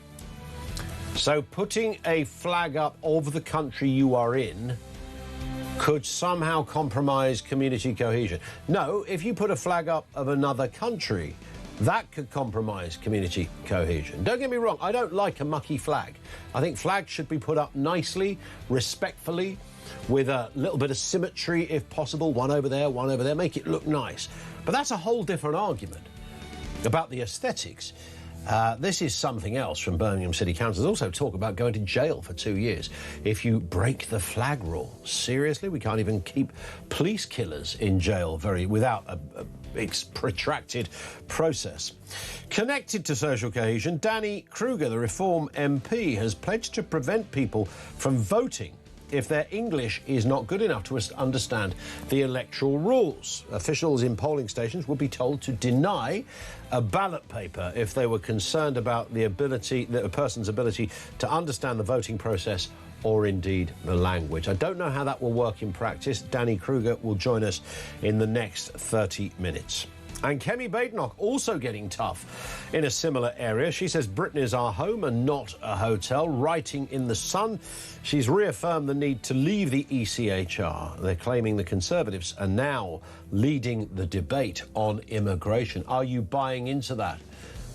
So putting a flag up of the country you are in could somehow compromise community cohesion. No, if you put a flag up of another country, that could compromise community cohesion. Don't get me wrong, I don't like a mucky flag. I think flags should be put up nicely, respectfully, with a little bit of symmetry if possible, one over there, make it look nice. But that's a whole different argument about the aesthetics. This is something else from Birmingham City Council. There's also talk about going to jail for 2 years if you break the flag rule. Seriously? We can't even keep police killers in jail without a protracted process. Connected to social cohesion, Danny Kruger, the Reform MP, has pledged to prevent people from voting if their English is not good enough to understand the electoral rules. Officials in polling stations would be told to deny a ballot paper if they were concerned about a person's ability to understand the voting process or indeed the language. I don't know how that will work in practice. Danny Kruger will join us in the next 30 minutes. And Kemi Badenoch also getting tough in a similar area. She says Britain is our home and not a hotel. Writing in The Sun, she's reaffirmed the need to leave the ECHR. They're claiming the Conservatives are now leading the debate on immigration. Are you buying into that?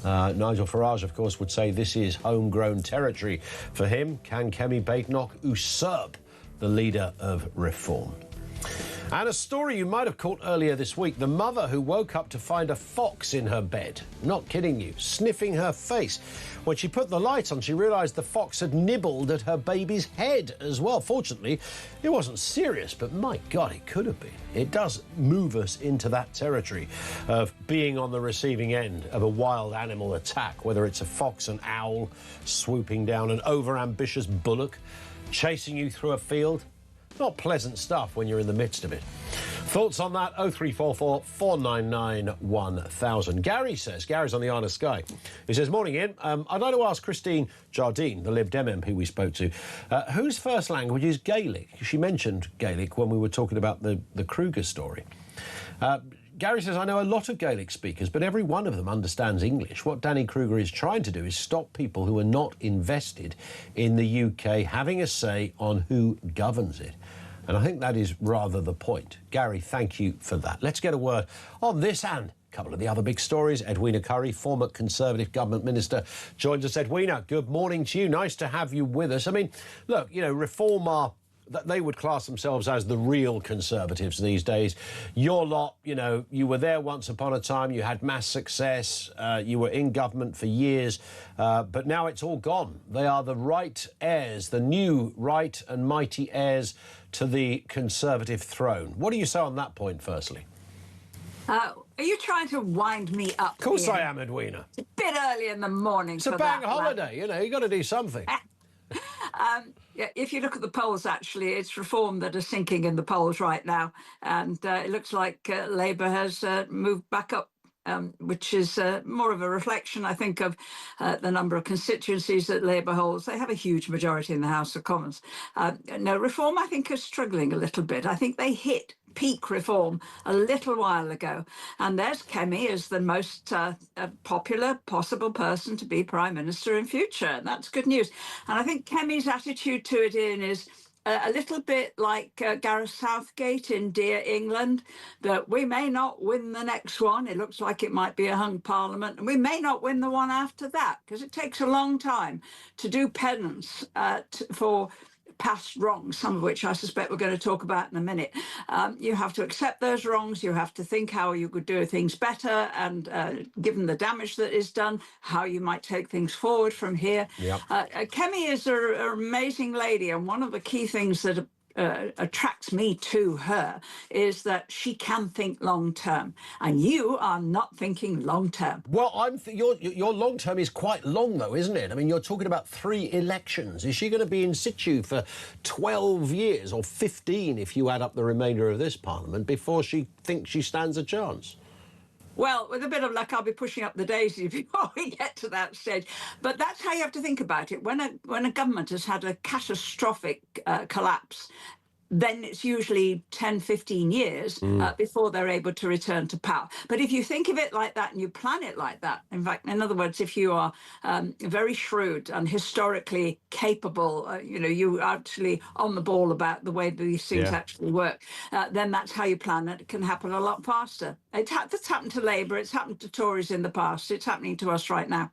Nigel Farage, of course, would say this is homegrown territory for him. Can Kemi Badenoch usurp the leader of Reform? And a story you might have caught earlier this week. The mother who woke up to find a fox in her bed. Not kidding you, sniffing her face. When she put the light on, she realised the fox had nibbled at her baby's head as well. Fortunately, it wasn't serious, but my God, it could have been. It does move us into that territory of being on the receiving end of a wild animal attack, whether it's a fox, an owl swooping down, an overambitious bullock chasing you through a field. Not pleasant stuff when you're in the midst of it. Thoughts on that? 0344 499 1000. Gary's on the Isle of Skye. He says, morning, Ian. I'd like to ask Christine Jardine, the Lib Dem MP we spoke to, whose first language is Gaelic? She mentioned Gaelic when we were talking about the Kruger story. Gary says, I know a lot of Gaelic speakers, but every one of them understands English. What Danny Kruger is trying to do is stop people who are not invested in the UK having a say on who governs it. And I think that is rather the point. Gary, thank you for that. Let's get a word on this and a couple of the other big stories. Edwina Currie, former Conservative government minister, joins us. Edwina, good morning to you. Nice to have you with us. I mean, look, you know, Reform are... They would class themselves as the real Conservatives these days. Your lot, you know, you were there once upon a time, you had mass success, you were in government for years, but now it's all gone. They are the right heirs, the new right and mighty heirs to the Conservative throne. What do you say on that point, firstly? Are you trying to wind me up? Of course Ian? I am, Edwina. It's a bit early in the morning. It's a bank holiday, you know, you've got to do something. Yeah, if you look at the polls, actually, it's Reform that are sinking in the polls right now. And it looks like Labour has moved back up, which is more of a reflection, I think, of the number of constituencies that Labour holds. They have a huge majority in the House of Commons. No, Reform, I think, is struggling a little bit. I think they hit peak Reform a little while ago. And there's Kemi as the most popular possible person to be Prime Minister in future. And that's good news. And I think Kemi's attitude to it is a little bit like Gareth Southgate in Dear England, that we may not win the next one. It looks like it might be a hung parliament. And we may not win the one after that, because it takes a long time to do penance for past wrongs, some of which I suspect we're going to talk about in a minute. You have to accept those wrongs. You have to think how you could do things better, and given the damage that is done, how you might take things forward from here. Yep. Kemi is an amazing lady, and one of the key things that attracts me to her is that she can think long term, and you are not thinking long term. Well, your long term is quite long, though, isn't it? I mean, you're talking about 3 elections. Is she going to be in situ for 12 years or 15 if you add up the remainder of this parliament before she thinks she stands a chance? Well, with a bit of luck, I'll be pushing up the daisy before we get to that stage. But that's how you have to think about it. When a government has had a catastrophic collapse, then it's usually 10, 15 years before they're able to return to power. But if you think of it like that and you plan it like that, in fact, in other words, if you are very shrewd and historically capable, you are actually on the ball about the way these things actually work, then that's how you plan it. It can happen a lot faster. It's happened to Labour, it's happened to Tories in the past, it's happening to us right now.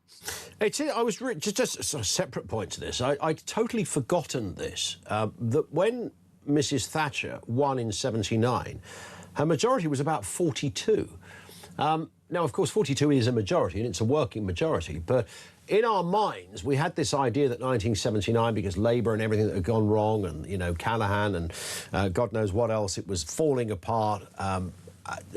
I was just a sort of separate point to this. I'd totally forgotten this, that when Mrs Thatcher won in 79, her majority was about 42. Now, of course, 42 is a majority and it's a working majority, but in our minds, we had this idea that 1979, because Labour and everything that had gone wrong, and, Callaghan and God knows what else, it was falling apart.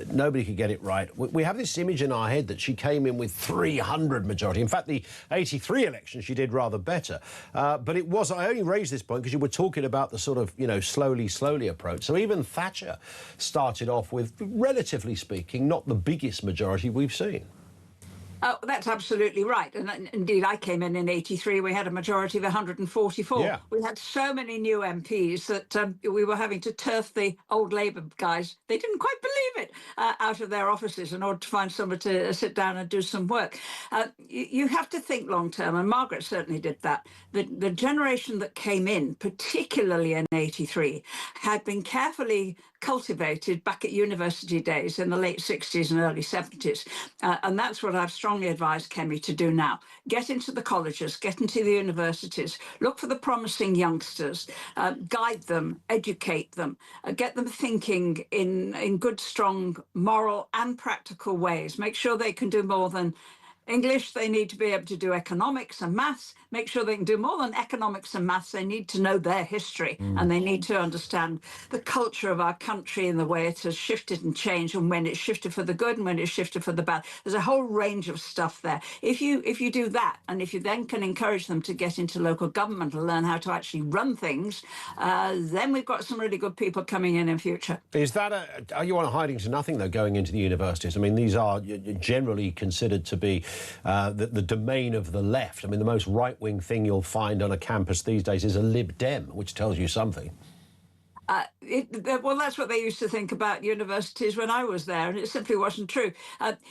Nobody could get it right. We have this image in our head that she came in with 300 majority. In fact, the 83 election she did rather better. But it was, I only raised this point because you were talking about the sort of, slowly approach. So even Thatcher started off with, relatively speaking, not the biggest majority we've seen. Oh, that's absolutely right. And indeed, I came in 83. We had a majority of 144. Yeah. We had so many new MPs that we were having to turf the old Labour guys. They didn't quite believe it out of their offices in order to find somebody to sit down and do some work. You have to think long term, and Margaret certainly did that. The generation that came in, particularly in 83, had been carefully cultivated back at university days in the late 60s and early 70s. And that's what I've strongly advised Kemi to do now. Get into the colleges, get into the universities, look for the promising youngsters, guide them, educate them, get them thinking in good, strong, moral and practical ways. Make sure they can do more than English. They need to be able to do economics and maths. Make sure they can do more than economics and maths. They need to know their history and they need to understand the culture of our country and the way it has shifted and changed, and when it's shifted for the good and when it's shifted for the bad. There's a whole range of stuff there. If you do that, and if you then can encourage them to get into local government and learn how to actually run things, then we've got some really good people coming in future. Is that are you on a hiding to nothing, though, going into the universities? I mean, these are generally considered to be the domain of the left. I mean, the most right-wing thing you'll find on a campus these days is a Lib Dem, which tells you something. Well, that's what they used to think about universities when I was there, and it simply wasn't true.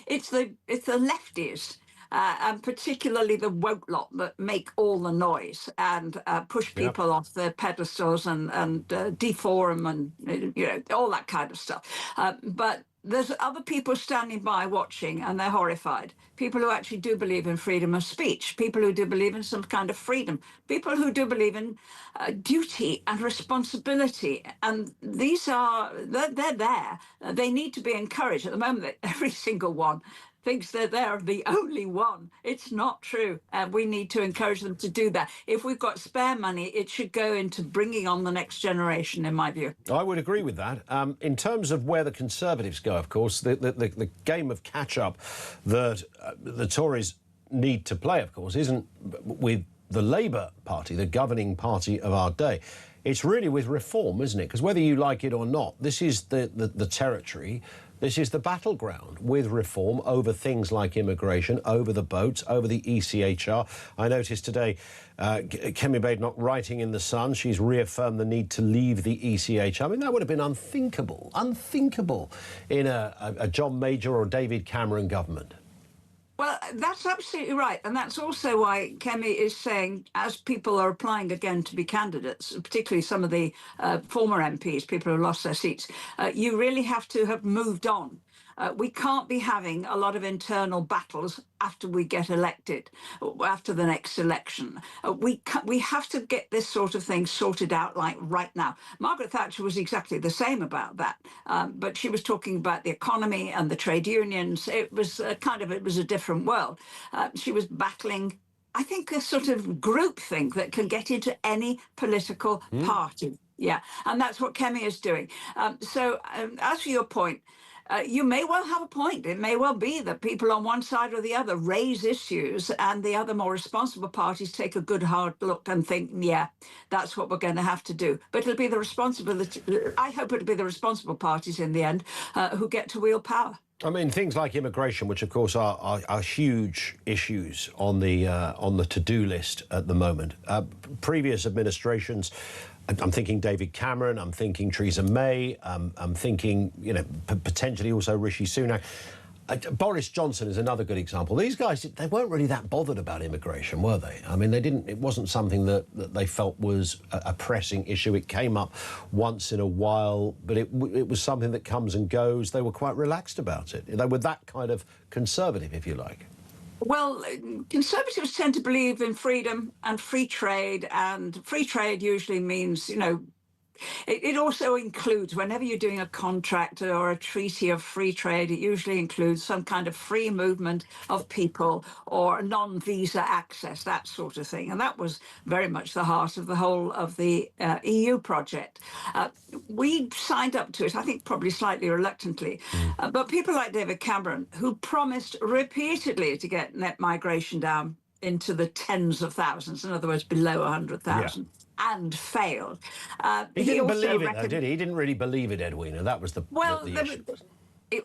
It's the lefties, and particularly the woke lot, that make all the noise and push people off their pedestals and deforum and all that kind of stuff. But there's other people standing by watching, and they're horrified. People who actually do believe in freedom of speech, people who do believe in some kind of freedom, people who do believe in duty and responsibility. And they're there. They need to be encouraged. At the moment, every single one thinks that they're the only one. It's not true. We need to encourage them to do that. If we've got spare money, it should go into bringing on the next generation, in my view. I would agree with that. In terms of where the Conservatives go, of course, the game of catch-up that the Tories need to play, of course, isn't with the Labour Party, the governing party of our day. It's really with reform, isn't it? Because whether you like it or not, this is the territory. This is the battleground with reform over things like immigration, over the boats, over the ECHR. I noticed today Kemi Badenoch writing in The Sun. She's reaffirmed the need to leave the ECHR. I mean, that would have been unthinkable in a John Major or David Cameron government. Well, that's absolutely right. And that's also why Kemi is saying, as people are applying again to be candidates, particularly some of the former MPs, people who lost their seats, you really have to have moved on. We can't be having a lot of internal battles after we get elected, after the next election. We have to get this sort of thing sorted out like right now. Margaret Thatcher was exactly the same about that, but she was talking about the economy and the trade unions. It was it was a different world. She was battling, I think, a sort of groupthink that can get into any political party. Yeah, and that's what Kemi is doing. So as for your point, you may well have a point. It may well be that people on one side or the other raise issues and the other more responsible parties take a good hard look and think, yeah, that's what we're going to have to do. But it'll be the responsibility, I hope it'll be the responsible parties in the end who get to wield power. I mean, things like immigration, which of course are huge issues on the to-do list at the moment. Previous administrations I'm thinking David Cameron, I'm thinking Theresa May, I'm thinking, you know, potentially also Rishi Sunak. Boris Johnson is another good example. These guys, they weren't really that bothered about immigration, were they? I mean, it wasn't something that they felt was a pressing issue. It came up once in a while, but it was something that comes and goes. They were quite relaxed about it. They were that kind of conservative, if you like. Well, Conservatives tend to believe in freedom and free trade usually means, you know, it also includes, whenever you're doing a contract or a treaty of free trade, it usually includes some kind of free movement of people or non-visa access, that sort of thing. And that was very much the heart of the whole of the EU project. We signed up to it, I think probably slightly reluctantly, but people like David Cameron, who promised repeatedly to get net migration down into the tens of thousands, in other words, below 100,000. Yeah. And failed. He didn't believe it, though, did he? He didn't really believe it, Edwina. That was the issue.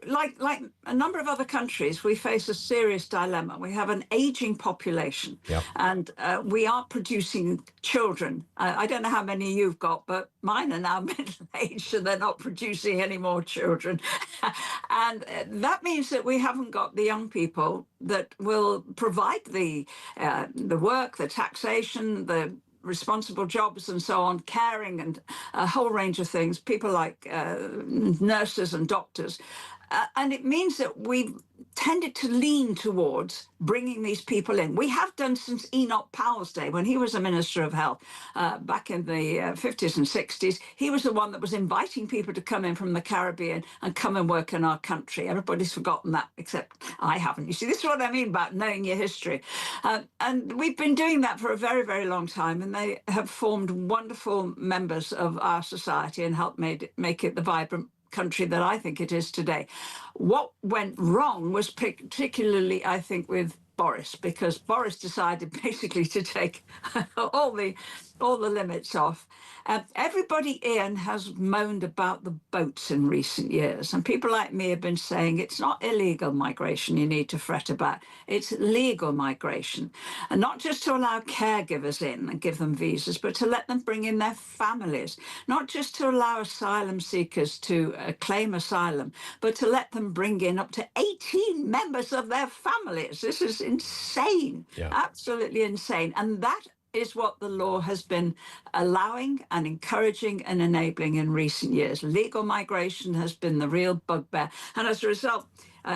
Like a number of other countries, we face a serious dilemma. We have an aging population, and we are producing children. I don't know how many you've got, but mine are now middle-aged, and they're not producing any more children. And that means that we haven't got the young people that will provide the work, the taxation, the responsible jobs and so on, caring and a whole range of things, people like nurses and doctors. And it means that we've tended to lean towards bringing these people in. We have done since Enoch Powell's day, when he was a Minister of Health back in the 50s and 60s. He was the one that was inviting people to come in from the Caribbean and come and work in our country. Everybody's forgotten that, except I haven't. You see, this is what I mean about knowing your history. And we've been doing that for a very, very long time, and they have formed wonderful members of our society and helped make it the vibrant country that I think it is today. What went wrong was particularly, I think, with Boris, because Boris decided basically to take all the limits off. Everybody, Ian, has moaned about the boats in recent years, and people like me have been saying it's not illegal migration you need to fret about, it's legal migration. And not just to allow caregivers in and give them visas, but to let them bring in their families. Not just to allow asylum seekers to claim asylum, but to let them bring in up to 18 members of their families. This is insane, absolutely insane. And that is what the law has been allowing and encouraging and enabling in recent years. Legal migration has been the real bugbear. And as a result,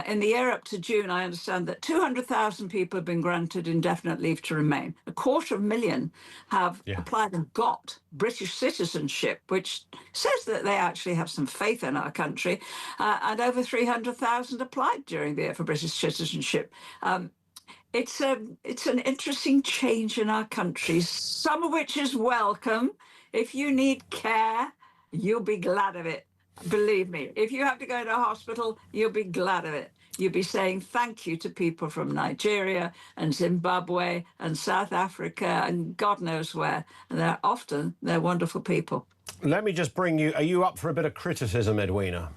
in the year up to June, I understand that 200,000 people have been granted indefinite leave to remain. 250,000 have applied and got British citizenship, which says that they actually have some faith in our country. And over 300,000 applied during the year for British citizenship. It's an interesting change in our country, some of which is welcome. If you need care, you'll be glad of it. Believe me, if you have to go to a hospital, you'll be glad of it. You'll be saying thank you to people from Nigeria and Zimbabwe and South Africa and God knows where. And they're wonderful people. Let me just bring you, are you up for a bit of criticism, Edwina?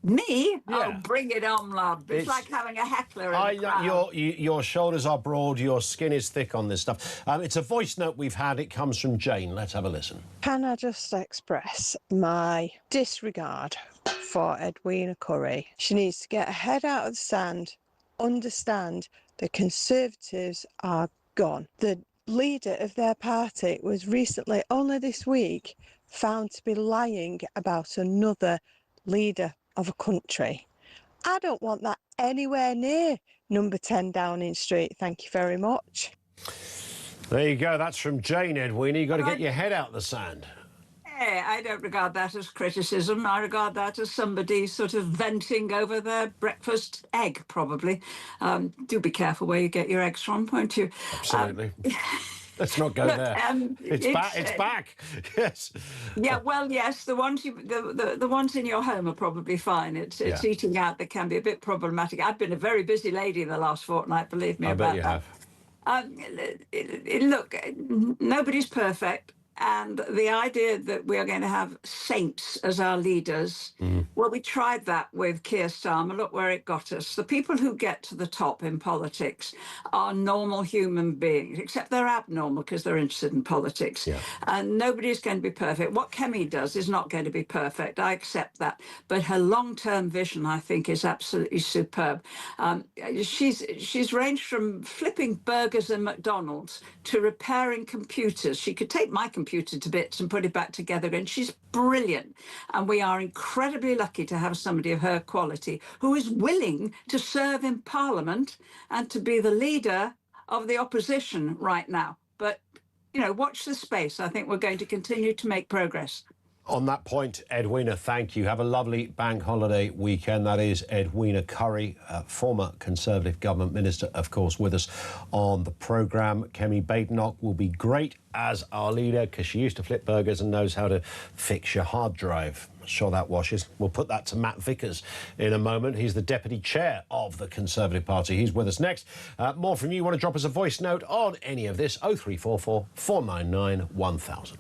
Me? Yeah. Oh, bring it on, love. It's like having a heckler in the crowd. Your shoulders are broad, your skin is thick on this stuff. It's a voice note we've had. It comes from Jane. Let's have a listen. Can I just express my disregard for Edwina Currie? She needs to get her head out of the sand, understand the Conservatives are gone. The leader of their party was recently, only this week, found to be lying about another leader of a country. I don't want that anywhere near number 10 Downing Street. Thank you very much. There you go. That's from Jane, Edwina. You've got to get your head out the sand. Hey, I don't regard that as criticism. I regard that as somebody sort of venting over their breakfast egg, probably. Do be careful where you get your eggs from, won't you? Absolutely. Let's not go there. It's back. Yes. Yeah. Well, yes. The ones in your home are probably fine. It's eating out that can be a bit problematic. I've been a very busy lady in the last fortnight. Believe me about that. I bet you have. Look, nobody's perfect. And the idea that we are going to have saints as our leaders, well, we tried that with Keir Starmer. Look where it got us. The people who get to the top in politics are normal human beings, except they're abnormal because they're interested in politics. Yeah. And nobody is going to be perfect. What Kemi does is not going to be perfect. I accept that. But her long-term vision, I think, is absolutely superb. She's ranged from flipping burgers in McDonald's to repairing computers. She could take my computer to bits and put it back together again. She's brilliant. And we are incredibly lucky to have somebody of her quality who is willing to serve in Parliament and to be the leader of the opposition right now. But, you know, watch the space. I think we're going to continue to make progress. On that point, Edwina, thank you. Have a lovely bank holiday weekend. That is Edwina Currie, former Conservative government minister, of course, with us on the programme. Kemi Badenoch will be great as our leader because she used to flip burgers and knows how to fix your hard drive. Sure that washes. We'll put that to Matt Vickers in a moment. He's the deputy chair of the Conservative Party. He's with us next. More from you. You want to drop us a voice note on any of this? 0344 499 1000.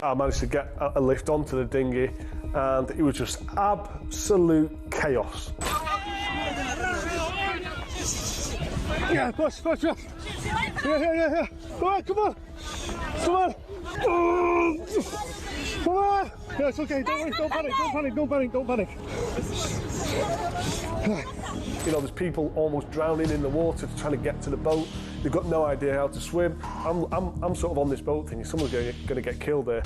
I managed to get a lift onto the dinghy and it was just absolute chaos. Yeah, push. Yeah. Come on. Come on. Yeah, it's okay, don't worry, don't panic. You know, there's people almost drowning in the water trying to get to the boat. They've got no idea how to swim. I'm sort of on this boat thinking someone's going to get killed there.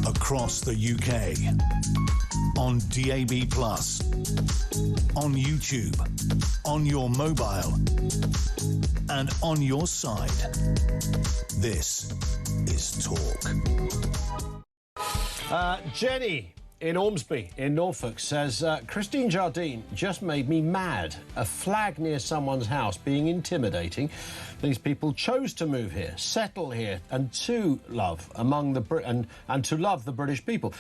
Across the UK, on DAB+, on YouTube, on your mobile, and on your side. This is Talk. Jenny in Ormsby in Norfolk says, Christine Jardine just made me mad. A flag near someone's house being intimidating. These people chose to move here, settle here, and to love and to love the British people.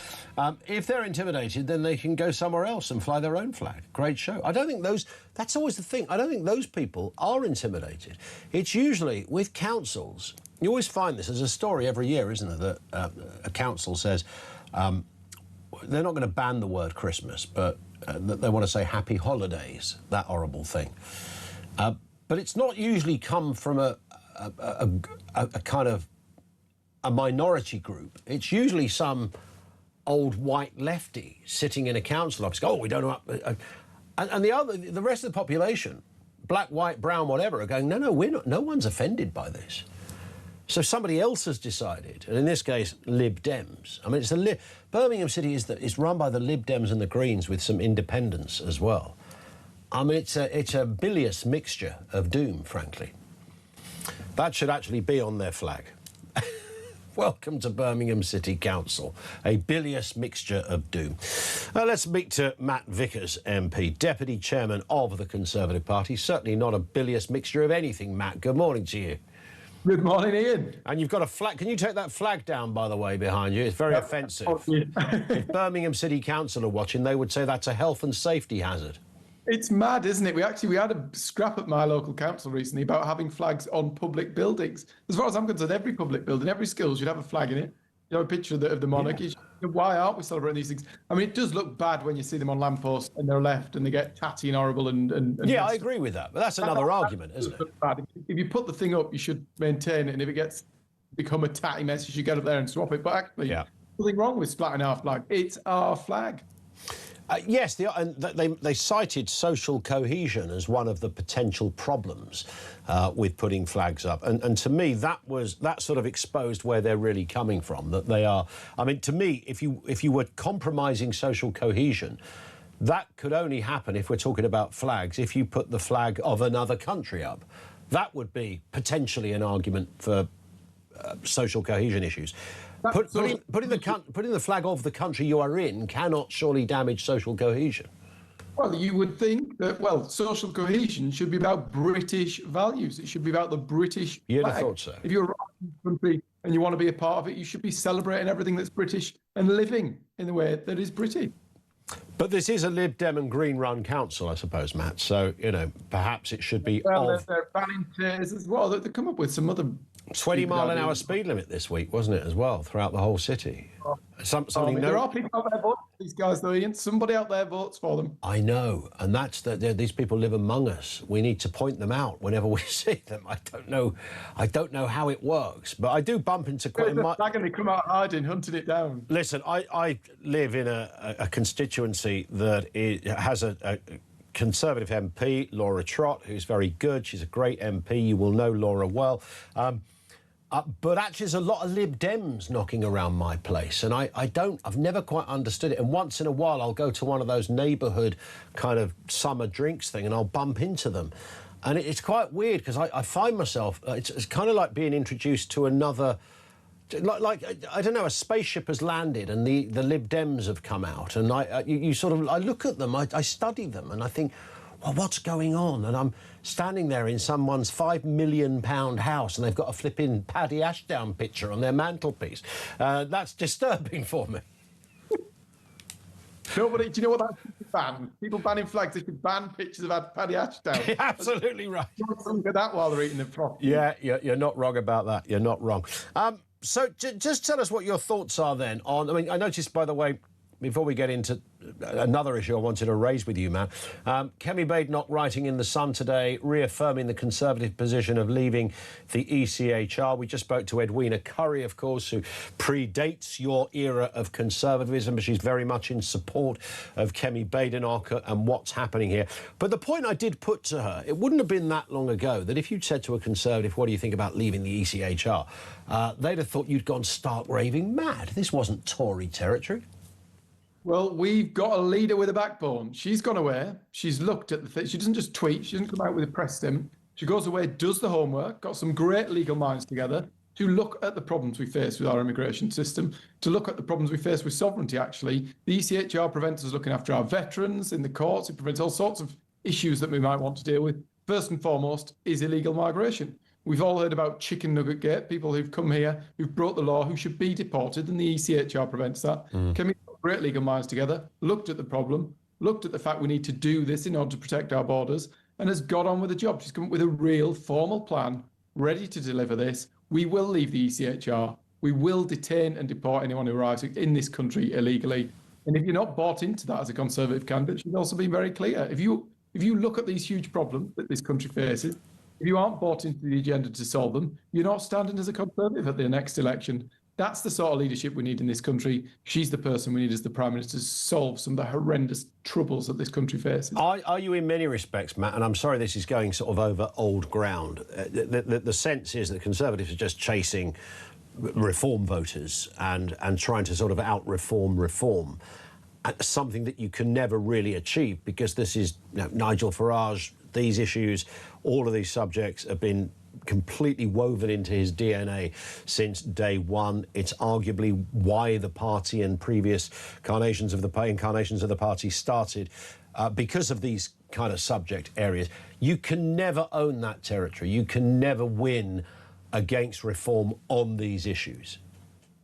If they're intimidated, then they can go somewhere else and fly their own flag. Great show. I don't think that's always the thing. I don't think those people are intimidated. It's usually with councils. You always find this as a story every year, isn't it? That a council says they're not going to ban the word Christmas, but they want to say happy holidays, that horrible thing. But it's not usually come from a kind of a minority group. It's usually some old white lefty sitting in a council office. Oh, we don't know. And the rest of the population, black, white, brown, whatever, are going, no, we're not. No one's offended by this. So somebody else has decided, and in this case, Lib Dems. I mean, Birmingham City is run by the Lib Dems and the Greens with some independents as well. I mean, it's a bilious mixture of doom, frankly. That should actually be on their flag. Welcome to Birmingham City Council, a bilious mixture of doom. Let's speak to Matt Vickers, MP, Deputy Chairman of the Conservative Party. Certainly not a bilious mixture of anything, Matt. Good morning to you. Good morning, Ian. And you've got a flag. Can you take that flag down, by the way, behind you? It's very offensive. If Birmingham City Council are watching, they would say that's a health and safety hazard. It's mad, isn't it? We had a scrap at my local council recently about having flags on public buildings. As far as I'm concerned, every public building, every school should have a flag in it. You know, a picture of the monarch. Yeah. Why aren't we celebrating these things? I mean, it does look bad when you see them on lampposts and they're left and they get tatty and horrible and yeah, I agree with that. But that's another argument, isn't it? Bad. If you put the thing up, you should maintain it. And if it become a tatty mess, you should get up there and swap it. But actually, nothing wrong with splatting our flag. It's our flag. Yes, they cited social cohesion as one of the potential problems with putting flags up, and to me that sort of exposed where they're really coming from. That they are, I mean, to me, if you were compromising social cohesion, that could only happen if we're talking about flags. If you put the flag of another country up, that would be potentially an argument for social cohesion issues. Putting the flag of the country you are in cannot surely damage social cohesion. Well, you would think that, social cohesion should be about British values. It should be about the British You'd flag. have thought so. If you're a country and you want to be a part of it, you should be celebrating everything that's British and living in the way that is British. But this is a Lib Dem and Green-run council, I suppose, Matt. So, perhaps it should be they're banning tears as well. They come up with some other 20-mile-an-hour speed limit this week, wasn't it, as well, throughout the whole city? There are people out there voting for these guys, though, Ian. Somebody out there votes for them. I know, and these people live among us. We need to point them out whenever we see them. I don't know how it works, but I do bump into quite. They come out hiding, hunting it down. Listen, I live in a constituency that has a Conservative MP, Laura Trott, who's very good. She's a great MP. You will know Laura well. But actually, there's a lot of Lib Dems knocking around my place, and I've never quite understood it. And once in a while, I'll go to one of those neighbourhood kind of summer drinks thing, and I'll bump into them. And it's quite weird, because I find myself, it's kind of like being introduced to another, like I don't know, a spaceship has landed and the Lib Dems have come out, and I look at them, I study them, and I think, well, what's going on? And I'm standing there in someone's £5 million house and they've got a flipping Paddy Ashdown picture on their mantelpiece. That's disturbing for me. Nobody, do you know what that should ban? People banning flags, they should ban pictures of Paddy Ashdown. You're absolutely right. Look at that while they're eating the frog. Yeah, you're not wrong about that. You're not wrong. So just tell us what your thoughts are then on, I mean, I noticed, by the way, before we get into another issue I wanted to raise with you, Matt, Kemi Badenoch writing in The Sun today, reaffirming the Conservative position of leaving the ECHR. We just spoke to Edwina Currie, of course, who predates your era of conservatism, but she's very much in support of Kemi Badenoch and what's happening here. But the point I did put to her, it wouldn't have been that long ago that if you'd said to a Conservative, what do you think about leaving the ECHR? They'd have thought you'd gone stark raving mad. This wasn't Tory territory. Well, we've got a leader with a backbone. She's gone away. She's looked at the thing. She doesn't just tweet. She doesn't come out with a press statement. She goes away, does the homework, got some great legal minds together to look at the problems we face with our immigration system, to look at the problems we face with sovereignty, actually. The ECHR prevents us looking after our veterans in the courts. It prevents all sorts of issues that we might want to deal with. First and foremost is illegal migration. We've all heard about chicken nugget gate, people who've come here, who've broke the law, who should be deported, and the ECHR prevents that. Can we put great legal minds together, looked at the problem, looked at the fact we need to do this in order to protect our borders, and has got on with the job. She's come up with a real formal plan, ready to deliver this. We will leave the ECHR. We will detain and deport anyone who arrives in this country illegally. And if you're not bought into that as a Conservative candidate, she's also been very clear. If you look at these huge problems that this country faces, if you aren't bought into the agenda to solve them, you're not standing as a Conservative at the next election. That's the sort of leadership we need in this country. She's the person we need as the Prime Minister to solve some of the horrendous troubles that this country faces. Are you in many respects, Matt, and I'm sorry this is going sort of over old ground, the sense is that Conservatives are just chasing reform voters and trying to sort of out-reform, something that you can never really achieve because this is, Nigel Farage, these issues, all of these subjects have been completely woven into his DNA since day one. It's arguably why the party and previous incarnations of the party started, because of these kind of subject areas. You can never own that territory. You can never win against reform on these issues.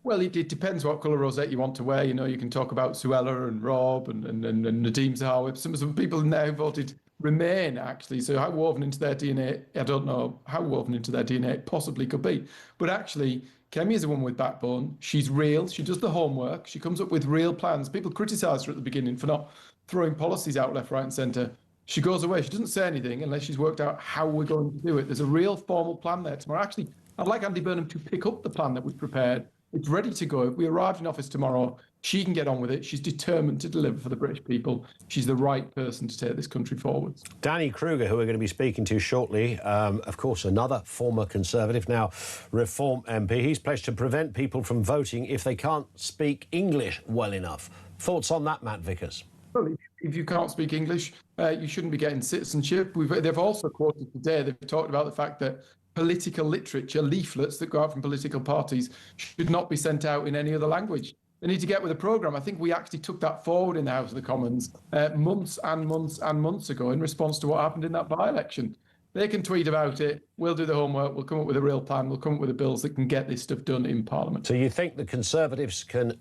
Well, it depends what colour rosette you want to wear. You can talk about Suella and Rob and Nadeem Zahawi. Some people now voted Remain, actually. So how woven into their DNA, I don't know how woven into their DNA it possibly could be. But actually, Kemi is a woman with backbone. She's real. She does the homework. She comes up with real plans. People criticised her at the beginning for not throwing policies out left, right and centre. She goes away. She doesn't say anything unless she's worked out how we're going to do it. There's a real formal plan there tomorrow. Actually, I'd like Andy Burnham to pick up the plan that we've prepared. It's ready to go. If we arrive in office tomorrow, she can get on with it. She's determined to deliver for the British people. She's the right person to take this country forwards. Danny Kruger, who we're going to be speaking to shortly, of course, another former Conservative, now Reform MP. He's pledged to prevent people from voting if they can't speak English well enough. Thoughts on that, Matt Vickers? Well, if you can't speak English, you shouldn't be getting citizenship. They've also quoted today, they've talked about the fact that political literature, leaflets that go out from political parties, should not be sent out in any other language. They need to get with the programme. I think we actually took that forward in the House of the Commons months and months and months ago in response to what happened in that by-election. They can tweet about it. We'll do the homework. We'll come up with a real plan. We'll come up with the bills that can get this stuff done in Parliament. So you think the Conservatives can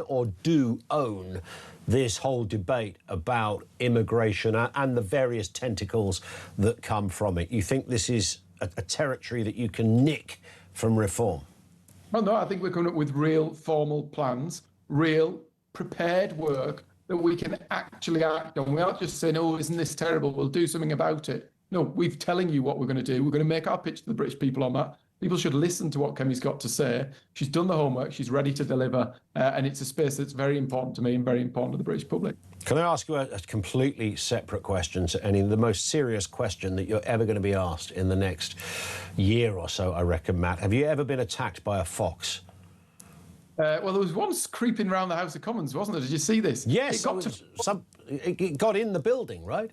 or do own this whole debate about immigration and the various tentacles that come from it? You think this is a territory that you can nick from reform? Well, no, I think we're coming up with real formal plans, real prepared work that we can actually act on. We aren't just saying, oh, isn't this terrible? We'll do something about it. No, we're telling you what we're going to do. We're going to make our pitch to the British people on that. People should listen to what Kemi's got to say. She's done the homework. She's ready to deliver. And it's a space that's very important to me and very important to the British public. Can I ask you a completely separate question, the most serious question that you're ever going to be asked in the next year or so, I reckon, Matt? Have you ever been attacked by a fox? Well, there was one creeping around the House of Commons, wasn't there? Did you see this? Yes, it got in the building, right?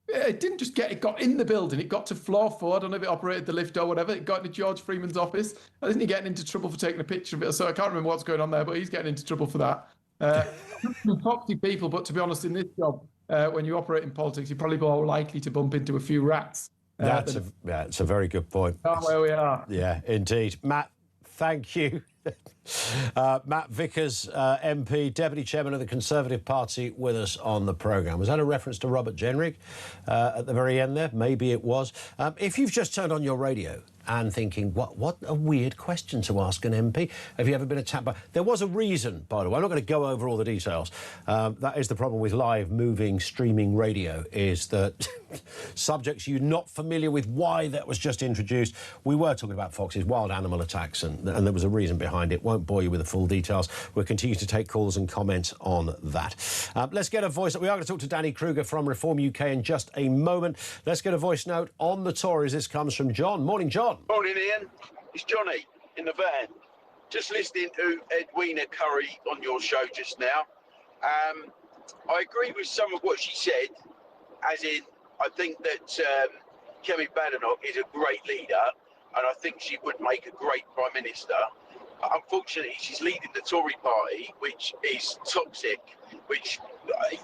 It didn't just it got in the building. It got to floor 4. I don't know if it operated the lift or whatever. It got into George Freeman's office. Isn't he getting into trouble for taking a picture of it? So I can't remember what's going on there, but he's getting into trouble for that. Foxy people, but to be honest, in this job, when you operate in politics, you're probably more likely to bump into a few rats. That's a very good point. That's where we are. Yeah, indeed. Matt, thank you. Matt Vickers, MP, Deputy Chairman of the Conservative Party, with us on the programme. Was that a reference to Robert Jenrick at the very end there? Maybe it was. If you've just turned on your radio and thinking, what a weird question to ask an MP. Have you ever been attacked by... There was a reason, by the way. I'm not going to go over all the details. That is the problem with live, moving, streaming radio, is that subjects you're not familiar with why that was just introduced. We were talking about foxes, wild animal attacks, and there was a reason behind it. Won't bore you with the full details. We'll continue to take calls and comments on that. Let's get a voice... We are going to talk to Danny Kruger from Reform UK in just a moment. Let's get a voice note on the Tories. This comes from John. Morning, John. Morning, Ian. It's Johnny in the van. Just listening to Edwina Currie on your show just now. I agree with some of what she said, as in, I think that Kemi Badenoch is a great leader, and I think she would make a great Prime Minister. Unfortunately, she's leading the Tory party, which is toxic, which I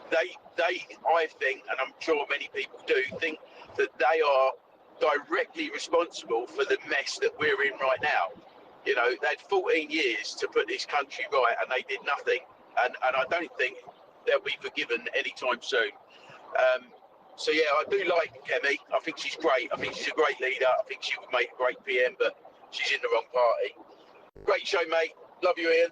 think, and I'm sure many people do, think that they are directly responsible for the mess that we're in right now. You know, they had 14 years to put this country right, and they did nothing. And I don't think they'll be forgiven anytime soon. So yeah, I do like Kemi. I think she's great. I think she's a great leader. I think she would make a great PM, but she's in the wrong party. Great show, mate. Love you, Ian.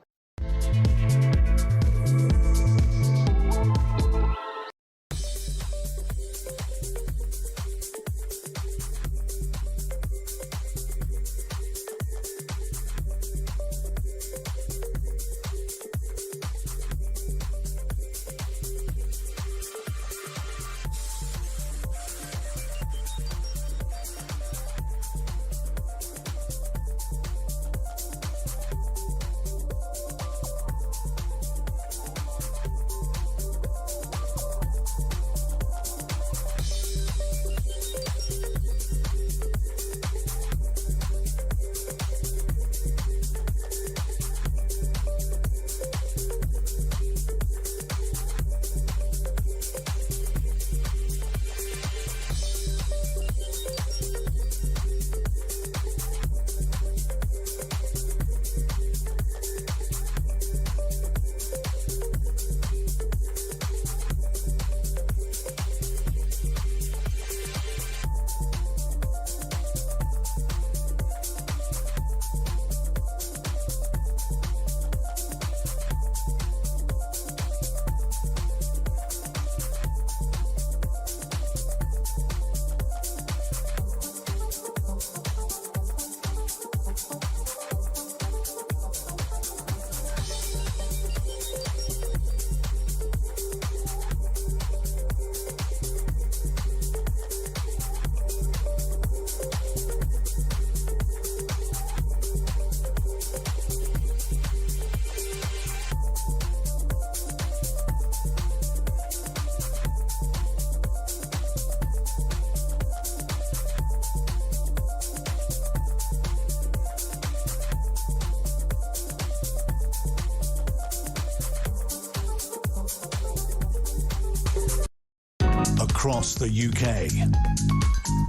Across the UK,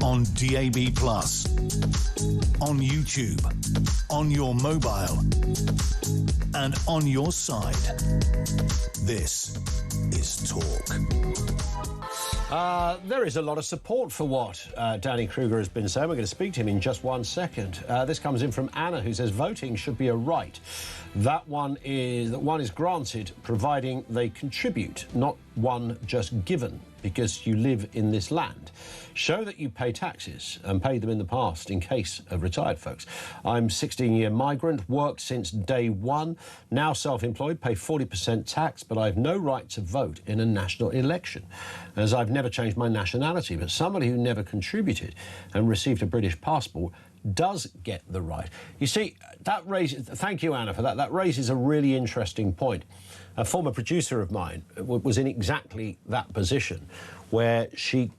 on DAB+, on YouTube, on your mobile, and on your side. This is Talk. There is a lot of support for what Danny Kruger has been saying. We're going to speak to him in just 1 second. This comes in from Anna, who says voting should be a right. That one is granted, providing they contribute, not one just given, because you live in this land. Show that you pay taxes and paid them in the past in case of retired folks. I'm 16-year migrant, worked since day one, now self-employed, pay 40% tax, but I have no right to vote in a national election, as I've never changed my nationality. But somebody who never contributed and received a British passport does get the right. You see, that raises... Thank you, Anna, for that. That raises a really interesting point. A former producer of mine was in exactly that position, where she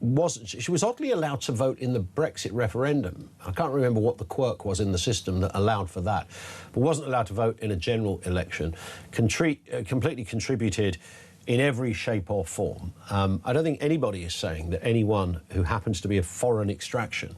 was oddly allowed to vote in the Brexit referendum. I can't remember what the quirk was in the system that allowed for that, but wasn't allowed to vote in a general election, completely contributed in every shape or form. I don't think anybody is saying that anyone who happens to be of foreign extraction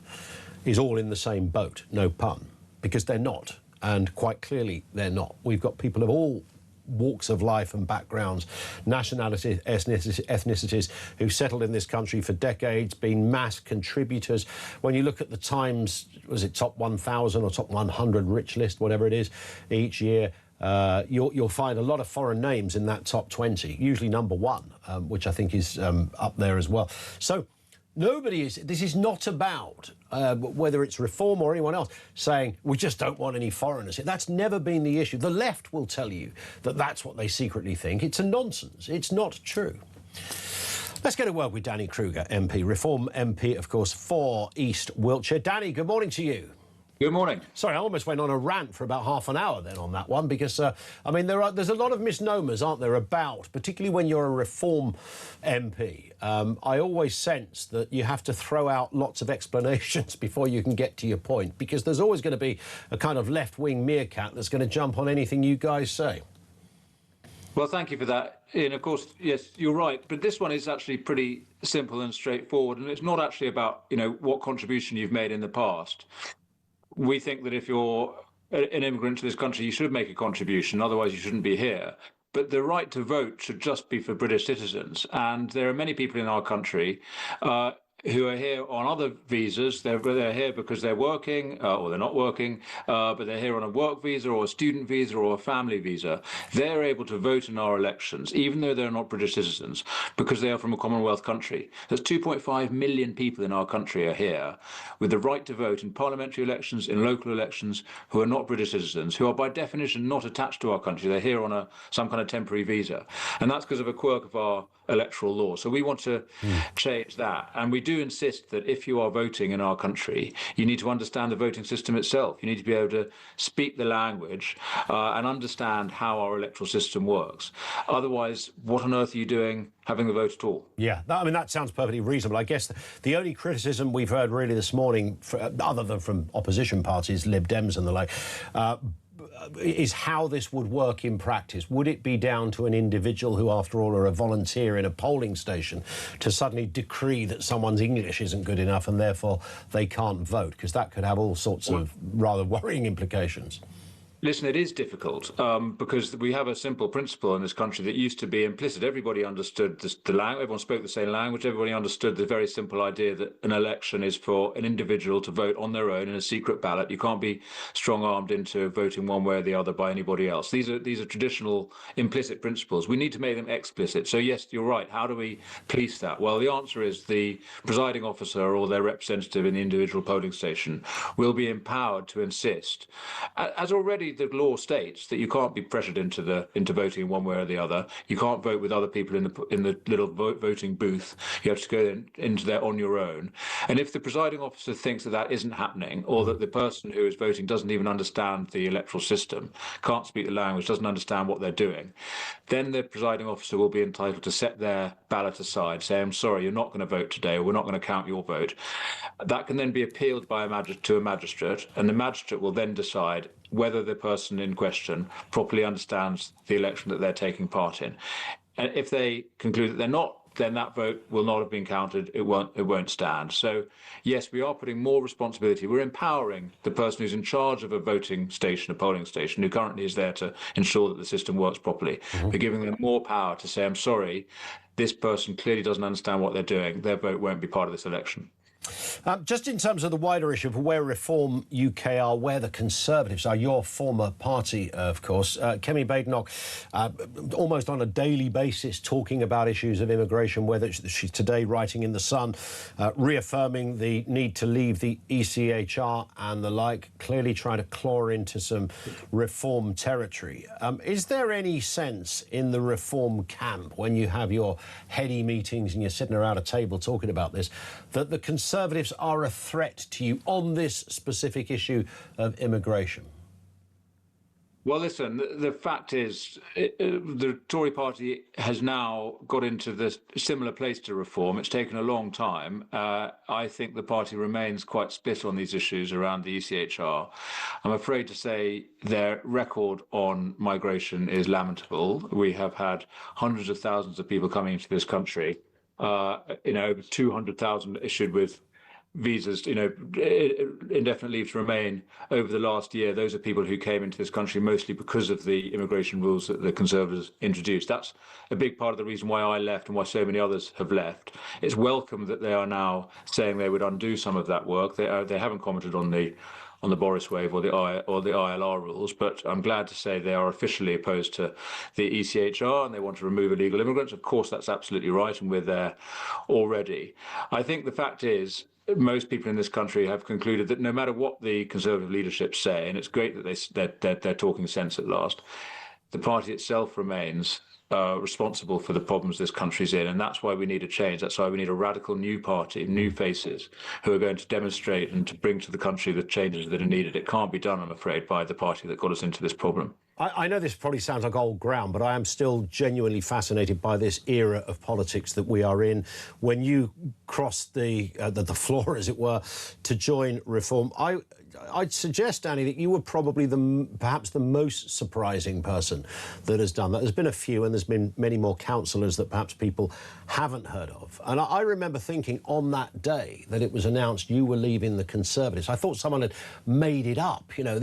is all in the same boat, no pun, because they're not, and quite clearly they're not. We've got people of all walks of life and backgrounds, nationalities, ethnicities who've settled in this country for decades, been mass contributors. When you look at the Times, was it top 1,000 or top 100 rich list, whatever it is, each year, you'll find a lot of foreign names in that top 20, usually number one, which I think is up there as well. So this is not about whether it's Reform or anyone else saying we just don't want any foreigners. That's never been the issue. The left will tell you that that's what they secretly think. It's a nonsense. It's not true. Let's get a word with Danny Kruger, MP, Reform MP, of course, for East Wiltshire. Danny, good morning to you. Good morning. Sorry, I almost went on a rant for about half an hour then on that one because, I mean, there's a lot of misnomers, aren't there, about, particularly when you're a Reform MP. I always sense that you have to throw out lots of explanations before you can get to your point because there's always going to be a kind of left-wing meerkat that's going to jump on anything you guys say. Well, thank you for that, Ian. Of course, yes, you're right. But this one is actually pretty simple and straightforward. And it's not actually about, what contribution you've made in the past. We think that if you're an immigrant to this country, you should make a contribution. Otherwise, you shouldn't be here. But the right to vote should just be for British citizens. And there are many people in our country who are here on other visas. They're here because they're working or they're not working, but they're here on a work visa or a student visa or a family visa. They're able to vote in our elections, even though they're not British citizens, because they are from a Commonwealth country. There's 2.5 million people in our country are here with the right to vote in parliamentary elections, in local elections, who are not British citizens, who are by definition not attached to our country. They're here on some kind of temporary visa. And that's because of a quirk of our electoral law. So we want to change that. And we do insist that if you are voting in our country, you need to understand the voting system itself. You need to be able to speak the language and understand how our electoral system works. Otherwise, what on earth are you doing having the vote at all? Yeah, that sounds perfectly reasonable. I guess the only criticism we've heard really this morning, other than from opposition parties, Lib Dems and the like, is how this would work in practice. Would it be down to an individual who, after all, are a volunteer in a polling station to suddenly decree that someone's English isn't good enough and therefore they can't vote? Because that could have all sorts of rather worrying implications. Listen, it is difficult because we have a simple principle in this country that used to be implicit. Everybody understood the language, everyone spoke the same language, everybody understood the very simple idea that an election is for an individual to vote on their own in a secret ballot. You can't be strong-armed into voting one way or the other by anybody else. These are traditional implicit principles. We need to make them explicit. So yes, you're right. How do we police that? Well, the answer is the presiding officer or their representative in the individual polling station will be empowered to insist, as already the law states, that you can't be pressured into voting one way or the other. You can't vote with other people in the little voting booth. You have to go into there on your own. And if the presiding officer thinks that isn't happening, or that the person who is voting doesn't even understand the electoral system, can't speak the language, doesn't understand what they're doing, then the presiding officer will be entitled to set their ballot aside, say, I'm sorry, you're not going to vote today, or we're not going to count your vote. That can then be appealed by to a magistrate, and the magistrate will then decide whether the person in question properly understands the election that they're taking part in. And if they conclude that they're not, then that vote will not have been counted. It won't stand. So, yes, we are putting more responsibility. We're empowering the person who's in charge of a voting station, a polling station, who currently is there to ensure that the system works properly. We're giving them more power to say, I'm sorry, this person clearly doesn't understand what they're doing. Their vote won't be part of this election. Just in terms of the wider issue of where Reform UK are, where the Conservatives are, your former party, of course, Kemi Badenoch, almost on a daily basis talking about issues of immigration, whether she's today writing in The Sun, reaffirming the need to leave the ECHR and the like, clearly trying to claw into some Reform territory. Is there any sense in the Reform camp, when you have your heady meetings and you're sitting around a table talking about this, that the Conservatives are a threat to you on this specific issue of immigration? Well, listen, the fact is the Tory party has now got into this similar place to Reform. It's taken a long time. I think the party remains quite split on these issues around the ECHR. I'm afraid to say their record on migration is lamentable. We have had hundreds of thousands of people coming into this country. Over 200,000 issued with visas, indefinite leave to remain over the last year. Those are people who came into this country mostly because of the immigration rules that the Conservatives introduced. That's a big part of the reason why I left and why so many others have left. It's welcome that they are now saying they would undo some of that work. They haven't commented on the Boris wave or the ILR rules, but I'm glad to say they are officially opposed to the ECHR and they want to remove illegal immigrants. Of course, that's absolutely right, and we're there already. I think the fact is, most people in this country have concluded that no matter what the Conservative leadership say, and it's great that they're talking sense at last, the party itself remains responsible for the problems this country's in, and that's why we need a change. That's why we need a radical new party, new faces, who are going to demonstrate and to bring to the country the changes that are needed. It can't be done, I'm afraid, by the party that got us into this problem. I know this probably sounds like old ground, but I am still genuinely fascinated by this era of politics that we are in. When you crossed the floor, as it were, to join Reform, I'd suggest, Danny, that you were probably perhaps the most surprising person that has done that. There's been a few, and there's been many more councillors that perhaps people haven't heard of. And I remember thinking on that day that it was announced you were leaving the Conservatives, I thought someone had made it up. You know,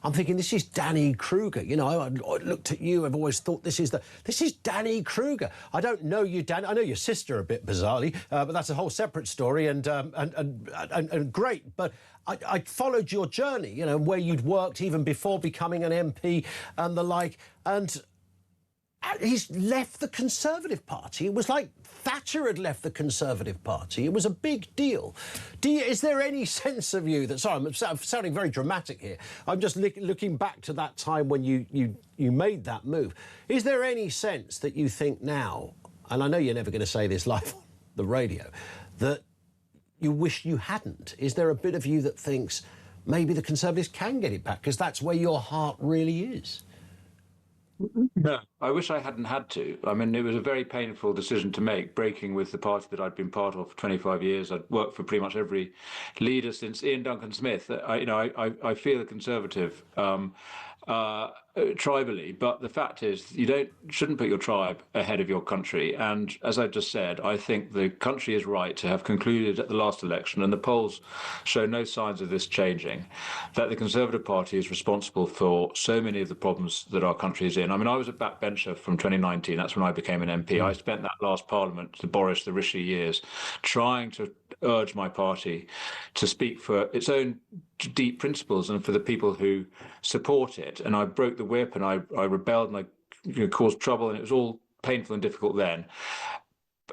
I'm thinking, this is Danny Kruger. You know, I looked at you, I've always thought this is Danny Kruger. I don't know you, Danny. I know your sister a bit bizarrely, but that's a whole separate story and great. But I followed your journey, you know, where you'd worked even before becoming an MP and the like, and he's left the Conservative Party. It was like Thatcher had left the Conservative Party. It was a big deal. Is there any sense of you that... Sorry, I'm sounding very dramatic here. I'm just looking back to that time when you made that move. Is there any sense that you think now, and I know you're never going to say this live on the radio, that you wish you hadn't? Is there a bit of you that thinks maybe the Conservatives can get it back, because that's where your heart really is? No, I wish I hadn't had to. I mean, it was a very painful decision to make, breaking with the party that I'd been part of for 25 years. I'd worked for pretty much every leader since Ian Duncan Smith. I feel a Conservative tribally, but the fact is you shouldn't put your tribe ahead of your country. And as I just said, I think the country is right to have concluded at the last election, and the polls show no signs of this changing, that the Conservative Party is responsible for so many of the problems that our country is in. I mean, I was a backbencher from 2019. That's when I became an MP. I spent that last Parliament, the Boris, the Rishi years, trying to urge my party to speak for its own deep principles and for the people who support it. And I broke the whip, and I rebelled, and I caused trouble, and it was all painful and difficult then.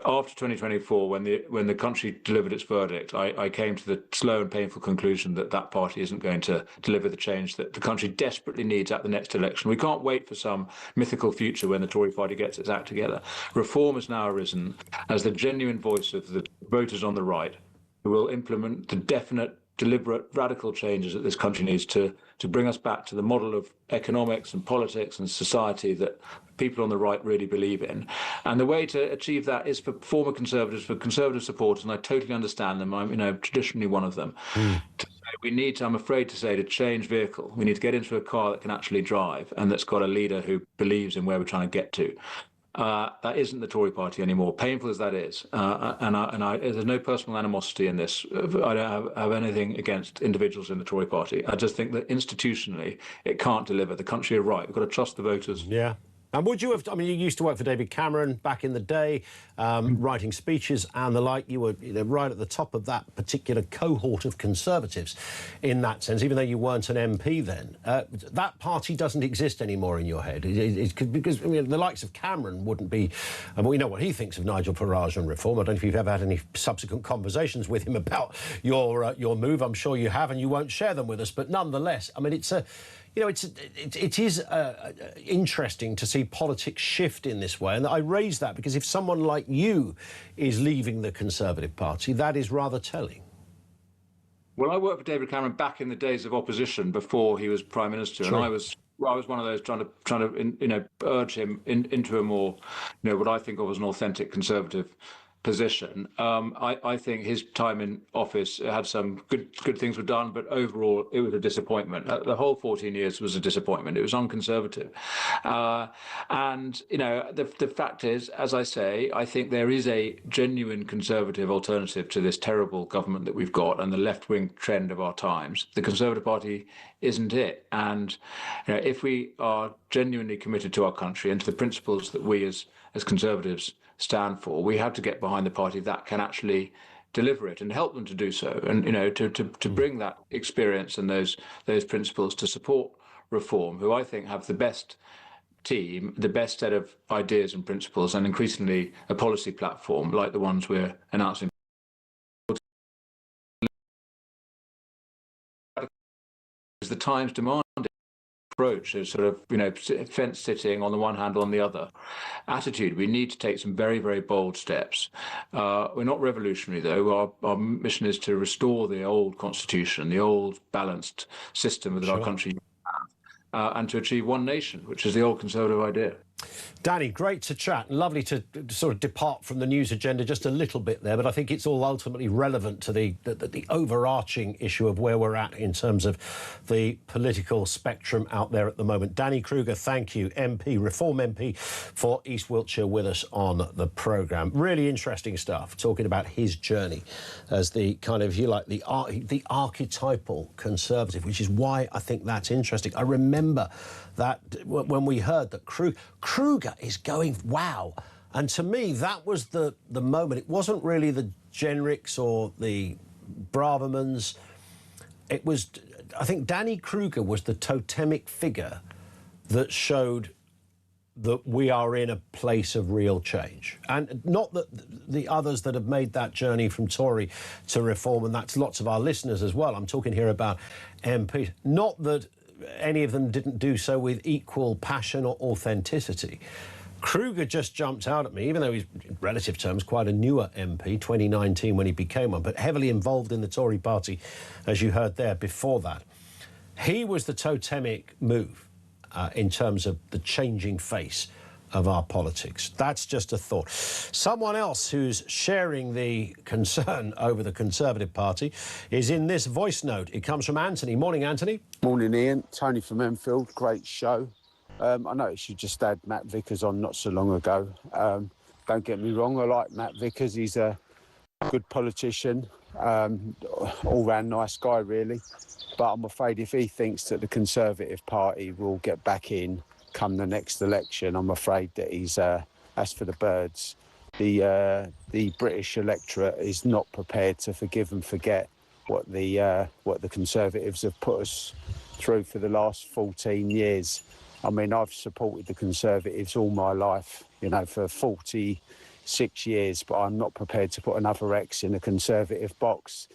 After 2024, when the country delivered its verdict, I came to the slow and painful conclusion that that party isn't going to deliver the change that the country desperately needs at the next election. We can't wait for some mythical future when the Tory party gets its act together. Reform has now arisen as the genuine voice of the voters on the right, who will implement the definite, deliberate, radical changes that this country needs to bring us back to the model of economics and politics and society that people on the right really believe in. And the way to achieve that is for former Conservatives, for Conservative supporters, and I totally understand them. I'm traditionally one of them. To say we need to, I'm afraid to say, to change vehicle. We need to get into a car that can actually drive and that's got a leader who believes in where we're trying to get to. That isn't the Tory party anymore, painful as that is. There's no personal animosity in this. I don't have anything against individuals in the Tory party. I just think that institutionally it can't deliver. The country are right. We've got to trust the voters. Yeah. And would you have... I mean, you used to work for David Cameron back in the day, writing speeches and the like. You were right at the top of that particular cohort of Conservatives in that sense, even though you weren't an MP then. That party doesn't exist anymore in your head. Because I mean, the likes of Cameron wouldn't be... And we know what he thinks of Nigel Farage and Reform. I don't know if you've ever had any subsequent conversations with him about your move. I'm sure you have, and you won't share them with us. But nonetheless, I mean, it's a... You know, it is interesting to see politics shift in this way. And I raise that because if someone like you is leaving the Conservative Party, that is rather telling. Well, I worked for David Cameron back in the days of opposition before he was Prime Minister. Sure. And I was one of those trying to urge him into a more, what I think of as an authentic Conservative position. I think his time in office had some good things were done, but overall it was a disappointment. The whole 14 years was a disappointment. It was unconservative. And, the fact is, as I say, I think there is a genuine Conservative alternative to this terrible government that we've got and the left-wing trend of our times. The Conservative Party isn't it. And if we are genuinely committed to our country and to the principles that we as Conservatives stand for, we have to get behind the party that can actually deliver it and help them to do so, and to bring that experience and those principles to support Reform, who I think have the best team, the best set of ideas and principles, and increasingly a policy platform like the ones we're announcing. The times demanding approach, a sort of, fence sitting on the one hand, on the other attitude. We need to take some very, very bold steps. We're not revolutionary, though. Our mission is to restore the old constitution, the old balanced system that our country has, and to achieve one nation, which is the old conservative idea. Danny, great to chat. Lovely to sort of depart from the news agenda just a little bit there, but I think it's all ultimately relevant to the overarching issue of where we're at in terms of the political spectrum out there at the moment. Danny Kruger, thank you, MP, Reform MP for East Wiltshire, with us on the programme. Really interesting stuff, talking about his journey as the kind of, if you like, the archetypal Conservative, which is why I think that's interesting. I remember that when we heard that Kruger is going, wow. And to me, that was the moment. It wasn't really the Jenricks or the Bravermans. It was, I think Danny Kruger was the totemic figure that showed that we are in a place of real change. And not that the others that have made that journey from Tory to Reform, and that's lots of our listeners as well. I'm talking here about MPs. Not that any of them didn't do so with equal passion or authenticity. Kruger just jumped out at me, even though he's, in relative terms, quite a newer MP, 2019 when he became one, but heavily involved in the Tory party, as you heard there before that. He was the totemic move in terms of the changing face of our politics. That's just a thought. Someone else who's sharing the concern over the Conservative Party is in this voice note. It comes from Anthony. Morning, Anthony. Morning, Ian. Tony from Enfield. Great show. I noticed you just had Matt Vickers on not so long ago. Don't get me wrong, I like Matt Vickers. He's a good politician, all-round nice guy, really. But I'm afraid if he thinks that the Conservative Party will get back in come the next election, I'm afraid that he's as for the birds. The British electorate is not prepared to forgive and forget what the Conservatives have put us through for the last 14 years. I mean, I've supported the Conservatives all my life, for 46 years, but I'm not prepared to put another X in a Conservative box.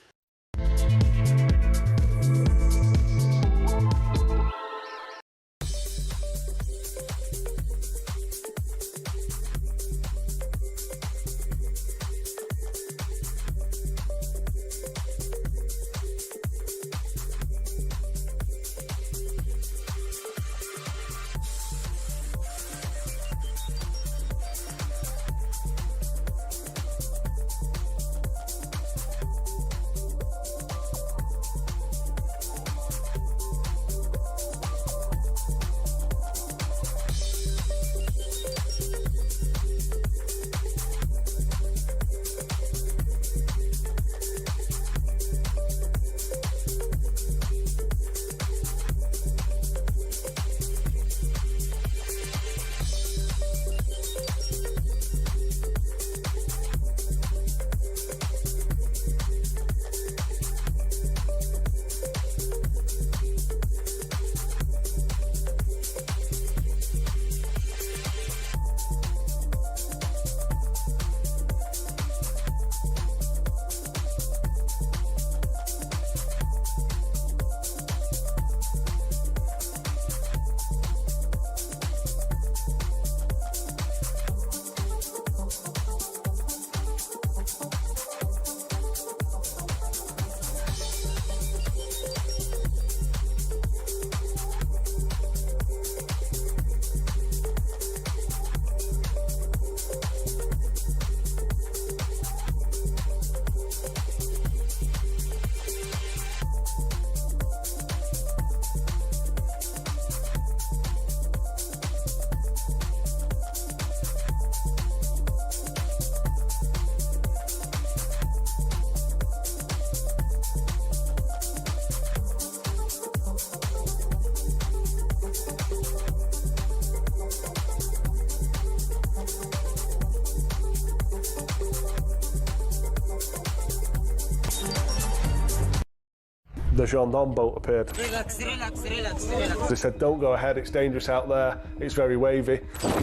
The gendarme boat appeared. Relax. They said, don't go ahead, it's dangerous out there, it's very wavy. The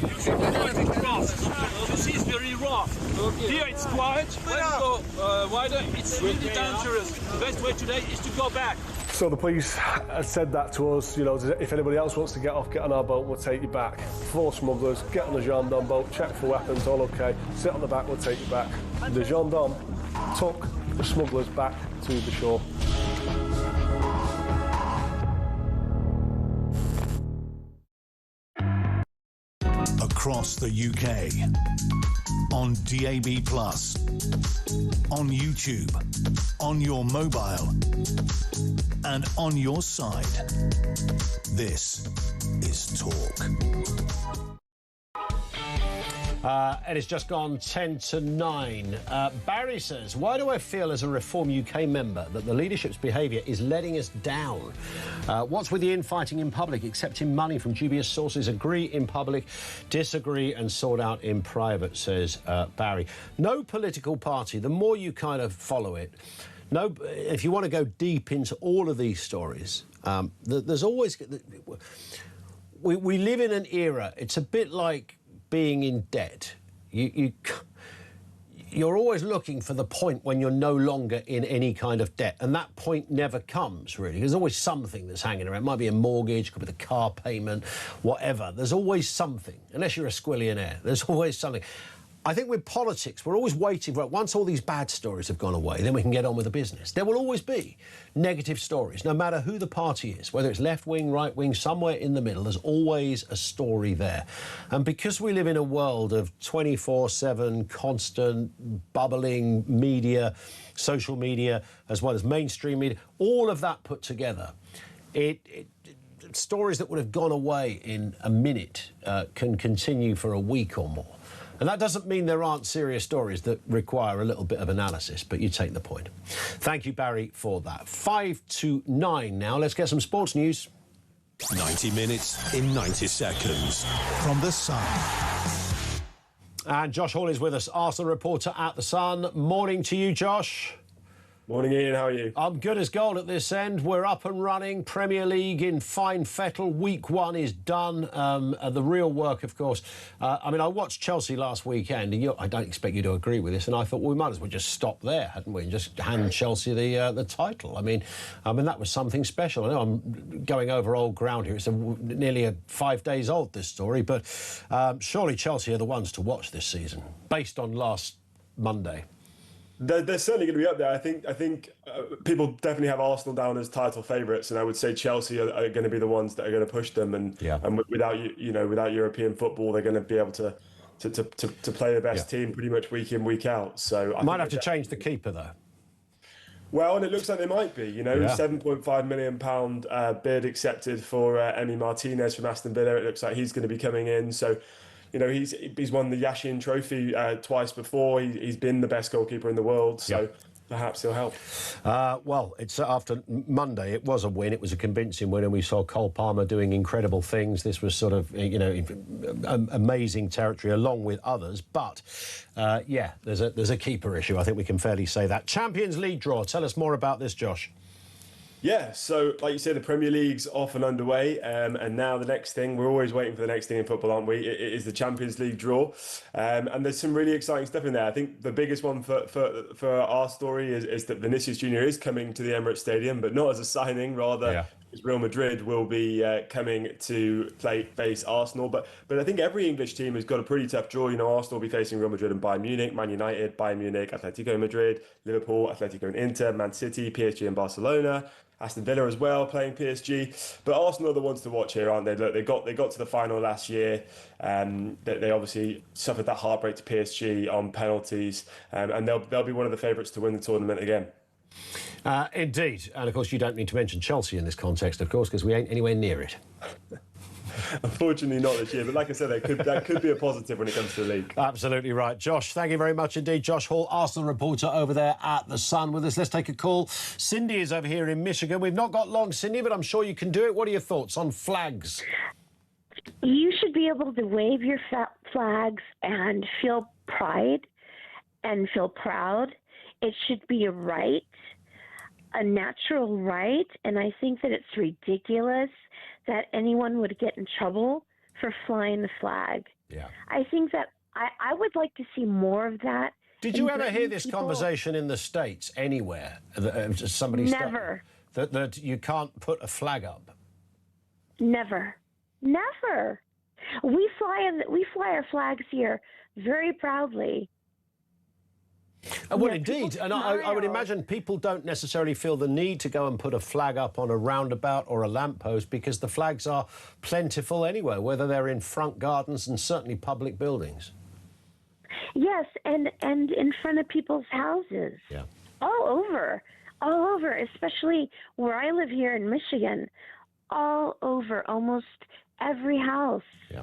sea is very rough. Okay. Here it's quiet, let's go wider, it's really dangerous. The best way today is to go back. So the police had said that to us, you know, if anybody else wants to get off, get on our boat, we'll take you back. 4 smugglers, get on the gendarme boat, check for weapons, all okay, sit on the back, we'll take you back. The gendarme took the smugglers back to the shore. Across the UK, on DAB+, on YouTube, on your mobile, and on your side. This is Talk. And it's just gone 10 to 9. Barry says, why do I feel as a Reform UK member that the leadership's behaviour is letting us down? What's with the infighting in public, accepting money from dubious sources, agree in public, disagree and sort out in private, says Barry. No political party, the more you kind of follow it, if you want to go deep into all of these stories, there's always... We live in an era, it's a bit like being in debt. You're always looking for the point when you're no longer in any kind of debt, and that point never comes, really. There's always something that's hanging around. It might be a mortgage, could be the car payment, whatever. There's always something, unless you're a squillionaire. There's always something. I think with politics, we're always waiting for, once all these bad stories have gone away, then we can get on with the business. There will always be negative stories, no matter who the party is, whether it's left wing, right wing, somewhere in the middle, there's always a story there. And because we live in a world of 24/7, constant, bubbling media, social media, as well as mainstream media, all of that put together, stories that would have gone away in a minute can continue for a week or more. And that doesn't mean there aren't serious stories that require a little bit of analysis, but you take the point. Thank you, Barry, for that. 5 to 9 now. Let's get some sports news. 90 minutes in 90 seconds. From The Sun. And Josh Hall is with us, Arsenal reporter at The Sun. Morning to you, Josh. Morning, Ian. How are you? I'm good as gold at this end. We're up and running. Premier League in fine fettle. Week 1 is done. The real work, of course. I mean, I watched Chelsea last weekend, and I don't expect you to agree with this, and I thought, well, we might as well just stop there, hadn't we, and just hand Chelsea the title. I mean, that was something special. I know I'm going over old ground here. It's nearly 5 days old, this story, but surely Chelsea are the ones to watch this season, based on last Monday. They're certainly going to be up there. I think people definitely have Arsenal down as title favourites, and I would say Chelsea are going to be the ones that are going to push them. And without European football, they're going to be able to play the best team pretty much week in, week out. So I might have to change the keeper though. Well, and it looks like they might be. £7.5 million bid accepted for Emi Martinez from Aston Villa. It looks like he's going to be coming in. So. He's won the Yashin Trophy twice before. He's been the best goalkeeper in the world, so perhaps he'll help. Well, it's after Monday. It was a win. It was a convincing win, and we saw Cole Palmer doing incredible things. This was sort of, amazing territory along with others. But there's a keeper issue. I think we can fairly say that. Champions League draw. Tell us more about this, Josh. Yeah, so like you said, the Premier League's off and underway, and now the next thing, we're always waiting for the next thing in football, aren't we? It is the Champions League draw, and there's some really exciting stuff in there. I think the biggest one for our story is that Vinicius Junior is coming to the Emirates Stadium, but not as a signing, rather because Real Madrid will be coming to face Arsenal. But I think every English team has got a pretty tough draw. Arsenal will be facing Real Madrid and Bayern Munich, Man United, Bayern Munich, Atletico Madrid, Liverpool, Atletico and Inter, Man City, PSG and Barcelona. Aston Villa as well, playing PSG. But Arsenal are the ones to watch here, aren't they? Look, they got to the final last year. They obviously suffered that heartbreak to PSG on penalties. And they'll be one of the favourites to win the tournament again. Indeed. And, of course, you don't need to mention Chelsea in this context, of course, because we ain't anywhere near it. Unfortunately not this year, but like I said, that could be a positive when it comes to the league. Absolutely right. Josh, thank you very much indeed. Josh Hall, Arsenal reporter over there at The Sun with us. Let's take a call. Cindy is over here in Michigan. We've not got long, Cindy, but I'm sure you can do it. What are your thoughts on flags? You should be able to wave your flags and feel pride and feel proud. It should be a right, a natural right, and I think that it's ridiculous that anyone would get in trouble for flying the flag. Yeah. I think that I would like to see more of that. Did you ever hear this conversation in the States anywhere? Somebody Never. that you can't put a flag up? Never. Never. We fly our flags here very proudly. Well, indeed, and I would imagine people don't necessarily feel the need to go and put a flag up on a roundabout or a lamppost because the flags are plentiful anywhere, whether they're in front gardens and certainly public buildings. Yes, and in front of people's houses. Yeah. All over, especially where I live here in Michigan. All over, almost every house. Yeah.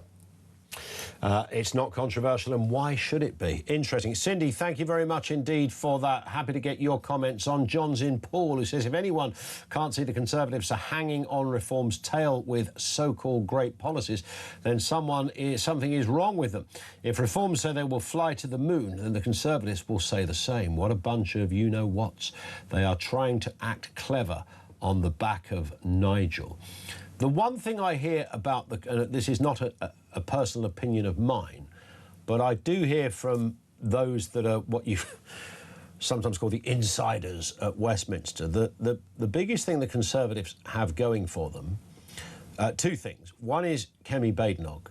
It's not controversial, and why should it be? Interesting. Cindy, thank you very much indeed for that. Happy to get your comments on John's in Paul, who says, if anyone can't see the Conservatives are hanging on reform's tail with so-called great policies, then something is wrong with them. If reforms say they will fly to the moon, then the Conservatives will say the same. What a bunch of you-know-whats. They are trying to act clever on the back of Nigel. The one thing I hear about this is not a personal opinion of mine, but I do hear from those that are what you sometimes call the insiders at Westminster, the biggest thing the Conservatives have going for them, two things. One is Kemi Badenoch,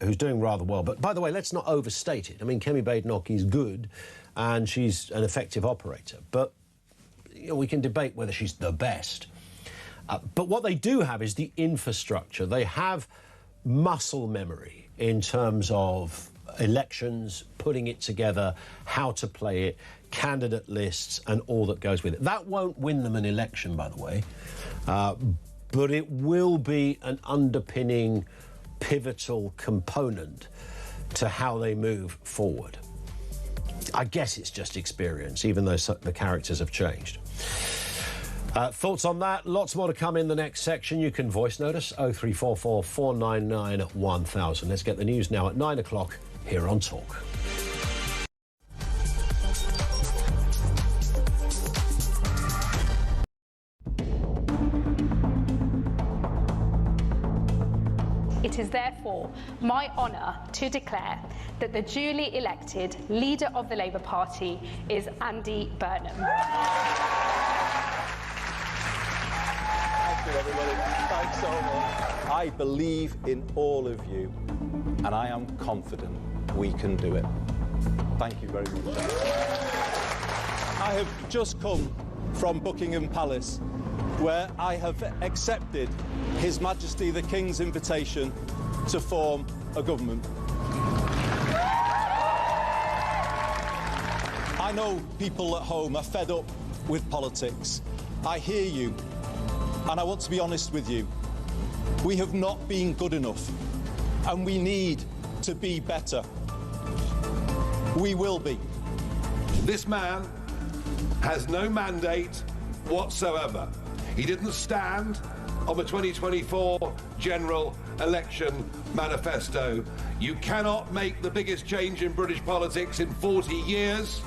who's doing rather well. But by the way, let's not overstate it. I mean, Kemi Badenoch is good and she's an effective operator, but you know, we can debate whether she's the best. But what they do have is the infrastructure. They have muscle memory in terms of elections, putting it together, how to play it, candidate lists and all that goes with it. That won't win them an election, by the way, but it will be an underpinning, pivotal component to how they move forward. I guess it's just experience, even though the characters have changed. Thoughts on that? Lots more to come in the next section. You can voice note us 0344 499 1000. Let's get the news now at 9 o'clock here on Talk. It is therefore my honour to declare that the duly elected leader of the Labour Party is Andy Burnham. Everybody, thanks so much. I believe in all of you, and I am confident we can do it. Thank you very much. I have just come from Buckingham Palace, where I have accepted His Majesty the King's invitation to form a government. I know people at home are fed up with politics. I hear you. And I want to be honest with you. We have not been good enough, and we need to be better. We will be. This man has no mandate whatsoever. He didn't stand on the 2024 general election manifesto. You cannot make the biggest change in British politics in 40 years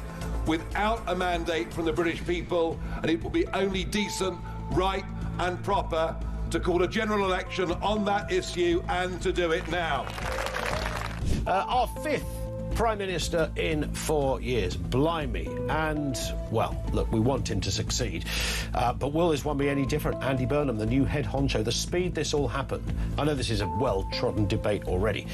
without a mandate from the British people, and it will be only decent, right, and proper to call a general election on that issue and to do it now. Our fifth Prime Minister in 4 years. Blimey. And, well, look, we want him to succeed. But will this one be any different? Andy Burnham, the new head honcho, the speed this all happened, I know this is a well-trodden debate already,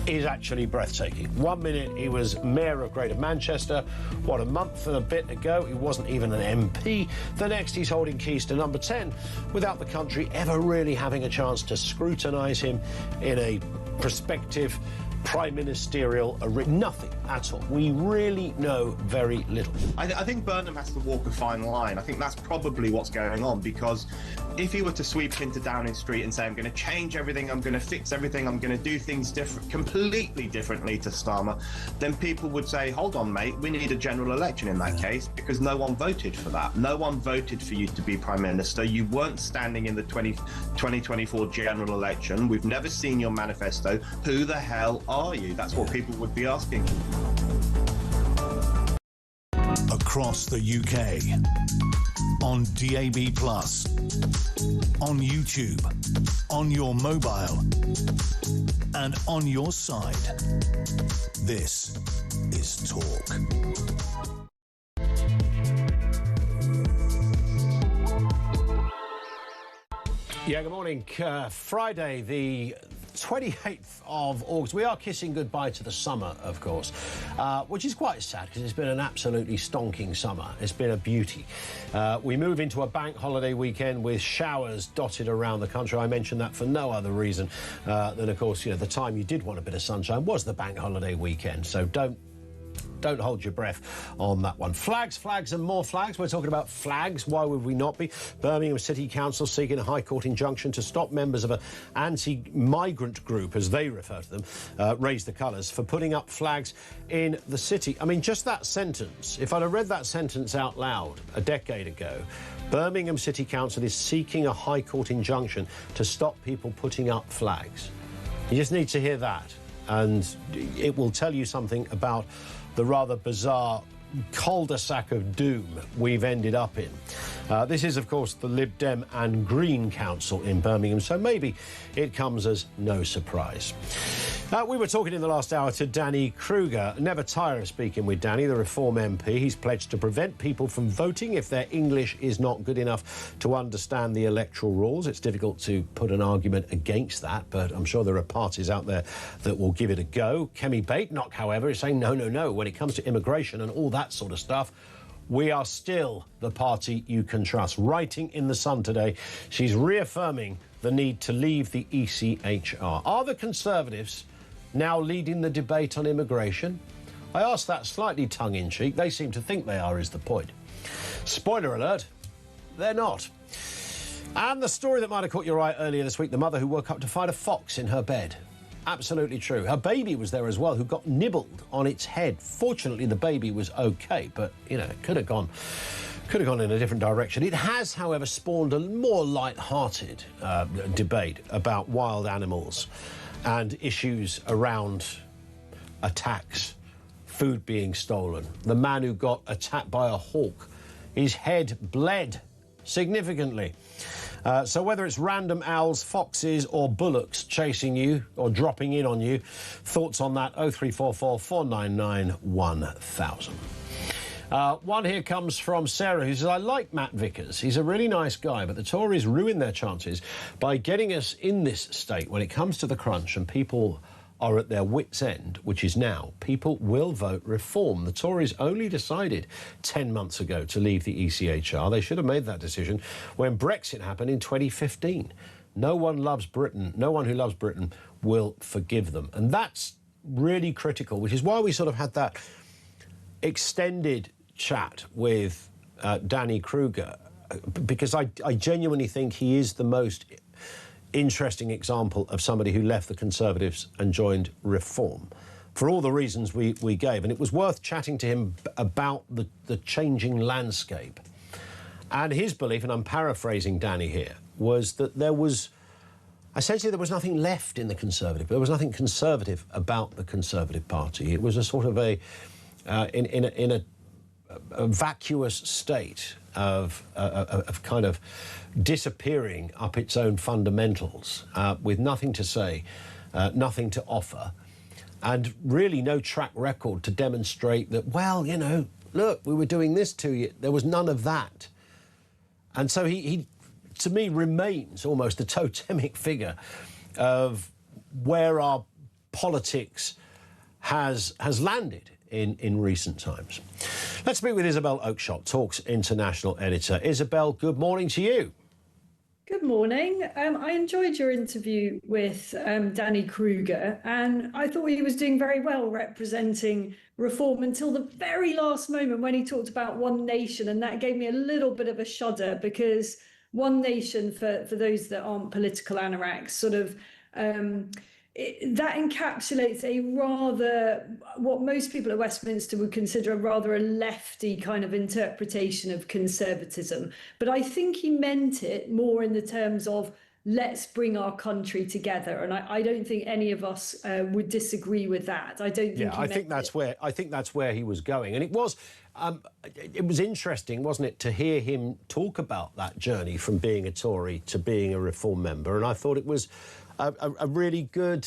is actually breathtaking. 1 minute he was Mayor of Greater Manchester. What, a month and a bit ago he wasn't even an MP. The next he's holding keys to number 10 without the country ever really having a chance to scrutinise him in a prospective prime ministerial nothing at all. We really know very little. I think Burnham has to walk a fine line. I think that's probably what's going on, because if he were to sweep into Downing Street and say, I'm going to change everything, I'm going to fix everything, I'm going to do things completely differently to Starmer, then people would say, hold on, mate, we need a general election in that case, because no one voted for that. No one voted for you to be Prime Minister. You weren't standing in the 2024 general election. We've never seen your manifesto. Who the hell are you? That's what people would be asking. Across the UK, on DAB+, on YouTube, on your mobile, and on your side. This is Talk. Yeah, good morning. Friday, the 28th of August. We are kissing goodbye to the summer, of course, which is quite sad because it's been an absolutely stonking summer. It's been a beauty. We move into a bank holiday weekend with showers dotted around the country. I mentioned that for no other reason than, of course, the time you did want a bit of sunshine was the bank holiday weekend. So don't hold your breath on that one. Flags, flags and more flags. We're talking about flags. Why would we not be? Birmingham City Council seeking a High Court injunction to stop members of an anti-migrant group, as they refer to them, raise the colours, for putting up flags in the city. I mean, just that sentence, if I'd have read that sentence out loud a decade ago, Birmingham City Council is seeking a High Court injunction to stop people putting up flags. You just need to hear that, and it will tell you something about the rather bizarre cul-de-sac of doom we've ended up in. This is, of course, the Lib Dem and Green Council in Birmingham, so maybe it comes as no surprise. We were talking in the last hour to Danny Kruger. Never tire of speaking with Danny, the Reform MP. He's pledged to prevent people from voting if their English is not good enough to understand the electoral rules. It's difficult to put an argument against that, but I'm sure there are parties out there that will give it a go. Kemi Badenoch, however, is saying no. When it comes to immigration and all that sort of stuff, we are still the party you can trust. Writing in The Sun today, she's reaffirming the need to leave the ECHR. Are the Conservatives now leading the debate on immigration? I asked that slightly tongue-in-cheek. They seem to think they are, is the point. Spoiler alert, they're not. And the story that might have caught your eye earlier this week, the mother who woke up to find a fox in her bed. Absolutely true. Her baby was there as well, who got nibbled on its head. Fortunately, the baby was OK, but, it could have gone in a different direction. It has, however, spawned a more light-hearted debate about wild animals and issues around attacks, food being stolen. The man who got attacked by a hawk, his head bled significantly. So whether it's random owls, foxes or bullocks chasing you or dropping in on you, thoughts on that? 0344 499 1000. One here comes from Sarah, who says, I like Matt Vickers. He's a really nice guy, but the Tories ruin their chances by getting us in this state. When it comes to the crunch and people are at their wits' end, which is now, people will vote reform. The Tories only decided 10 months ago to leave the ECHR. They should have made that decision when Brexit happened in 2015. No one loves Britain. No one who loves Britain will forgive them. And that's really critical, which is why we sort of had that extended chat with Danny Kruger, because I genuinely think he is the most interesting example of somebody who left the Conservatives and joined Reform for all the reasons we gave. And it was worth chatting to him about the changing landscape. And his belief, and I'm paraphrasing Danny here, was that there was nothing left in the Conservative. There was nothing conservative about the Conservative Party. It was a sort of in a vacuous state of kind of disappearing up its own fundamentals, with nothing to say, nothing to offer, and really no track record to demonstrate that, well, look, we were doing this to you. There was none of that. And so he to me, remains almost a totemic figure of where our politics has landed in recent times. Let's speak with Isabel Oakeshott, Talk's international editor. Isabel, good morning to you. Good morning. I enjoyed your interview with Danny Kruger, and I thought he was doing very well representing Reform until the very last moment when he talked about One Nation, and that gave me a little bit of a shudder, because One Nation, for those that aren't political anoraks, sort of that encapsulates a rather, what most people at Westminster would consider a rather a lefty kind of interpretation of conservatism. But I think he meant it more in the terms of let's bring our country together, and I don't think any of us would disagree with that. I don't think. Yeah, I think that's where he was going, and it was interesting, wasn't it, to hear him talk about that journey from being a Tory to being a Reform member, and I thought it was a really good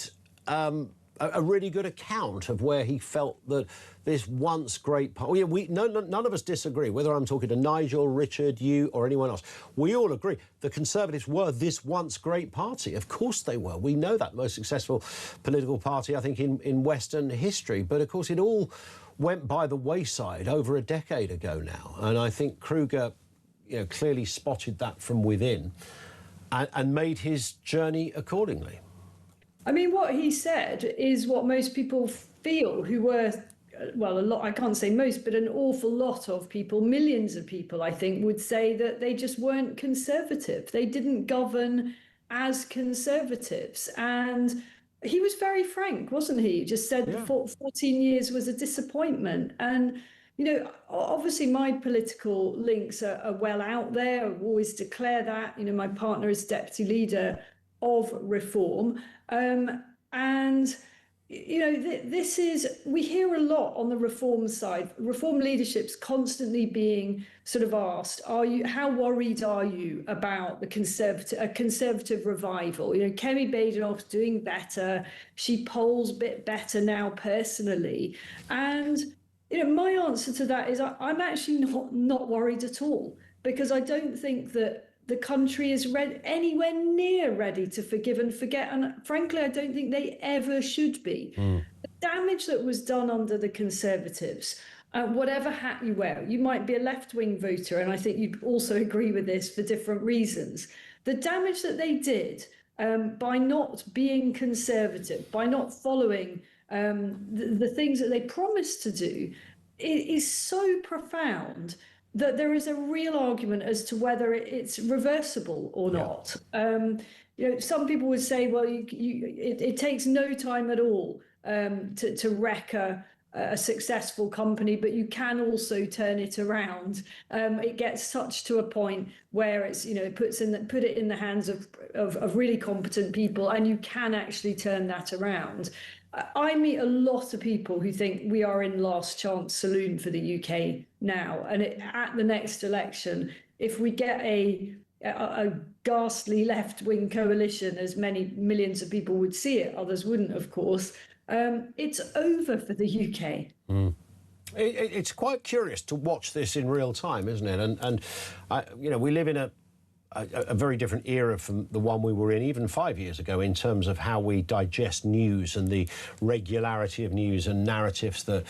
a really good account of where he felt that this once great party. None of us disagree, whether I'm talking to Nigel, Richard, you, or anyone else. We all agree the Conservatives were this once great party. Of course they were. We know that, most successful political party, I think, in Western history. But of course, it all went by the wayside over a decade ago now. And I think Kruger, clearly spotted that from within and made his journey accordingly. I mean, what he said is what most people feel who were, well, a lot, I can't say most, but an awful lot of people, millions of people, I think, would say that they just weren't conservative. They didn't govern as conservatives. And he was very frank, wasn't he? He just said 14 years was a disappointment. And, obviously my political links are well out there. I always declare that. My partner is deputy leader of Reform. This is, we hear a lot on the Reform side. Reform leadership's constantly being sort of asked, how worried are you about a conservative revival? Kemi Badenoch's doing better. She polls a bit better now personally. And, my answer to that is I'm actually not worried at all, because I don't think that the country is anywhere near ready to forgive and forget. And frankly, I don't think they ever should be. The damage that was done under the Conservatives, whatever hat you wear, you might be a left-wing voter, and I think you'd also agree with this for different reasons. The damage that they did by not being conservative, by not following the things that they promised to do, is so profound that there is a real argument as to whether it's reversible or not. Some people would say, well, it takes no time at all to wreck a successful company, but you can also turn it around. It gets such to a point where it's, put it in the hands of really competent people, and you can actually turn that around. I meet a lot of people who think we are in last chance saloon for the UK now. And at the next election, if we get a ghastly left-wing coalition, as many millions of people would see it, others wouldn't, of course, it's over for the UK. It's quite curious to watch this in real time, isn't it? And we live in a very different era from the one we were in even 5 years ago in terms of how we digest news and the regularity of news and narratives that,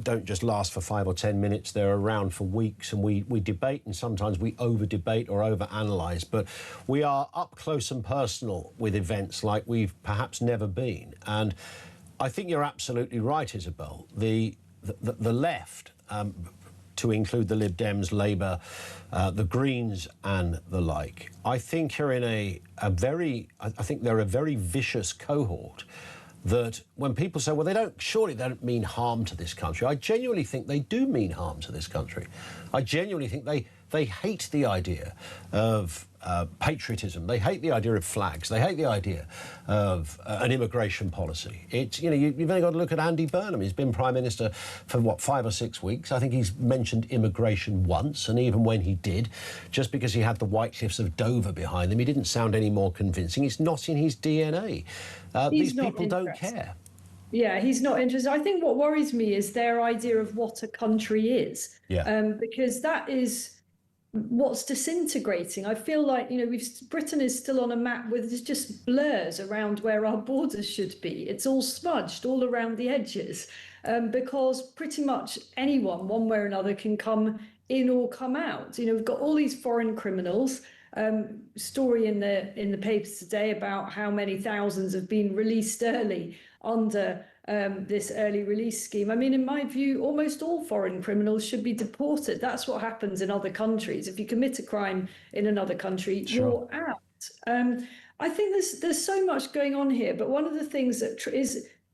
don't just last for 5 or 10 minutes. They're around for weeks, and we debate, and sometimes we over-debate or over-analyse. But we are up close and personal with events like we've perhaps never been. And I think you're absolutely right, Isabel. The left, to include the Lib Dems, Labour, the Greens and the like, I think are in I think they're a very vicious cohort that when people say, well, surely they don't mean harm to this country. I genuinely think they do mean harm to this country. I genuinely think they hate the idea of patriotism. They hate the idea of flags. They hate the idea of an immigration policy. It's, you've only got to look at Andy Burnham. He's been Prime Minister for, 5 or 6 weeks. I think he's mentioned immigration once, and even when he did, just because he had the White Cliffs of Dover behind him, he didn't sound any more convincing. It's not in his DNA. These people don't care. Yeah, he's not interested. I think what worries me is their idea of what a country is. Because that is what's disintegrating. I feel like, Britain is still on a map with just blurs around where our borders should be. It's all smudged all around the edges, because pretty much anyone, one way or another, can come in or come out. We've got all these foreign criminals. Story in the papers today about how many thousands have been released early under this early release scheme. I mean, in my view, almost all foreign criminals should be deported. That's what happens in other countries. If you commit a crime in another country, you're out. I think there's so much going on here, but one of the things that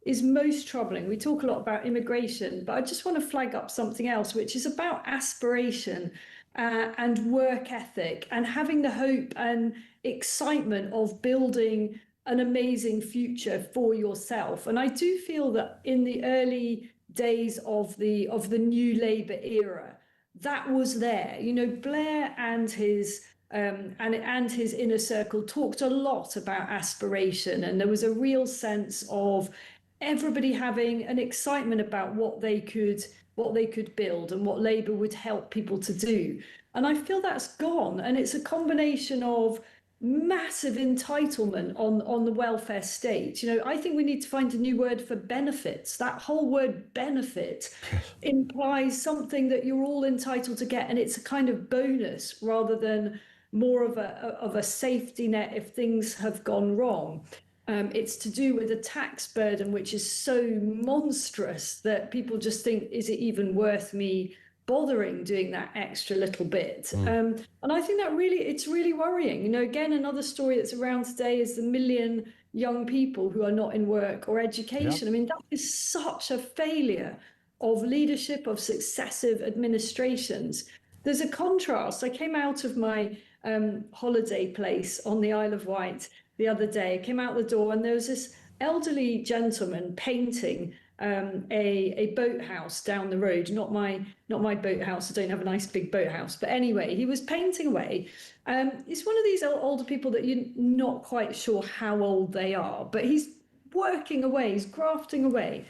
is most troubling, we talk a lot about immigration, but I just want to flag up something else, which is about aspiration and work ethic and having the hope and excitement of building an amazing future for yourself. And I do feel that in the early days of the new Labour era, that was there. Blair and his and his inner circle talked a lot about aspiration, and there was a real sense of everybody having an excitement about what they could build and what Labour would help people to do. And I feel that's gone, and it's a combination of massive entitlement on the welfare state. You know, I think we need to find a new word for benefits. That whole word benefit implies something that you're all entitled to get, and it's a kind of bonus rather than more of a safety net if things have gone wrong. It's to do with a tax burden which is so monstrous that people just think, is it even worth me bothering doing that extra little bit? And I think that it's really worrying. You know, again, another story that's around today is the 1 million young people who are not in work or education. I mean, that is such a failure of leadership of successive administrations. There's a contrast. I came out of my holiday place on the Isle of Wight the other day. I came out the door and there was this elderly gentleman painting a boathouse down the road. Not my boathouse. I don't have a nice big boathouse. But anyway, he was painting away. It's one of these older people that you're not quite sure how old they are, but he's working away. He's grafting away.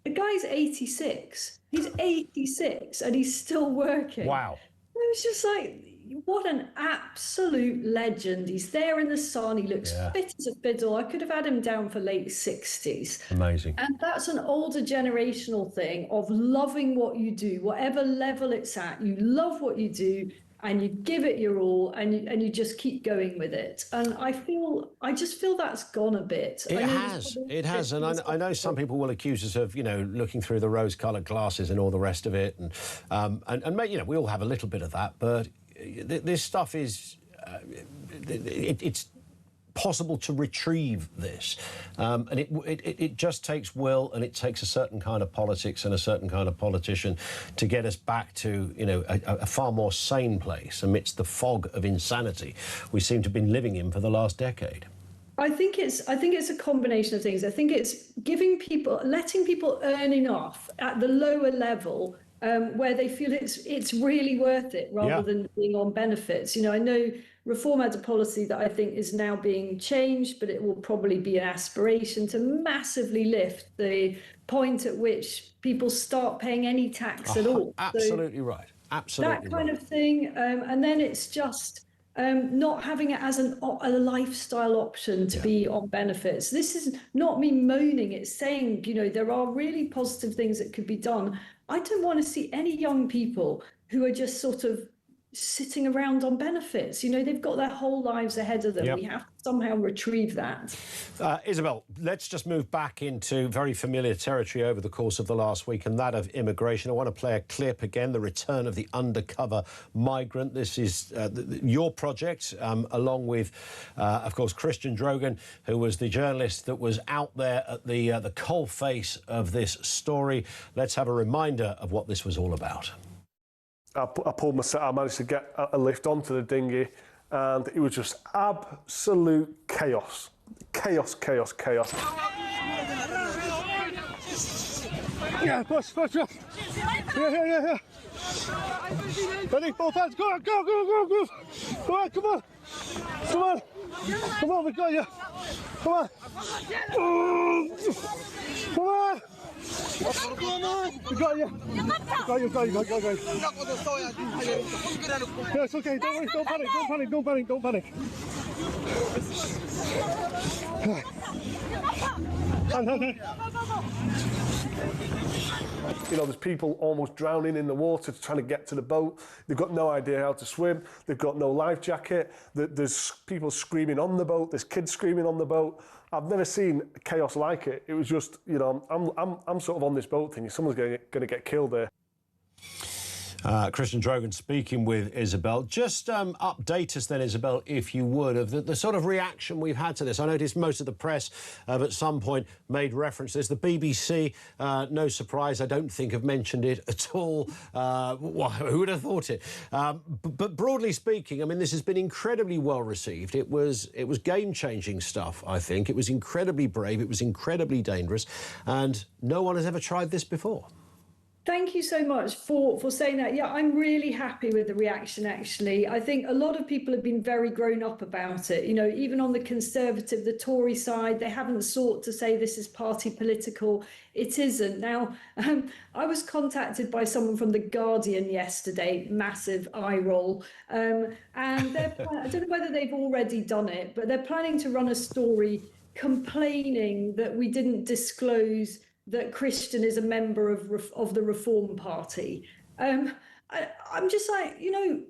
The guy's 86. He's 86 and he's still working. Wow. It was just like, what an absolute legend. He's there in the sun. He looks fit as a fiddle. I could have had him down for late 60s. Amazing. And that's an older generational thing of loving what you do, whatever level it's at. You love what you do and you give it your all, and you just keep going with it. And I just feel that's gone a bit. It has. And I know some people will accuse us of, you know, looking through the rose-coloured glasses and all the rest of it. And you know, we all have a little bit of that, but this stuff is, it's possible to retrieve this, and it just takes will, and it takes a certain kind of politics and a certain kind of politician to get us back to, you know, a far more sane place amidst the fog of insanity we seem to have been living in for the last decade. I think it's a combination of things. I think it's letting people earn enough at the lower level where they feel it's really worth it, rather than being on benefits. You know, I know Reform had a policy that I think is now being changed, but it will probably be an aspiration to massively lift the point at which people start paying any tax at all. Absolutely right. Absolutely that kind of thing. And then it's just not having it as a lifestyle option to be on benefits. This is not me moaning. It's saying, you know, there are really positive things that could be done. I don't want to see any young people who are just sort of sitting around on benefits. You know, they've got their whole lives ahead of them. We have to somehow retrieve that. Isabel, let's just move back into very familiar territory over the course of the last week, and that of immigration. I want to play a clip again, the return of the undercover migrant. This is your project, along with, of course, Christian Drogan, who was the journalist that was out there at the coalface of this story. Let's have a reminder of what this was all about. I pulled I managed to get a lift onto the dinghy, and it was just absolute chaos. Chaos. Yeah, push. Yeah. Ready, both hands, go on. Go on, come on, we got you. Come on. We got you. Yeah, it's okay, don't worry, don't panic. You know, there's people almost drowning in the water trying to get to the boat. They've got no idea how to swim. They've got no life jacket. There's people screaming on the boat. There's kids screaming on the boat. I've never seen chaos like it. It was just, you know, I'm sort of on this boat thinking someone's going to get killed there. Christian Drogan speaking with Isabel. Just update us then, Isabel, if you would, of the sort of reaction we've had to this. I noticed most of the press have at some point made reference to this. The BBC, no surprise, I don't think have mentioned it at all. Well, who would have thought it? But broadly speaking, I mean, this has been incredibly well received. It was game-changing stuff, I think. It was incredibly brave. It was incredibly dangerous. And no one has ever tried this before. Thank you so much for saying that. Yeah, I'm really happy with the reaction, actually. I think a lot of people have been very grown up about it. You know, even on the Conservative, the Tory side, they haven't sought to say this is party political. It isn't. Now, I was contacted by someone from The Guardian yesterday, massive eye roll. And they're, I don't know whether they've already done it, but they're planning to run a story complaining that we didn't disclose that Christian is a member of the Reform Party. I'm just like, you know,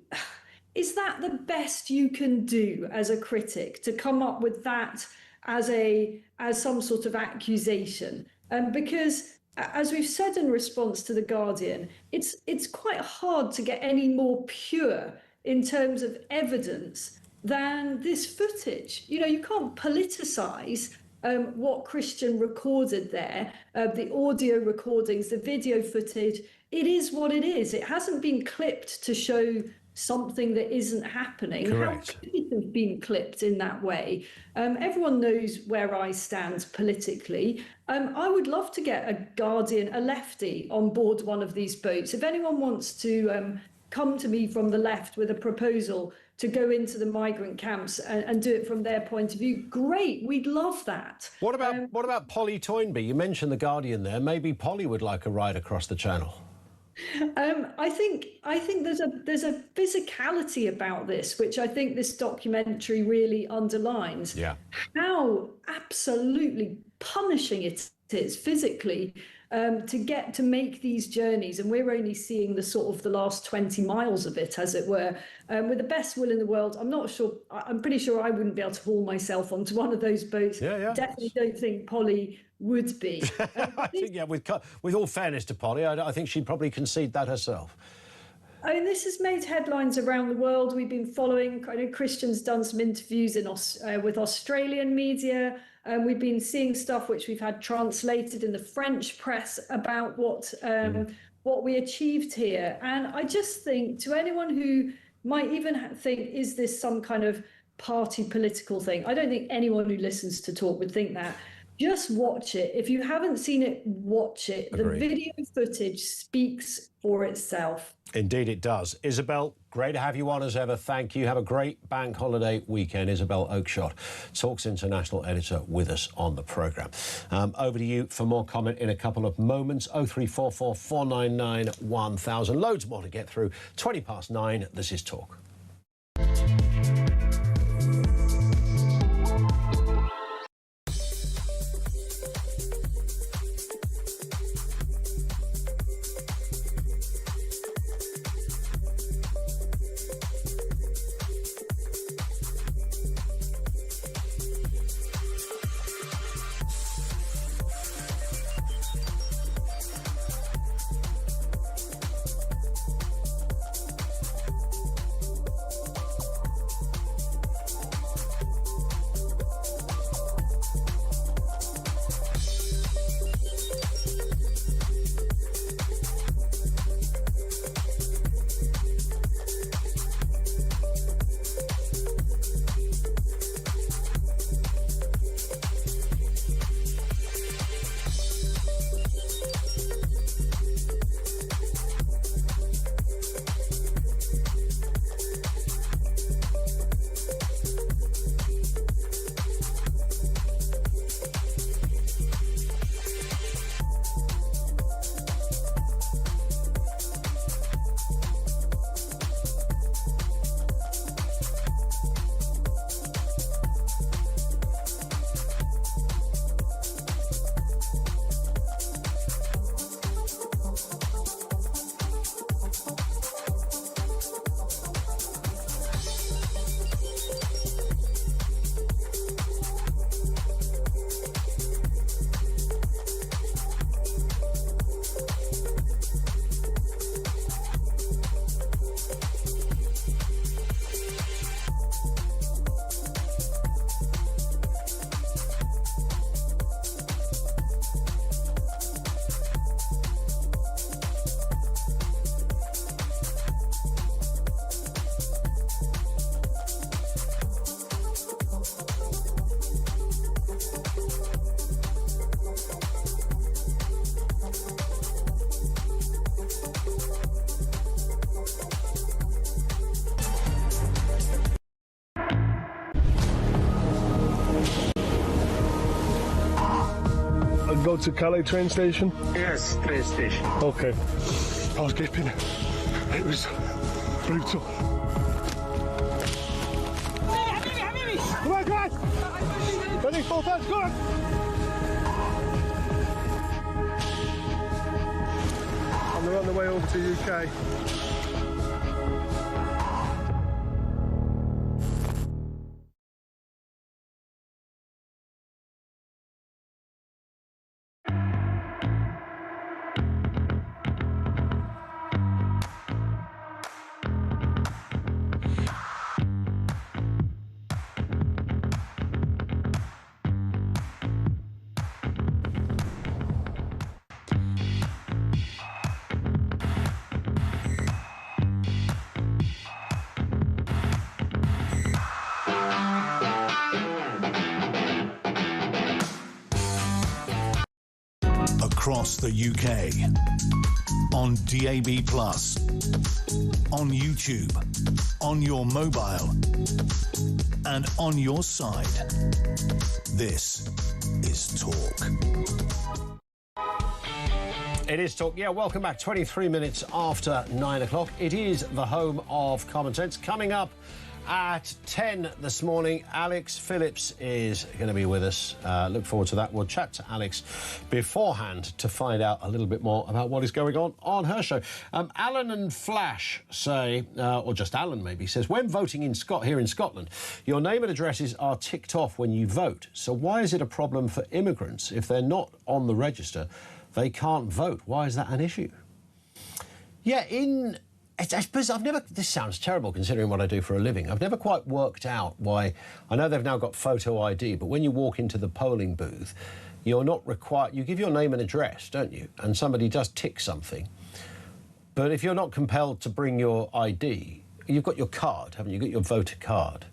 is that the best you can do as a critic, to come up with that as some sort of accusation? Because as we've said in response to The Guardian, it's quite hard to get any more pure in terms of evidence than this footage. You know, you can't politicise what Christian recorded there, the audio recordings, the video footage. It is what it is. It hasn't been clipped to show something that isn't happening. Correct. How could it have been clipped in that way? Everyone knows where I stand politically. I would love to get a Guardian, a lefty, on board one of these boats. If anyone wants to come to me from the left with a proposal to go into the migrant camps and do it from their point of view, great, we'd love that. What about Polly Toynbee? You mentioned The Guardian there. Maybe Polly would like a ride across the channel. I think there's a physicality about this, which I think this documentary really underlines. Yeah. How absolutely punishing it is physically to make these journeys, and we're only seeing the last 20 miles of it, as it were. With the best will in the world, I'm pretty sure I wouldn't be able to haul myself onto one of those boats. Yeah. Definitely don't think Polly would be. I think, yeah, with all fairness to Polly, I think she'd probably concede that herself. I mean, this has made headlines around the world. We've been following, I know Christian's done some interviews with Australian media. We've been seeing stuff which we've had translated in the French press about what we achieved here. And I just think, to anyone who might even think, is this some kind of party political thing? I don't think anyone who listens to Talk would think that. Just watch it. If you haven't seen it, watch it. Agreed. The video footage speaks for itself. Indeed it does. Isabel, great to have you on as ever. Thank you. Have a great bank holiday weekend. Isabel Oakeshott, Talk's international editor, with us on the programme. Over to you for more comment in a couple of moments. 0344 499 1000. Loads more to get through. 9:20. This is Talk. go to Calais train station? Yes, train station. Okay. I was gripping. It was brutal. Come on, come on! Ready, full touch, go on! And they're on the way over to UK. Across the UK, on DAB+, on YouTube, on your mobile, and on your side. This is Talk. It is Talk. Yeah, welcome back. 23 minutes after 9 o'clock. It is the home of Common Sense. Coming up at 10 this morning, Alex Phillips is going to be with us. Look forward to that. We'll chat to Alex beforehand to find out a little bit more about what is going on her show. Alan and Flash say, or just Alan maybe, says, when voting here in Scotland, your name and addresses are ticked off when you vote. So why is it a problem for immigrants if they're not on the register? They can't vote. Why is that an issue? Yeah, I suppose this sounds terrible considering what I do for a living. I've never quite worked out why. I know they've now got photo ID, but when you walk into the polling booth, you're not required. You give your name and address, don't you? And somebody does tick something. But if you're not compelled to bring your ID, you've got your card, haven't you? You've got your voter card.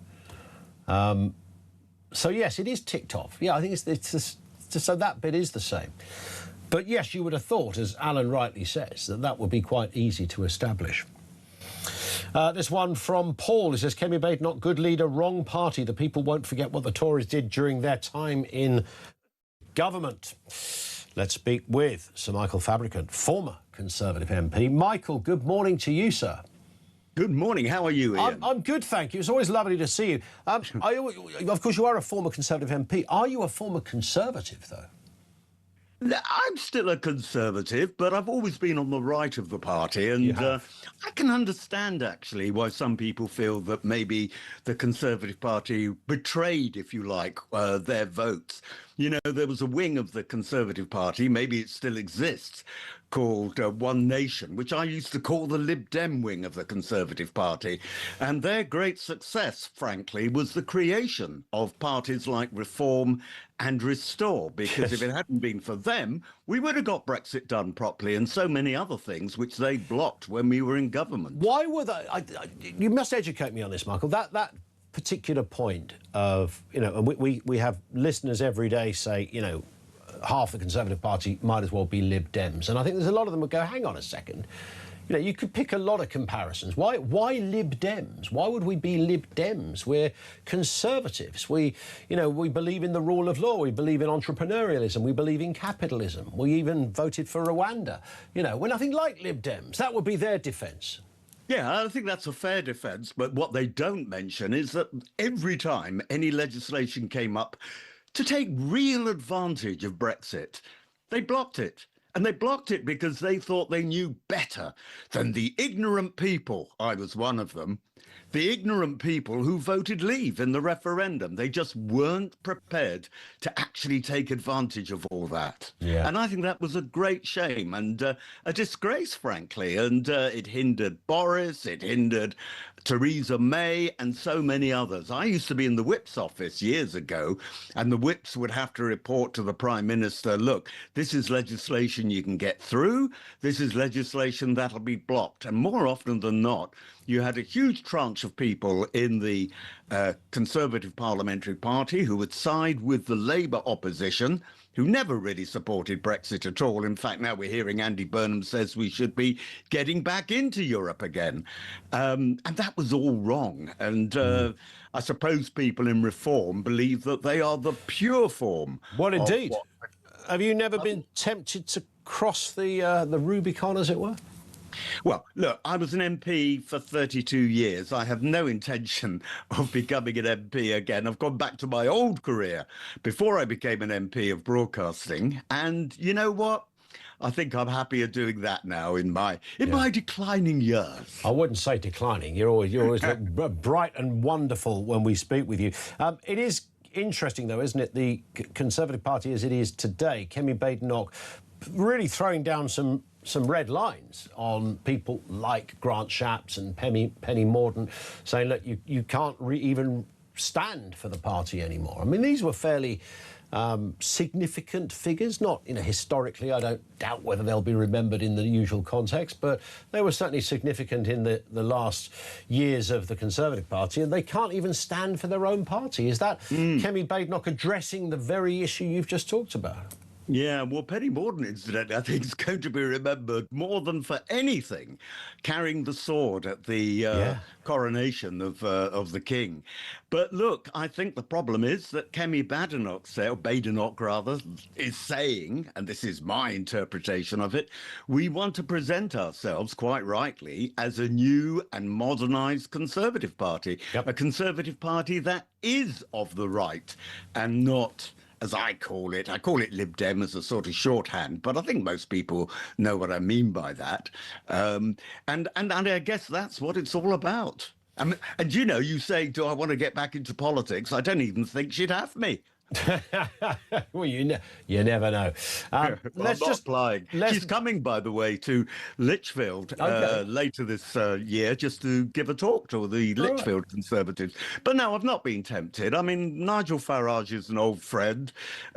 So yes, it is ticked off. Yeah, I think so that bit is the same. But yes, you would have thought, as Alan rightly says, that would be quite easy to establish. This one from Paul. It says, Kemi Bate, not good leader, wrong party. The people won't forget what the Tories did during their time in government. Let's speak with Sir Michael Fabricant, former Conservative MP. Michael, good morning to you, sir. Good morning. How are you, Ian? I'm good, thank you. It's always lovely to see you. Of course, you are a former Conservative MP. Are you a former Conservative, though? I'm still a Conservative, but I've always been on the right of the party, and I can understand, actually, why some people feel that maybe the Conservative Party betrayed, if you like, their votes. You know, there was a wing of the Conservative Party, maybe it still exists, called One Nation, which I used to call the Lib Dem wing of the Conservative Party. And their great success, frankly, was the creation of parties like Reform and Restore, because if it hadn't been for them, we would have got Brexit done properly and so many other things which they blocked when we were in government. Why were they? You must educate me on this, Michael. That particular point of, you know, and we have listeners every day say, you know, half the Conservative Party might as well be Lib Dems. And I think there's a lot of them who go, hang on a second. You know, you could pick a lot of comparisons. Why Lib Dems? Why would we be Lib Dems? We're Conservatives. We believe in the rule of law. We believe in entrepreneurialism. We believe in capitalism. We even voted for Rwanda. You know, we're nothing like Lib Dems. That would be their defence. Yeah, I think that's a fair defence. But what they don't mention is that every time any legislation came up to take real advantage of Brexit, they blocked it. And they blocked it because they thought they knew better than the ignorant people. I was one of them. The ignorant people who voted leave in the referendum. They just weren't prepared to actually take advantage of all that. Yeah. And I think that was a great shame and a disgrace, frankly. And it hindered Boris, it hindered Theresa May and so many others. I used to be in the Whip's office years ago, and the Whips would have to report to the Prime Minister, look, this is legislation you can get through, this is legislation that'll be blocked. And more often than not, you had a huge tranche of people in the Conservative Parliamentary Party who would side with the Labour opposition, who never really supported Brexit at all. In fact, now we're hearing Andy Burnham says we should be getting back into Europe again. And that was all wrong. And I suppose people in Reform believe that they are the pure form. Well, indeed. Have you never been tempted to cross the Rubicon, as it were? Well, look, I was an MP for 32 years. I have no intention of becoming an MP again. I've gone back to my old career before I became an MP of broadcasting. And you know what? I think I'm happier doing that now in my declining years. I wouldn't say declining. You always look bright and wonderful when we speak with you. It is interesting, though, isn't it? The Conservative Party as it is today, Kemi Badenoch really throwing down some red lines on people like Grant Shapps and Penny Mordaunt, saying, look, you can't even stand for the party anymore. I mean, these were fairly significant figures, not historically. I don't doubt whether they'll be remembered in the usual context, but they were certainly significant in the last years of the Conservative Party, and they can't even stand for their own party. Is that Kemi Badenoch addressing the very issue you've just talked about? Yeah, well, Penny Mordaunt, incidentally, I think is going to be remembered more than for anything, carrying the sword at the coronation of the king. But look, I think the problem is that Kemi Badenoch is saying, and this is my interpretation of it, we want to present ourselves, quite rightly, as a new and modernised Conservative Party, a Conservative Party that is of the right and not, as I call it Lib Dem as a sort of shorthand, but I think most people know what I mean by that. And I guess that's what it's all about. And you say, do I want to get back into politics? I don't even think she'd have me. Well, you never know. Let's just applying. She's coming, by the way, to Lichfield later this year, just to give a talk to the Lichfield Conservatives. But no, I've not been tempted. I mean, Nigel Farage is an old friend.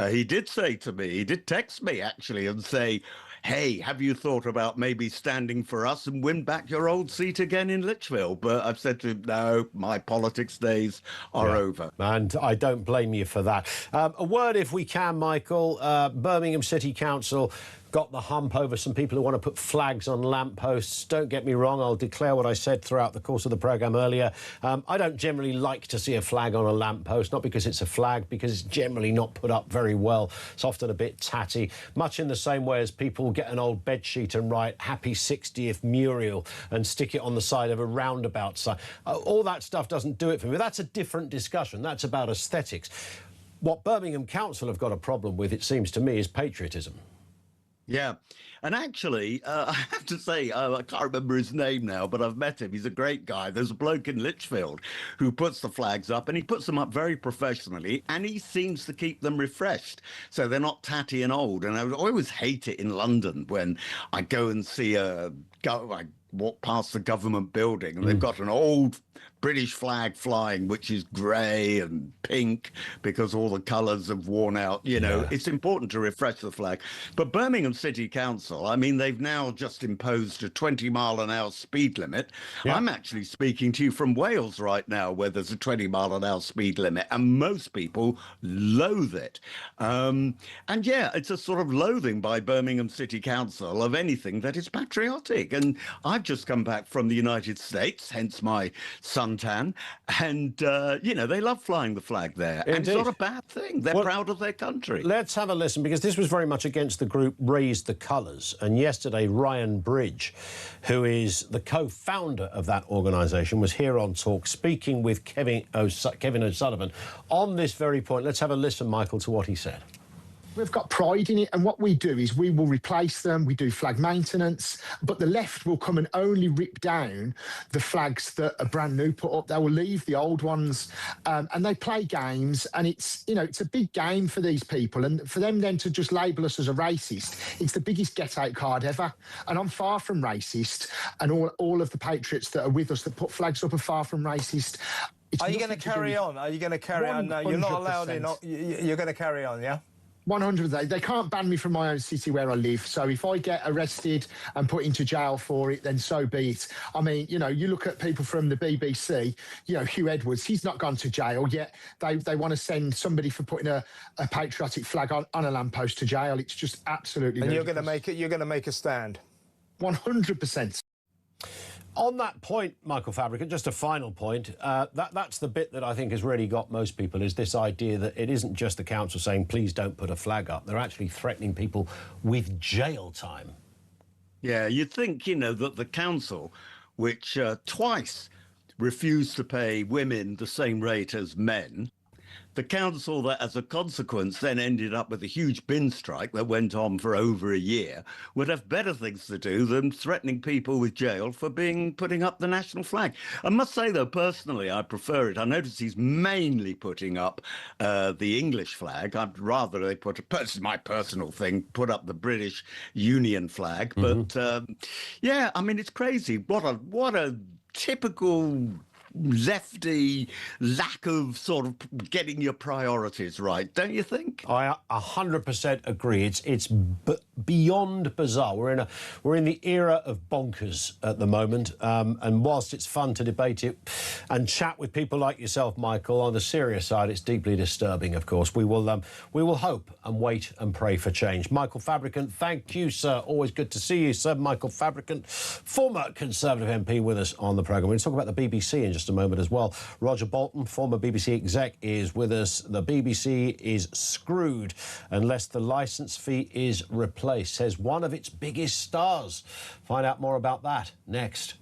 He did say to me, he did text me actually, and say, hey, have you thought about maybe standing for us and win back your old seat again in Lichfield? But I've said to him, no, my politics days are over. And I don't blame you for that. A word, if we can, Michael. Birmingham City Council got the hump over some people who want to put flags on lampposts. Don't get me wrong, I'll declare what I said throughout the course of the programme earlier. I don't generally like to see a flag on a lamppost, not because it's a flag, because it's generally not put up very well. It's often a bit tatty, much in the same way as people get an old bedsheet and write Happy 60th Muriel and stick it on the side of a roundabout sign. All that stuff doesn't do it for me. That's a different discussion. That's about aesthetics. What Birmingham Council have got a problem with, it seems to me, is patriotism. Yeah. And actually, I have to say, I can't remember his name now, but I've met him. He's a great guy. There's a bloke in Lichfield who puts the flags up, and he puts them up very professionally, and he seems to keep them refreshed, so they're not tatty and old. And I always hate it in London when I go and see I walk past the government building, and they've got an old British flag flying, which is grey and pink because all the colours have worn out. It's important to refresh the flag. But Birmingham City Council, I mean, they've now just imposed a 20-mile-an-hour speed limit. I'm actually speaking to you from Wales right now, where there's a 20-mile-an-hour speed limit, and most people loathe it. It's a sort of loathing by Birmingham City Council of anything that is patriotic. And I've just come back from the United States, hence my suntan, and they love flying the flag there. Indeed. And it's not a bad thing. They're proud of their country. Let's have a listen, because this was very much against the group Raise the Colours. And yesterday, Ryan Bridge, who is the co-founder of that organisation, was here on Talk speaking with Kevin O'Sullivan on this very point. Let's have a listen, Michael, to what he said. We've got pride in it, and what we do is we will replace them. We do flag maintenance, but the left will come and only rip down the flags that are brand new put up. They will leave the old ones, and they play games, and it's a big game for these people, and for them then to just label us as a racist, it's the biggest get-out card ever. And I'm far from racist, and all of the patriots that are with us that put flags up are far from racist. Are you going to carry on? Are you going to carry on? No, you're not allowed in. You're going to carry on, yeah? 100%. They can't ban me from my own city where I live. So if I get arrested and put into jail for it, then so be it. I mean, you look at people from the BBC, Hugh Edwards, he's not gone to jail yet. They want to send somebody for putting a patriotic flag on a lamppost to jail. It's just absolutely And ridiculous. you're going to make a stand? 100%. On that point, Michael Fabricant, just a final point, that's the bit that I think has really got most people, is this idea that it isn't just the council saying, please don't put a flag up. They're actually threatening people with jail time. Yeah, you'd think, you know, that the council, which twice refused to pay women the same rate as men, the council that, as a consequence, then ended up with a huge bin strike that went on for over a year, would have better things to do than threatening people with jail for putting up the national flag. I must say, though, personally, I prefer it. I notice he's mainly putting up the English flag. I'd rather they it's my personal thing, put up the British Union flag. But yeah, I mean, it's crazy. What a typical lefty lack of sort of getting your priorities right, don't you think? I 100% agree. It's beyond bizarre. We're in the era of bonkers at the moment, and whilst it's fun to debate it and chat with people like yourself, Michael, on the serious side, it's deeply disturbing. Of course, we will hope and wait and pray for change. Michael Fabricant, thank you, sir. Always good to see you, sir. Michael Fabricant, former Conservative MP, with us on the programme. We're going to talk about the BBC in just a moment as well. Roger Bolton, former BBC exec, is with us. The BBC is screwed unless the licence fee is replaced, says one of its biggest stars. Find out more about that next.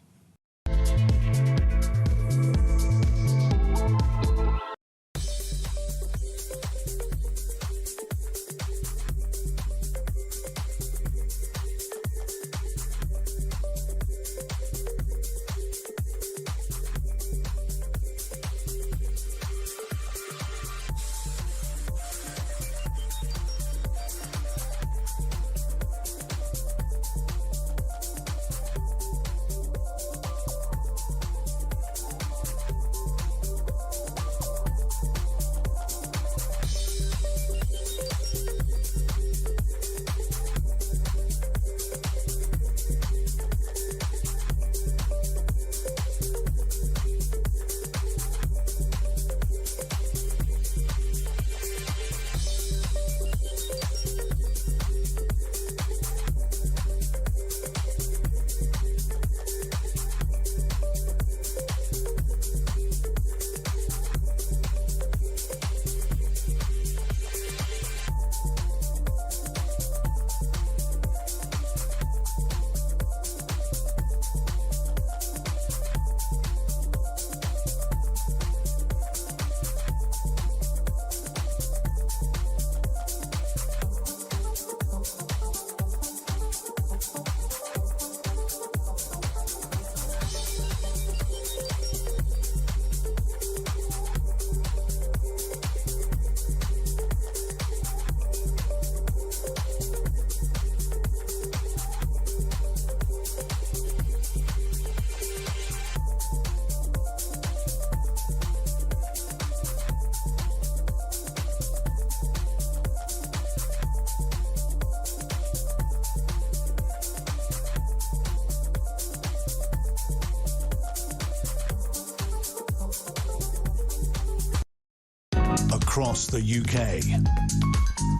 Across the UK,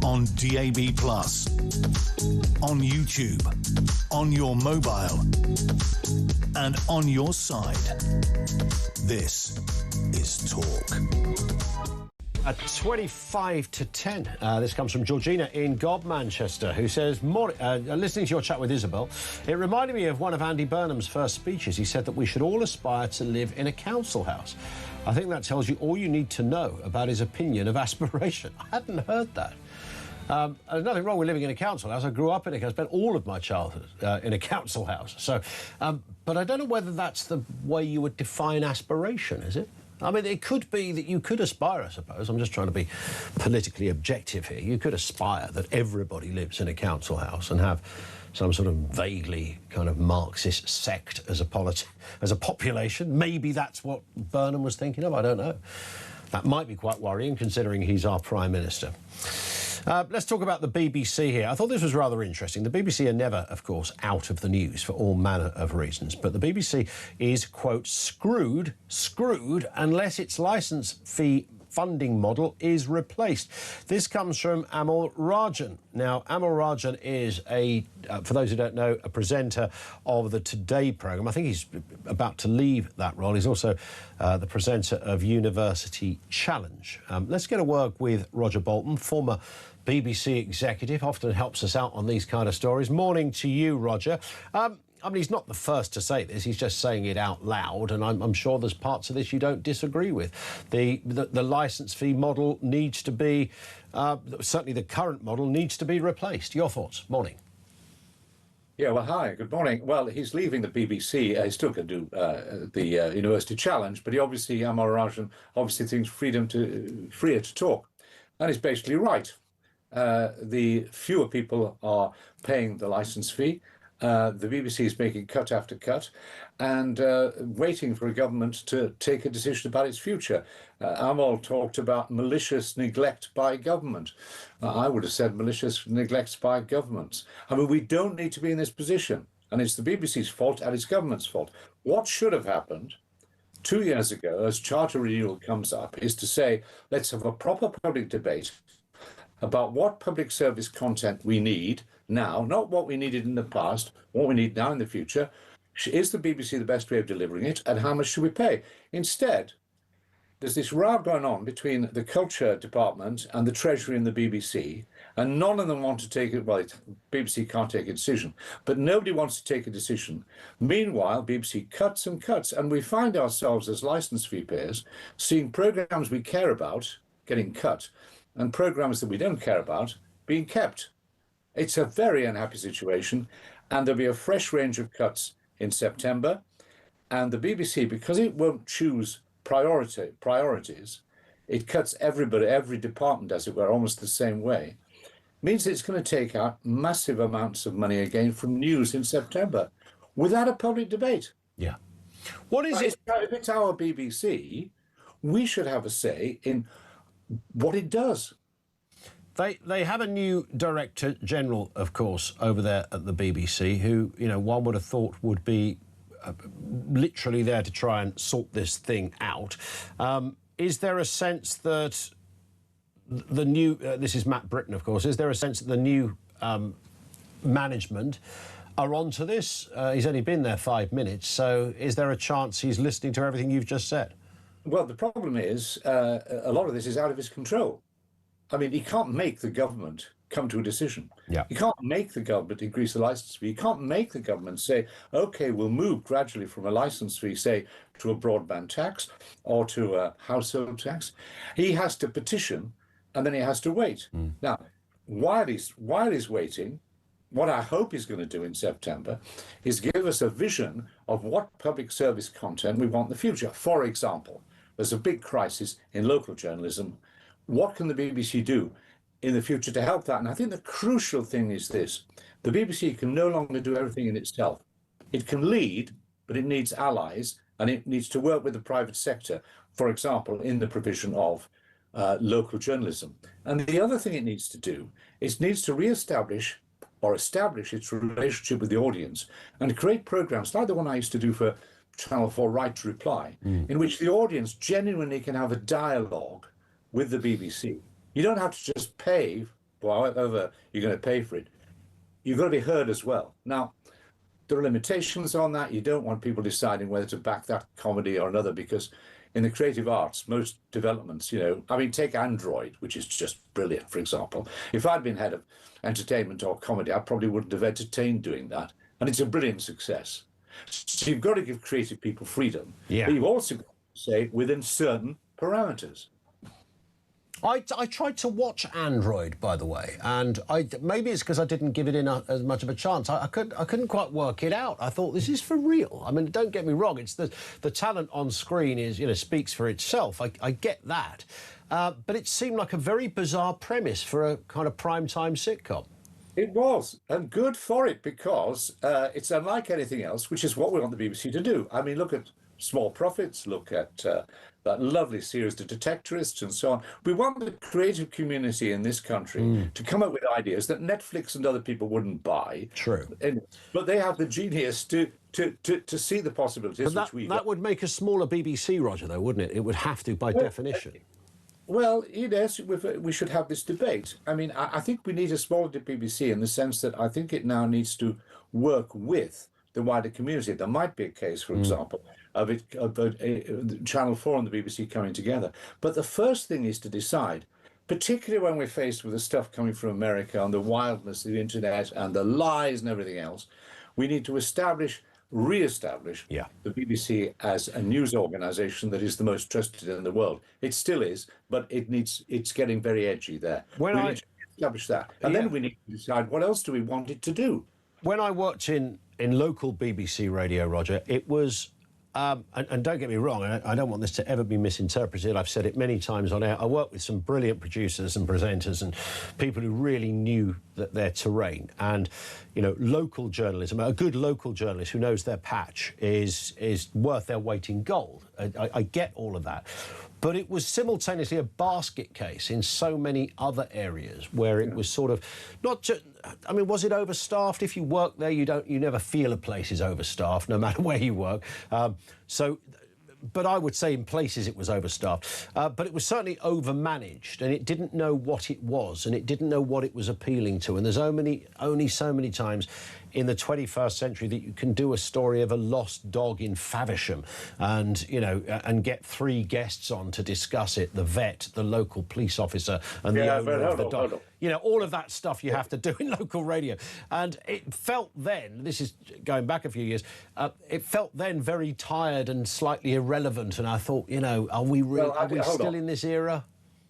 on DAB+, on YouTube, on your mobile, and on your side. This is Talk. At 25 to 10, this comes from Georgina in Gob, Manchester, who says, listening to your chat with Isabel, it reminded me of one of Andy Burnham's first speeches. He said that we should all aspire to live in a council house. I think that tells you all you need to know about his opinion of aspiration. I hadn't heard that. There's nothing wrong with living in a council house. I grew up in it. I spent all of my childhood in a council house. So, but I don't know whether that's the way you would define aspiration, is it? I mean, it could be that you could aspire, I suppose. I'm just trying to be politically objective here. You could aspire that everybody lives in a council house and have some sort of vaguely kind of Marxist sect as a population. Maybe that's what Burnham was thinking of. I don't know. That might be quite worrying, considering he's our Prime Minister. Let's talk about the BBC here. I thought this was rather interesting. The BBC are never, of course, out of the news for all manner of reasons, but the BBC is, quote, screwed unless its licence fee funding model is replaced. This comes from Amal Rajan. Now, Amal Rajan is for those who don't know, a presenter of the Today programme. I think he's about to leave that role. He's also the presenter of University Challenge. Let's get a word with Roger Bolton, former BBC executive, often helps us out on these kind of stories. Morning to you, Roger. I mean, he's not the first to say this. He's just saying it out loud, and I'm sure there's parts of this you don't disagree with. The licence fee model needs to be, certainly the current model needs to be replaced. Your thoughts? Morning. Yeah, well, hi, good morning. Well, he's leaving the BBC. He's still going to do the University Challenge, but Amal Rajan obviously thinks freer to talk, and he's basically right. The fewer people are paying the licence fee. The BBC is making cut after cut and waiting for a government to take a decision about its future. Amal talked about malicious neglect by government. I would have said malicious neglect by governments. I mean, we don't need to be in this position, and it's the BBC's fault and it's government's fault. What should have happened 2 years ago, as charter renewal comes up, is to say, let's have a proper public debate about what public service content we need now, not what we needed in the past, what we need now in the future. Is the BBC the best way of delivering it, and how much should we pay? Instead, there's this row going on between the Culture Department and the Treasury and the BBC, and none of them want to take it. Well, BBC can't take a decision, but nobody wants to take a decision. Meanwhile, BBC cuts and cuts, and we find ourselves as licence fee payers seeing programmes we care about getting cut, and programmes that we don't care about being kept. It's a very unhappy situation, and there'll be a fresh range of cuts in September. And the BBC, because it won't choose priorities, it cuts everybody, every department, as it were, almost the same way, means it's going to take out massive amounts of money again from news in September without a public debate. Yeah. What is it? If it's our BBC, we should have a say in what it does. They have a new Director General, of course, over there at the BBC, who, one would have thought would be literally there to try and sort this thing out. Is there a sense that the new, this is Matt Britton, of course, is there a sense that the new management are onto this? He's only been there 5 minutes, so is there a chance he's listening to everything you've just said? Well, the problem is a lot of this is out of his control. I mean, he can't make the government come to a decision. Yeah. You can't make the government increase the licence fee. You can't make the government say, OK, we'll move gradually from a licence fee, say, to a broadband tax or to a household tax. He has to petition and then he has to wait. Now, while he's waiting, what I hope he's going to do in September is give us a vision of what public service content we want in the future. For example, there's a big crisis in local journalism. What can the BBC do in the future to help that? And I think the crucial thing is this. The BBC can no longer do everything in itself. It can lead, but it needs allies, and it needs to work with the private sector, for example, in the provision of local journalism. And the other thing it needs to do is it needs to re-establish or establish its relationship with the audience and create programmes like the one I used to do for Channel 4 Right to Reply, in which the audience genuinely can have a dialogue with the BBC. You don't have to just pay for however you're going to pay for it. You've got to be heard as well. Now, there are limitations on that. You don't want people deciding whether to back that comedy or another, because in the creative arts, most developments, I mean, take Android, which is just brilliant, for example. If I'd been head of entertainment or comedy, I probably wouldn't have entertained doing that. And it's a brilliant success. So you've got to give creative people freedom. Yeah. But you've also got to say within certain parameters. I tried to watch Android, by the way, and maybe it's because I didn't give it as much of a chance. I couldn't quite work it out. I thought, this is for real. I mean, don't get me wrong. It's the talent on screen is speaks for itself. I get that, but it seemed like a very bizarre premise for a kind of primetime sitcom. It was, and good for it, because it's unlike anything else, which is what we want the BBC to do. I mean, look at Small Profits, look at that lovely series, The Detectorists, and so on. We want the creative community in this country to come up with ideas that Netflix and other people wouldn't buy. True. But they have the genius to see the possibilities. But that would make a smaller BBC, Roger, though, wouldn't it? It would have to, by definition. Well, yes, we should have this debate. I mean, I think we need a smaller BBC in the sense that I think it now needs to work with the wider community. There might be a case, for example, of Channel 4 and the BBC coming together. But the first thing is to decide, particularly when we're faced with the stuff coming from America and the wildness of the internet and the lies and everything else, we need to re-establish the BBC as a news organisation that is the most trusted in the world. It still is, but it's getting very edgy there. We need to establish that. And then we need to decide what else do we want it to do. When I worked in local BBC radio, Roger, it was, and don't get me wrong, I don't want this to ever be misinterpreted. I've said it many times on air. I worked with some brilliant producers and presenters and people who really knew their terrain. And, you know, local journalism, a good local journalist who knows their patch is worth their weight in gold. I get all of that. But it was simultaneously a basket case in so many other areas where it was sort of not just, I mean, was it overstaffed? If you work there, you never feel a place is overstaffed, no matter where you work. But I would say in places it was overstaffed. But it was certainly overmanaged, and it didn't know what it was, and it didn't know what it was appealing to. And there's only so many times in the 21st century that you can do a story of a lost dog in Faversham and, you know, and get 3 guests on to discuss it, the vet, the local police officer and the owner of the dog. You know, all of that stuff you have to do in local radio. And it felt then, this is going back a few years, it felt then very tired and slightly irrelevant. And I thought, you know, are we still in this era?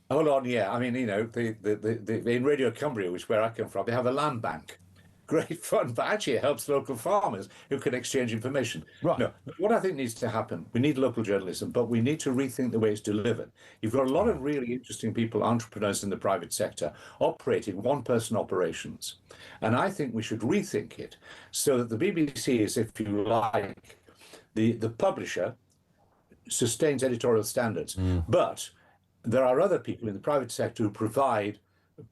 Hold on, yeah. I mean, you know, in Radio Cumbria, which is where I come from, they have a land bank. Great fun, but actually it helps local farmers who can exchange information. Right. No, what I think needs to happen, we need local journalism, but we need to rethink the way it's delivered. You've got a lot of really interesting people, entrepreneurs in the private sector, operating one-person operations. And I think we should rethink it so that the BBC is, if you like, the publisher sustains editorial standards. But there are other people in the private sector who provide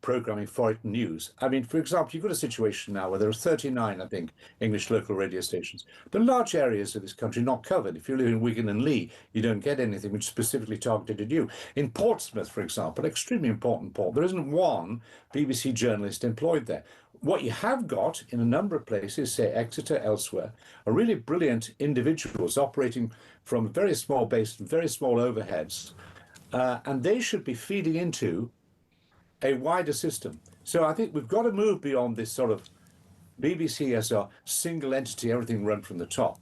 programming for it news. I mean, for example, you've got a situation now where there are 39, I think, English local radio stations, but large areas of this country not covered. If you live in Wigan and Leigh, you don't get anything which is specifically targeted at you. In Portsmouth, for example, extremely important port, there isn't one BBC journalist employed there. What you have got in a number of places, say Exeter, elsewhere, are really brilliant individuals operating from a very small base, very small overheads, and they should be feeding into a wider system. So I think we've got to move beyond this sort of BBC as a single entity, everything run from the top,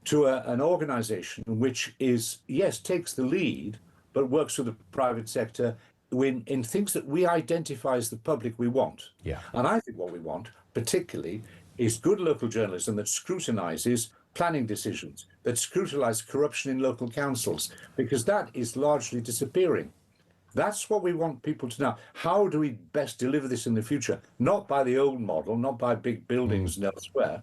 to an organisation which is, yes, takes the lead, but works with the private sector in things that we identify as the public we want. Yeah. And I think what we want, particularly, is good local journalism that scrutinises planning decisions, that scrutinise corruption in local councils, because that is largely disappearing. That's what we want people to know. How do we best deliver this in the future? Not by the old model, not by big buildings and elsewhere,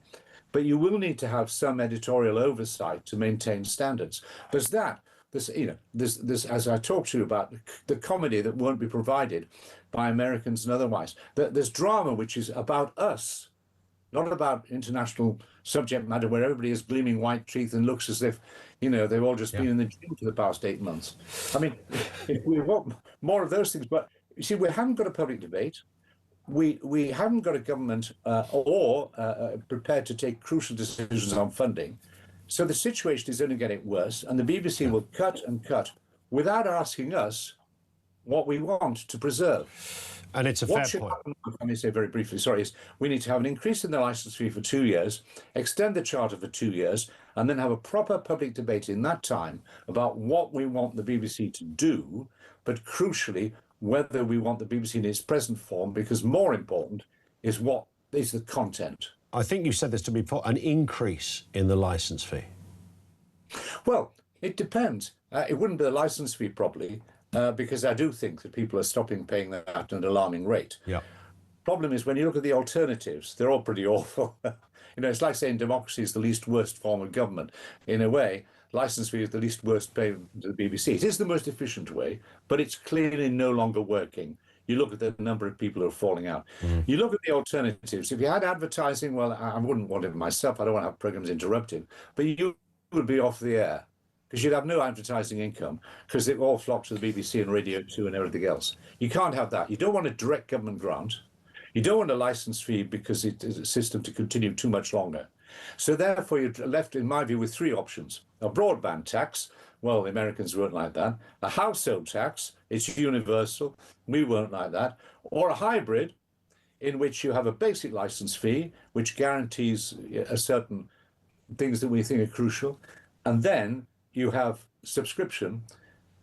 but you will need to have some editorial oversight to maintain standards. There's as I talked to you about, the comedy that won't be provided by Americans and otherwise. There's drama which is about us, not about international subject matter where everybody has gleaming white teeth and looks as if, you know, they've all just been in the gym for the past 8 months. I mean, if we want more of those things, but you see, we haven't got a public debate. We haven't got a government prepared to take crucial decisions on funding. So the situation is only getting worse, and the BBC will cut and cut without asking us what we want to preserve. And it's a fair point. Let me say very briefly, sorry, is we need to have an increase in the licence fee for 2 years, extend the charter for 2 years, and then have a proper public debate in that time about what we want the BBC to do, but crucially, whether we want the BBC in its present form, because more important is what is the content. I think you said this to me before, an increase in the licence fee. Well, it depends. It wouldn't be a licence fee probably, because I do think that people are stopping paying that at an alarming rate. Yeah. Problem is, when you look at the alternatives, they're all pretty awful. You know, it's like saying democracy is the least worst form of government. In a way, licence fee is the least worst payment to the BBC. It is the most efficient way, but it's clearly no longer working. You look at the number of people who are falling out. You look at the alternatives. If you had advertising, well, I wouldn't want it myself. I don't want to have programmes interrupted. But you would be off the air because you'd have no advertising income because they all flock to the BBC and Radio 2 and everything else. You can't have that. You don't want a direct government grant. You don't want a license fee because it is a system to continue too much longer. So therefore, you're left, in my view, with three options. A broadband tax. Well, the Americans won't like that. A household tax. It's universal. We won't like that. Or a hybrid in which you have a basic license fee, which guarantees a certain things that we think are crucial. And then you have subscription.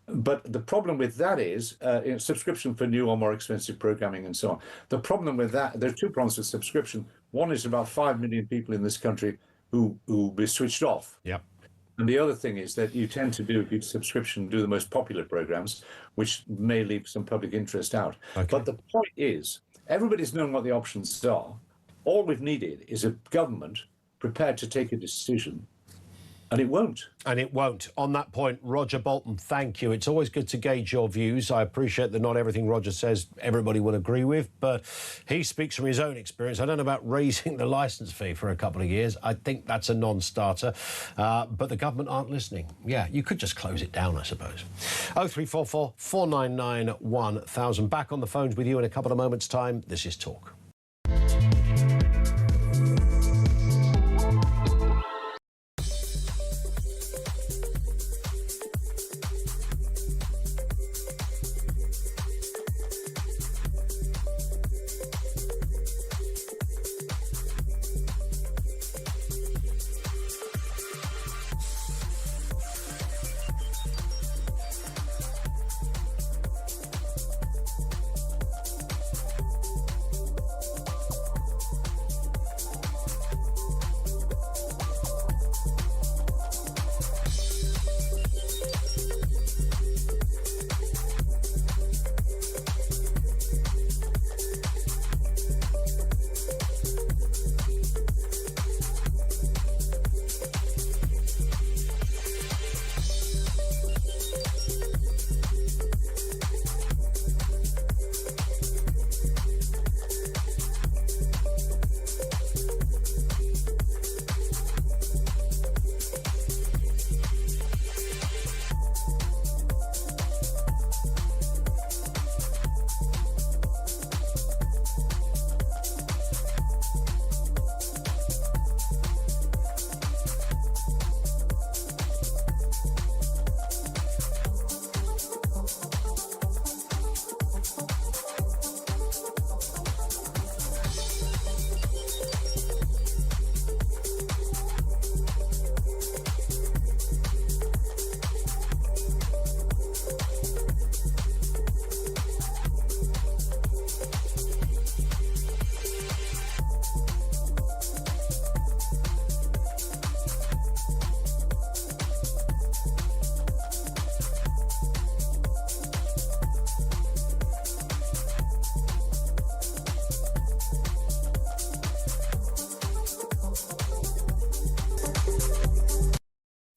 But the problem with that is subscription for new or more expensive programming and so on. The problem with that, there are two problems with subscription. One is about 5 million people in this country who will be switched off. Yep. And the other thing is that you tend to do, if you subscription, do the most popular programs, which may leave some public interest out. Okay. But the point is, everybody's known what the options are. All we've needed is a government prepared to take a decision. And it won't. And it won't. On that point, Roger Bolton, thank you. It's always good to gauge your views. I appreciate that not everything Roger says everybody will agree with, but he speaks from his own experience. I don't know about raising the licence fee for a couple of years. I think that's a non-starter. But the government aren't listening. Yeah, you could just close it down, I suppose. 0344 499 1000. Back on the phones with you in a couple of moments' time. This is Talk.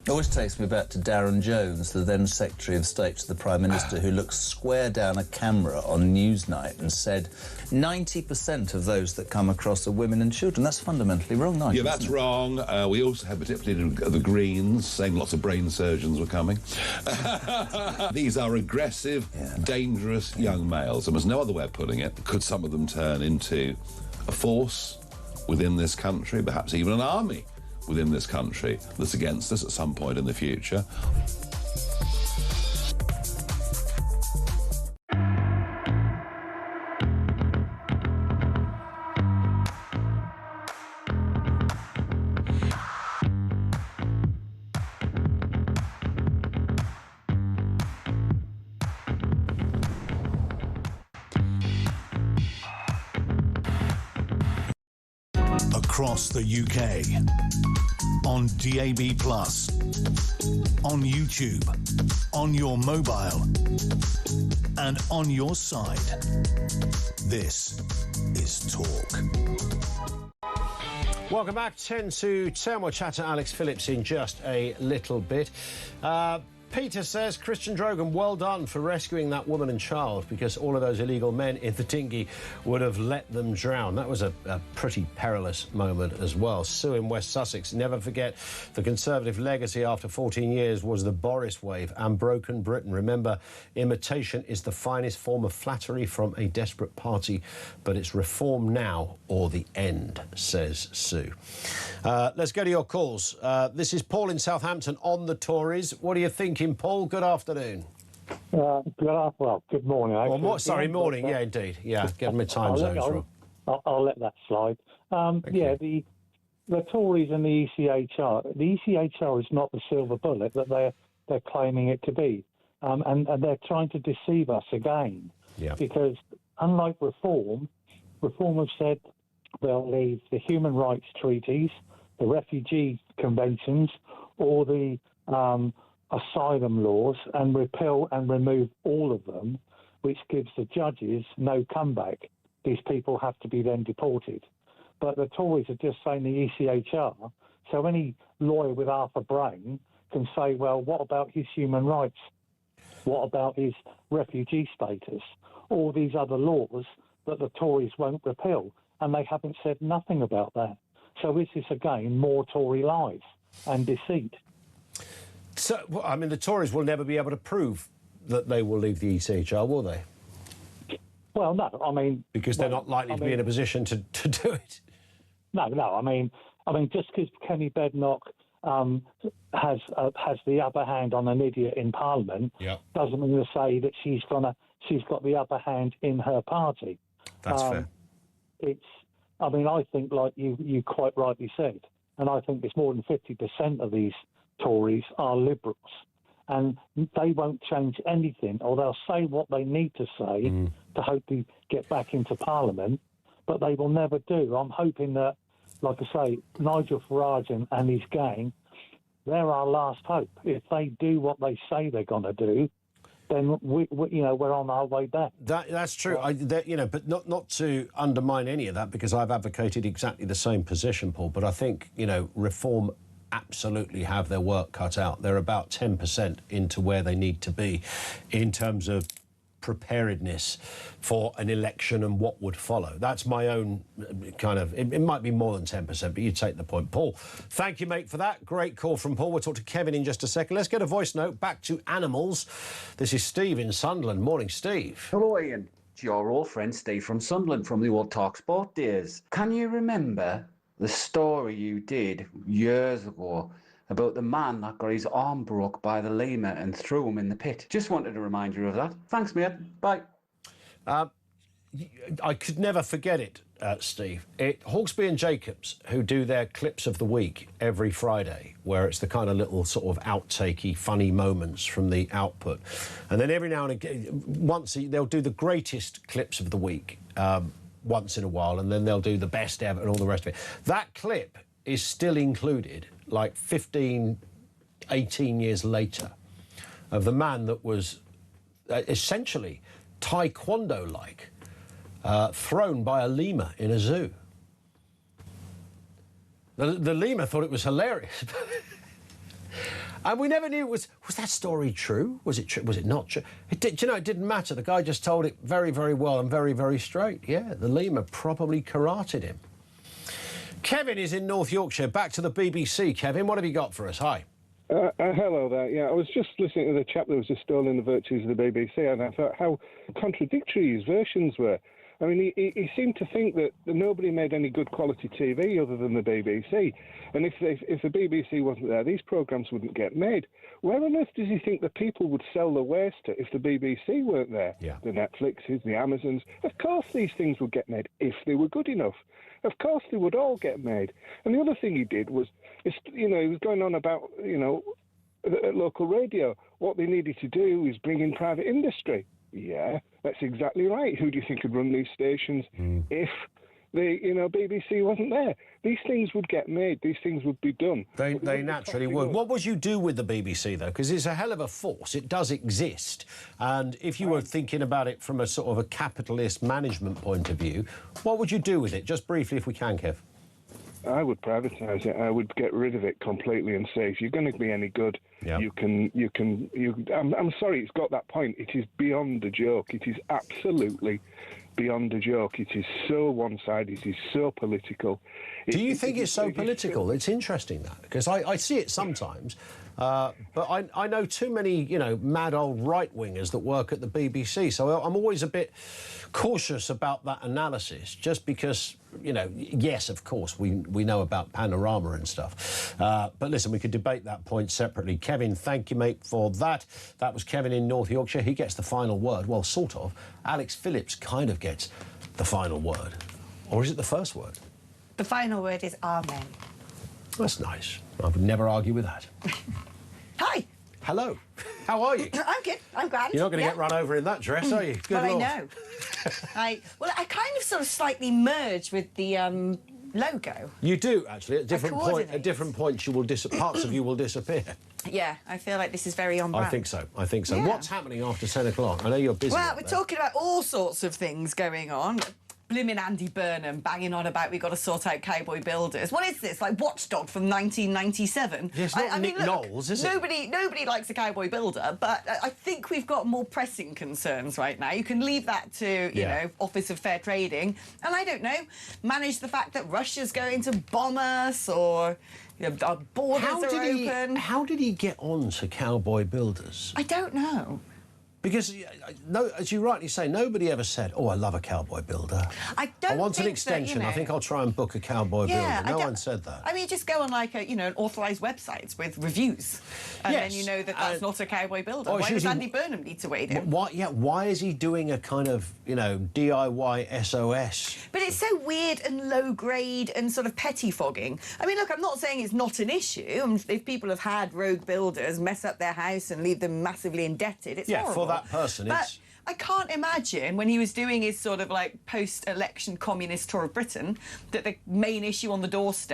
It always takes me back to Darren Jones, the then Secretary of State to the Prime Minister, who looked square down a camera on Newsnight and said 90% of those that come across are women and children. That's fundamentally wrong, no? Yeah, that's wrong. We also had particularly the Greens saying lots of brain surgeons were coming. These are aggressive, dangerous young males, and there's no other way of putting it. Could some of them turn into a force within this country, perhaps even an army within this country that's against us at some point in the future? Across the UK, on DAB+, on YouTube, on your mobile, and on your side. This is Talk. Welcome back. 10 to 10. We'll chat to Alex Phillips in just a little bit. Peter says, Christian Drogan, well done for rescuing that woman and child, because all of those illegal men in the dinghy would have let them drown. That was a pretty perilous moment as well. Sue in West Sussex, never forget the Conservative legacy after 14 years was the Boris wave and broken Britain. Remember, imitation is the finest form of flattery from a desperate party, but it's reform now or the end, says Sue. Let's go to your calls. This is Paul in Southampton on the Tories. What are you thinking, Paul? Good afternoon. Good morning. Sorry, morning. Yeah, indeed. Yeah, get my time zones wrong. I'll let that slide. The Tories and the ECHR. The ECHR is not the silver bullet that they're claiming it to be, and they're trying to deceive us again. Yeah. Because unlike Reform have said they'll leave the human rights treaties, the refugee conventions, or the asylum laws and repeal and remove all of them, which gives the judges no comeback. These people have to be then deported. But the Tories are just saying the ECHR, so any lawyer with half a brain can say, well, what about his human rights? What about his refugee status? All these other laws that the Tories won't repeal, and they haven't said nothing about that. So is this, again, more Tory lies and deceit? So, I mean, the Tories will never be able to prove that they will leave the ECHR, will they? Well, no, I mean... Because they're not likely to be in a position to do it. No, I mean, just because Kenny Bednock has the upper hand on an idiot in Parliament doesn't mean to say that she's got the upper hand in her party. That's fair. I think, like you quite rightly said, and I think it's more than 50% of these Tories are Liberals, and they won't change anything, or they'll say what they need to say to hope to get back into Parliament, but they will never do. I'm hoping that, like I say, Nigel Farage and his gang, they're our last hope. If they do what they say they're going to do, then we're on our way back. That's true. But not to undermine any of that, because I've advocated exactly the same position, Paul. But I think Reform absolutely have their work cut out. They're about 10% into where they need to be in terms of preparedness for an election and what would follow. That's my own kind of... It might be more than 10%, but you take the point. Paul, thank you, mate, for that. Great call from Paul. We'll talk to Kevin in just a second. Let's get a voice note back to animals. This is Steve in Sunderland. Morning, Steve. Hello, Ian. It's your old friend Steve from Sunderland from the old TalkSport days. Can you remember the story you did years ago about the man that got his arm broke by the lemur and threw him in the pit? Just wanted to remind you of that. Thanks, mate. Bye. I could never forget it, Steve. Hawksby and Jacobs, who do their clips of the week every Friday, where it's the kind of little sort of outtakey, funny moments from the output. And then every now and again, they'll do the greatest clips of the week once in a while, and then they'll do the best ever and all the rest of it. That clip is still included, like 15, 18 years later, of the man that was essentially taekwondo-like, thrown by a lemur in a zoo. The lemur thought it was hilarious. And we never knew, was that story true? Was it true? Was it not true? It didn't matter. The guy just told it very, very well and very, very straight. Yeah, the lemur probably karated him. Kevin is in North Yorkshire. Back to the BBC. Kevin, what have you got for us? Hi. Hello there. Yeah, I was just listening to the chap that was extolling the virtues of the BBC, and I thought how contradictory his versions were. I mean, he seemed to think that nobody made any good quality TV other than the BBC. And if the BBC wasn't there, these programmes wouldn't get made. Where on earth does he think the people would sell the wares to if the BBC weren't there? Yeah. The Netflixes, the Amazons. Of course these things would get made if they were good enough. Of course they would all get made. And the other thing he did was, he was going on about, local radio. What they needed to do is bring in private industry. Yeah, that's exactly right. Who do you think could run these stations if the BBC wasn't there? These things would get made. These things would be done. They naturally would. What would you do with the BBC, though? Because it's a hell of a force. It does exist. And if you were thinking about it from a sort of a capitalist management point of view, what would you do with it? Just briefly, if we can, Kev. privatise it. I would get rid of it completely and say, if you're going to be any good, you can. I'm sorry, it's got that point. It is beyond a joke. It is absolutely beyond a joke. It is so one-sided. It is so political. Do you think it's so political? It's interesting that, because I see it sometimes, but I know too many, mad old right-wingers that work at the BBC, so I'm always a bit cautious about that analysis, just because, yes, of course, we know about Panorama and stuff, but listen, we could debate that point separately. Kevin, thank you, mate, for that. That was Kevin in North Yorkshire. He gets the final word. Well, sort of. Alex Phillips kind of gets the final word. Or is it the first word? The final word is amen. That's nice. I would never argue with that. Hi. Hello. How are you? I'm good. I'm grand. You're not going to get run over in that dress, are you? Good well, Lord. I know. I kind of sort of slightly merge with the logo. You do, actually. At different points, parts of you will disappear. Yeah, I feel like this is very on brand. I think so. Yeah. What's happening after 10 o'clock? I know you're busy. Well, we're talking about all sorts of things going on. Blimmin' Andy Burnham banging on about we've got to sort out cowboy builders. What is this, like Watchdog from 1997? Yeah, it's not Nick Knowles, is it? Nobody likes a cowboy builder, but I think we've got more pressing concerns right now. You can leave that to, you know, Office of Fair Trading, and I don't know, manage the fact that Russia's going to bomb us, or our borders are open. How did he get on to cowboy builders? I don't know. Because, as you rightly say, nobody ever said, "Oh, I love a cowboy builder. I don't. I want an extension. I think I'll try and book a cowboy builder." No one said that. I mean, just go on like an authorised website with reviews, and then you know that that's not a cowboy builder. Why does Andy Burnham need to wade in? Why is he doing a kind of DIY SOS? But it's so weird and low grade and sort of pettifogging. I mean, look, I'm not saying it's not an issue. If people have had rogue builders mess up their house and leave them massively indebted, it's horrible. That person, but I can't imagine when he was doing his sort of like post-election communist tour of Britain that the main issue on the doorstep